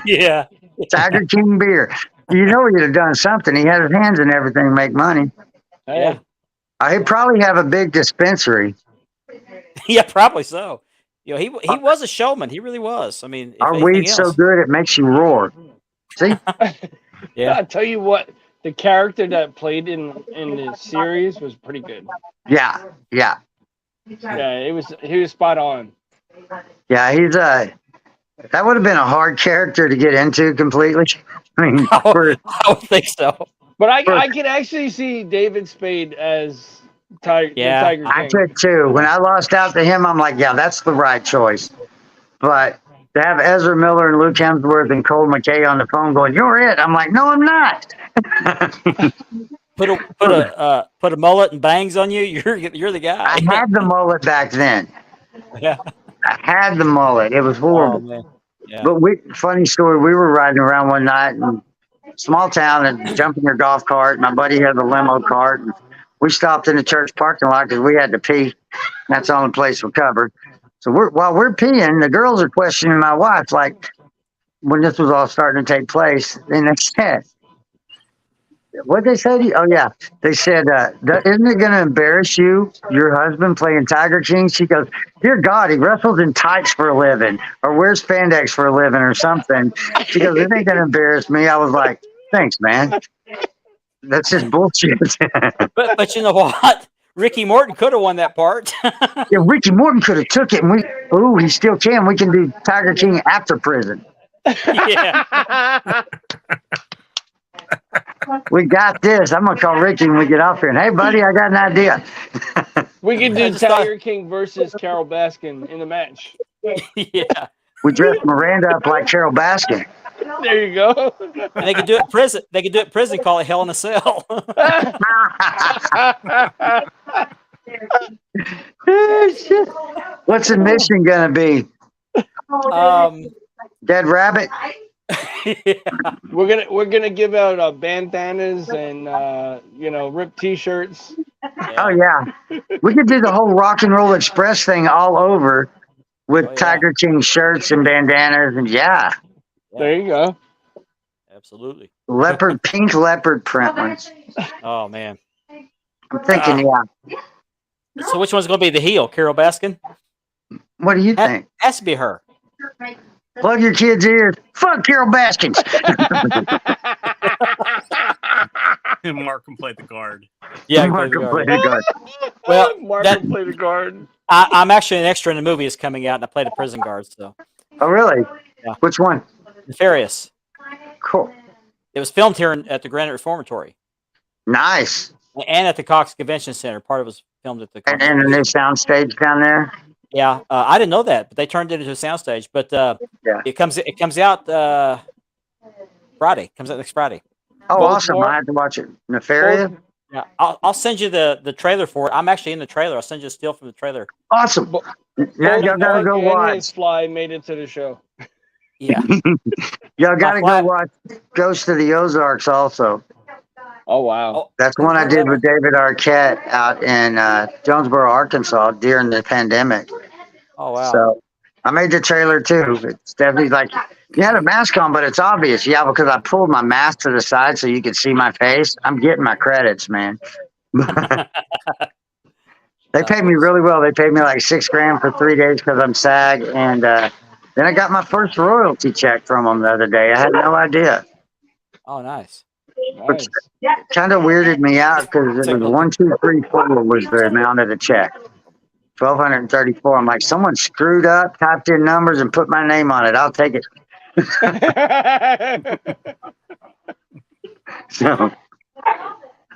Yeah. Tiger King beer. You know he'd have done something. He had his hands in everything to make money. Yeah. He'd probably have a big dispensary. Yeah, probably so. You know, he was a showman. He really was. I mean, Our weed's so good it makes you roar. See? Yeah. I'll tell you what, the character that played in the series was pretty good. Yeah. Yeah, he was spot on. Yeah, he's that would have been a hard character to get into completely. I mean, I would think so. But I can actually see David Spade as Tiger King. I could too. When I lost out to him, I'm like, yeah, that's the right choice. But to have Ezra Miller and Luke Hemsworth and Cole McKay on the phone going, "You're it," I'm like, no, I'm not. Put a mullet and bangs on you. You're the guy. I had the mullet back then. Yeah. I had the mullet. It was horrible. Oh, man. Yeah. But funny story. We were riding around one night in small town and jumping your golf cart. My buddy had the limo cart. And we stopped in the church parking lot because we had to pee. That's the only place we're covered. So while we're peeing, the girls are questioning my wife, like when this was all starting to take place. And they said, what they say to you? Oh, yeah. They said, isn't it going to embarrass you, your husband playing Tiger King? She goes, dear God, he wrestles in tights for a living or wears spandex for a living or something. She goes, it ain't going to embarrass me. I was like, thanks, man. That's just bullshit. but you know what? Ricky Morton could have won that part. Yeah, Ricky Morton could have took it. And he still can. We can do Tiger King after prison. Yeah. We got this. I'm going to call Ricky when we get off here. And, hey, buddy, I got an idea. We can do Tiger King versus Carol Baskin in the match. Yeah. We dress Miranda up like Carol Baskin. There you go. And they could do it in prison. They could do it in prison. Call it Hell in a Cell. What's the mission going to be? Dead rabbit? Yeah. We're gonna give out bandanas and ripped T-shirts. Oh yeah, we could do the whole Rock and Roll Express thing all over with Tiger King shirts and bandanas and There you go. Absolutely. Pink leopard print ones. Oh man. I'm thinking, So which one's going to be the heel? Carol Baskin? What do you think? Has to be her. Plug your kids' ears. Fuck Carol Baskins. And Mark can play the guard. Yeah, Mark can play the guard. Well, Mark can play the guard. I'm actually an extra in the movie is coming out, and I play the prison guard. So. Oh really? Yeah. Which one? Nefarious. Cool. It was filmed here at the Granite Reformatory. Nice. And at the Cox Convention Center. Part of it was filmed at the. And the new sound stage down there. Yeah, I didn't know that, but they turned it into a soundstage. But Yeah. it comes out Friday. Comes out next Friday. Oh, Both awesome! Mar- I have to watch it. Nefarious. both Yeah, I'll send you the trailer for it. I'm actually in the trailer. I'll send you a still from the trailer. Awesome. Bo- Now both y'all gotta Mark go and watch. his fly made it to the show. Yeah, Y'all gotta go flat- watch Ghost of the Ozarks also. Oh wow. Oh, That's never one I heard of did that with David Arquette out in Jonesboro, Arkansas during the pandemic. Oh wow. So I made the trailer too. It's definitely like you had a mask on, but it's obvious. Yeah, because I pulled my mask to the side so you could see my face. I'm getting my credits, man. They paid me really well. They paid me like $6,000 for 3 days because I'm SAG, and then I got my first royalty check from them the other day. I had no idea, Oh, nice. which Nice. kind of weirded me out because it Take a was look. 1, 2, 3, 4 was the amount of the check. 1,234. I'm like, someone screwed up, typed in numbers, and put my name on it. I'll take it. So,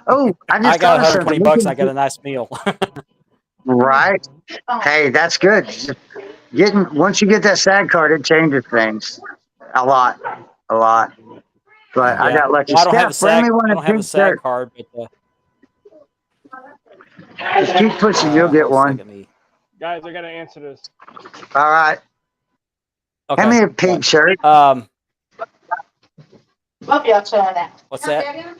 oh, I I just got thought of something. $120. I got a nice meal. Right? Hey, that's good. Getting once you get that SAG card, it changes things a lot, a lot. But I Yeah. got lucky. Well, I don't have the Steph, bring SAG. me one I of don't have the pink SAG shirt. card, but Just keep pushing, you'll get hold a one. second, Guys, I gotta answer this. All right. Okay. Hand me a pink shirt. What's that?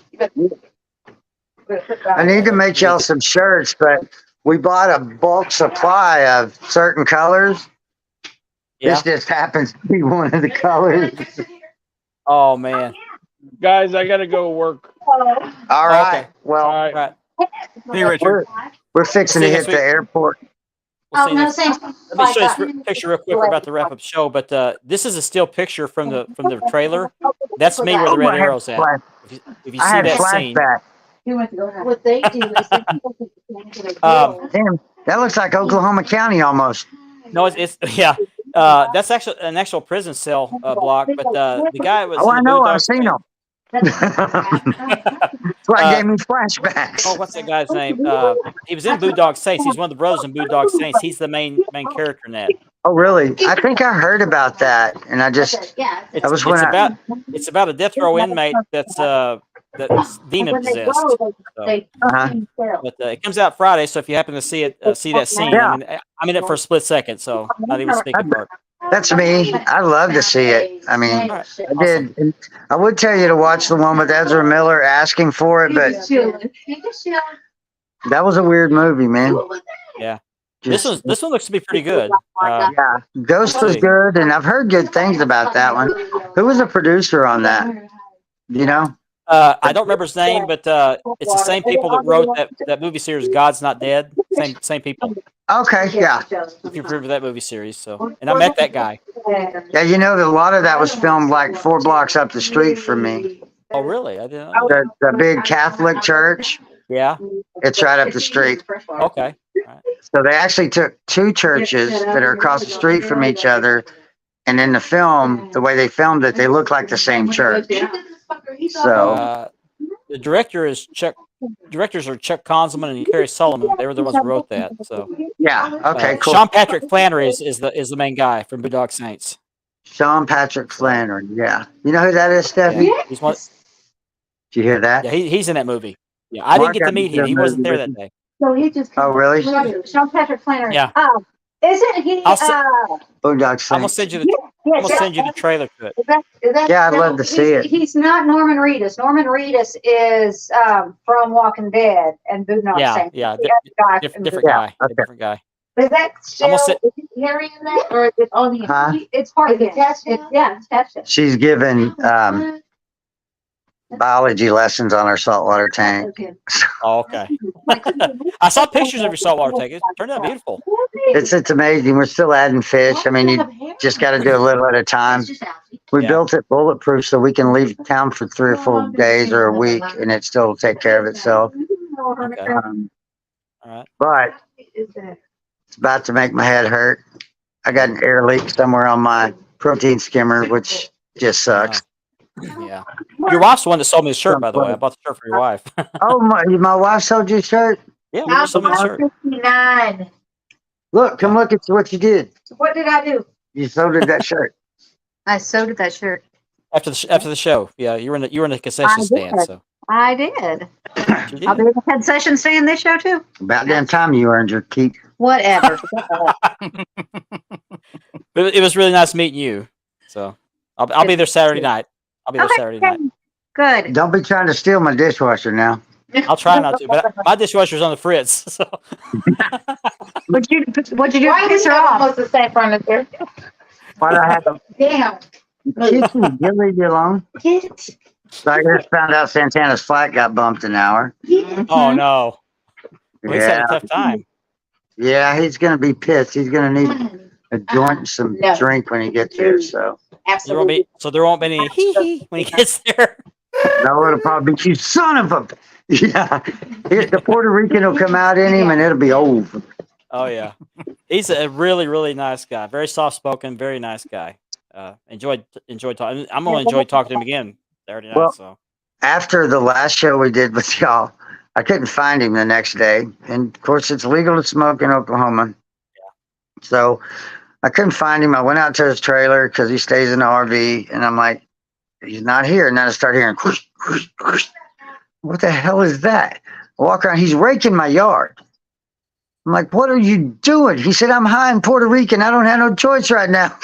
I need to make y'all some shirts, but we bought a bulk supply of certain colors. Yeah. This just happens to be one of the colors. Oh man. Guys, I gotta go work. All right. Okay. Well, All right. Right. See you, Richard. we're fixing See to you hit next the week. airport. We'll see you no, next. same. Let me show you this picture real quick. We're about to wrap up the show, but this is a still picture from the trailer. That's me where the red arrow's at. If you I see had that scene, flashback. What they do is they Damn, that looks like Oklahoma County almost. no, it's yeah. That's actually an actual prison cell block, but the guy was Oh, in I the know. I've Boondocks. seen them. That's why it gave me flashbacks. Oh, what's that guy's name? He was in Boondock Saints. He's one of the brothers in Boondock Saints. He's the main character in that. Oh, really? I think I heard about that, and I just that was when It's about a death row inmate that's demon possessed. So, but it comes out Friday, so if you happen to see it, see that scene, Yeah. I mean, I'm in it for a split second, so not even a speaking part. That's me. I love to see it. I mean, All right. I did. I would tell you to watch the one with Ezra Miller asking for it, but that was a weird movie, man. Yeah. Just, This one looks to be pretty good. yeah, Ghost was good, and I've heard good things about that one. Who was the producer on that? You know? I don't remember his name, but it's the same people that wrote that movie series God's Not Dead. Same people. Okay, yeah. If you remember that movie series, so and I met that guy. Yeah, you know, a lot of that was filmed like 4 blocks up the street from me. Oh, really? I didn't know. The big Catholic church, Yeah. it's right up the street. Okay. All right. So they actually took 2 churches that are across the street from each other, and in the film, the way they filmed it, they look like the same church. So The directors are Chuck Konzelman and Kerry Solomon. They were the ones who wrote that. So yeah, okay, cool. Sean Patrick Flannery is the main guy from Boondock Saints. Sean Patrick Flannery, yeah. You know who that is, Stephanie? Yeah. He's one. Did you hear that? Yeah, he's in that movie. Yeah, I didn't get to meet him. He wasn't there that day. So he just. Oh, really? Sean Patrick Flannery. Yeah. Isn't he? Boondock I'm gonna Saints. send you the trailer to it. Yeah, I'd love to see it. He's not Norman Reedus. Norman Reedus is from Walking Dead and Boondock Yeah, Saints. yeah, different Yeah, guy. okay. Different guy. Is that still Almost it- is Harry in that, or is it only? Huh? It's part of it. Yeah, it's attached to it. She's given biology lessons on her saltwater tank. Oh, okay. I saw pictures of your saltwater tank. It turned out beautiful. It's amazing. We're still adding fish. I mean, you just got to do a little at a time. We Yeah. built it bulletproof so we can leave town for 3 or 4 days or a week, and it still will take care of itself. Okay. Um, All right. but it's about to make my head hurt. I got an air leak somewhere on my protein skimmer, which just sucks. Yeah. Your wife's the one that sold me the shirt, by the way. I bought the shirt for your wife. Oh, my wife sold you a shirt? Yeah, you sold me the shirt. $59. Look, come look at what you did. So what did I do? You sold that shirt. I sewed that shirt. After the show, yeah, you were in the concession stand, so I did. you I'll be did. in the concession stand this show too. About damn time you earned your keep. Whatever. But it was really nice meeting you. So I'll be there Saturday night. I'll be there Saturday night. Good. Don't be trying to steal my dishwasher now. I'll try not to, but my dishwasher's on the fritz. So What'd you do? Why do you Piss her have off. almost the same furniture? Why do I have to Damn. kiss you? You leave you alone. Get. So I just found out Santana's flight got bumped an hour. oh no, well, he's having a tough time. Yeah, he's gonna be pissed. He's gonna need a joint and some drink when he gets here. So Absolutely. There won't be any hee hee when he gets there. no, it'll probably be you, son of a. Yeah, the Puerto Rican will come out in him, and it'll be over. Oh yeah, he's a really really nice guy. Very soft spoken, very nice guy. Enjoyed talking. I'm gonna enjoy talking to him again Saturday night. Well, So after the last show we did with y'all, I couldn't find him the next day, and of course it's legal to smoke in Oklahoma. Yeah. So I couldn't find him. I went out to his trailer because he stays in the RV, and I'm like, he's not here. And then I start hearing, whoosh, whoosh, whoosh. What the hell is that? I walk around. He's raking my yard. I'm like, what are you doing? He said, I'm high in Puerto Rican. I don't have no choice right now.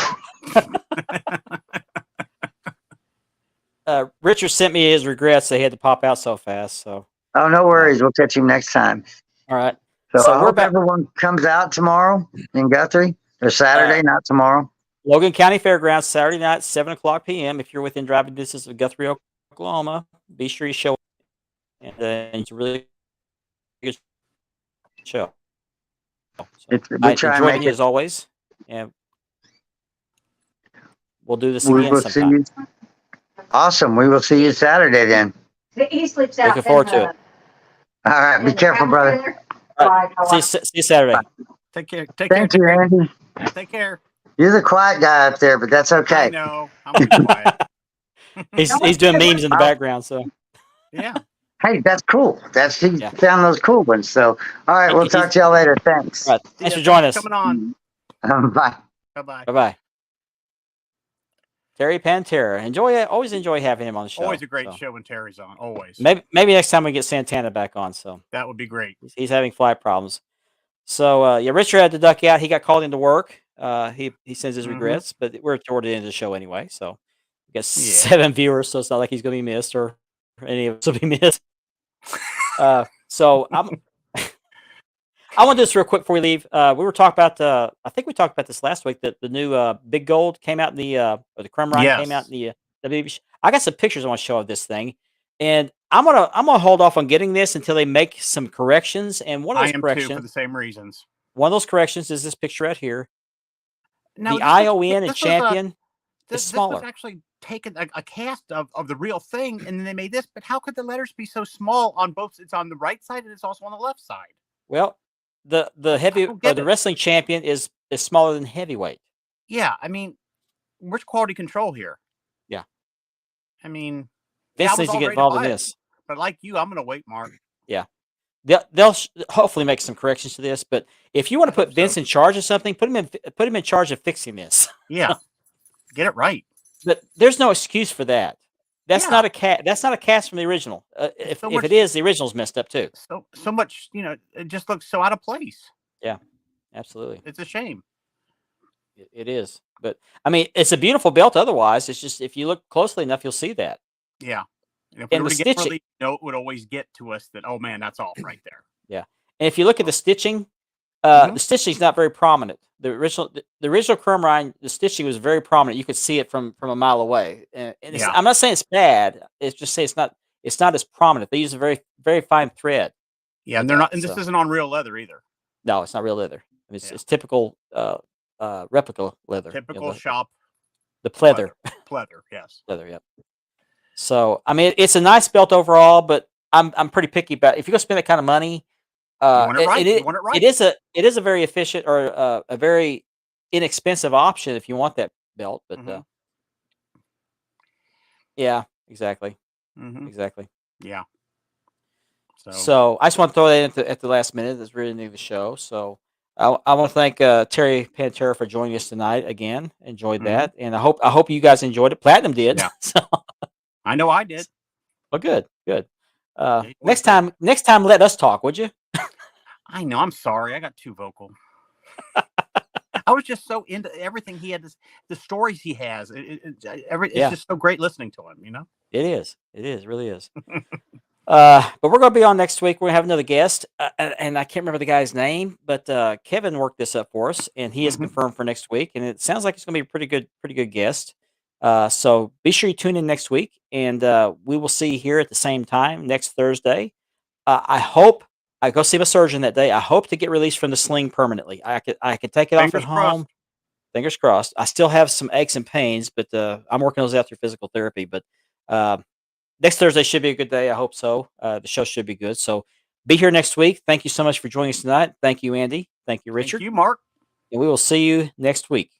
Richard sent me his regrets that he had to pop out so fast. So Oh, no worries. We'll catch him next time. all right. So I we're hope back. everyone comes out tomorrow in Guthrie or Saturday, not tomorrow. Logan County Fairgrounds, Saturday night, 7:00 p.m. If you're within driving distance of Guthrie, Oklahoma, be sure you show up. And it's a really good show. So I enjoyed it as always, and we'll do this again sometime. Awesome. We will see you Saturday then. He sleeps out. Looking forward to it. All right. Be careful, brother. All right. See you Saturday. Take care. Thank you, Andy. Take care. You're the quiet guy up there, but that's okay. I know. I'm quiet. He's doing memes in the background, so yeah. Hey, that's cool. He found those cool ones. So, all right, we'll talk to y'all later. Thanks. All right. Thanks for joining us. Coming on. Bye. Bye-bye. Bye-bye. Terry Pantera. Always enjoy having him on the show. Always a great show when Terry's on. Always. Maybe next time we get Santana back on. So that would be great. He's having flight problems. So Richard had to duck out. He got called into work. He sends his regrets, but we're toward the end of the show anyway. So we got 7 viewers, so it's not like he's going to be missed or any of us will be missed. So I want to do this real quick before we leave. We were talking about I think we talked about this last week that the new Big Gold came out in the or the Crumb Ride came out in the WB. I got some pictures I want to show of this thing, and I'm gonna hold off on getting this until they make some corrections. And one of those corrections, too, for the same reasons. One of those corrections is this picture right here. Now, the ION and Champion is smaller. This was actually taken a cast of the real thing, and then they made this. But how could the letters be so small on both? It's on the right side and it's also on the left side. Well, the wrestling champion is smaller than heavyweight. Yeah, I mean, where's quality control here? Yeah, I mean, Vince needs to get involved in this. But like you, I'm gonna wait, Mark. Yeah, they'll hopefully make some corrections to this. But if you want to put Vince in charge of something, put him in charge of fixing this. Yeah, get it right. But there's no excuse for that. That's not a cast from the original. If it is, the original's messed up too. So much, it just looks so out of place. Yeah, absolutely. It's a shame. It is, but I mean, it's a beautiful belt. Otherwise, it's just if you look closely enough, you'll see that. Yeah, and if and we were the to get stitching, it would always get to us that man, that's off right there. Yeah, and if you look at the stitching, the stitching's not very prominent. The original Chrome Rhine, the stitching was very prominent. You could see it from a mile away. And I'm not saying it's bad. It's just say it's not as prominent. They use a very very fine thread. Yeah, and they're not. And this isn't on real leather either. No, it's not real leather. I mean, it's typical replica leather. Typical shop. The pleather. Pleather, yes. Pleather, yep. So I mean, it's a nice belt overall, but I'm pretty picky about it. If you're gonna spend that kind of money. You want it right. You want it right. It is a very efficient or a very inexpensive option if you want that belt. But yeah, exactly, exactly. Yeah. So I just want to throw that in at the last minute. That's really new to the show. So I want to thank Terry Pantera for joining us tonight again. Enjoyed Mhm. that, and I hope you guys enjoyed it. Platinum did. Yeah. So, I know I did. well, good. Yeah, he Next always does. time, let us talk, would you? I know. I'm sorry. I got too vocal. I was just so into everything he had. The stories he has. It's Yeah. just so great listening to him. You know. It is. It is. It really is. But we're going to be on next week. We're going to have another guest, and I can't remember the guy's name, but Kevin worked this up for us, and he is Mhm. confirmed for next week. And it sounds like it's going to be a pretty good guest. So be sure you tune in next week, and we will see you here at the same time next Thursday. I hope I go see my surgeon that day. I hope to get released from the sling permanently. I could take it off at Fingers home. crossed. Fingers crossed. I still have some aches and pains, but I'm working those out through physical therapy. But next Thursday should be a good day. I hope so. The show should be good. So be here next week. Thank you so much for joining us tonight. Thank you, Andy. Thank you, Richard. Thank you, Mark. And we will see you next week.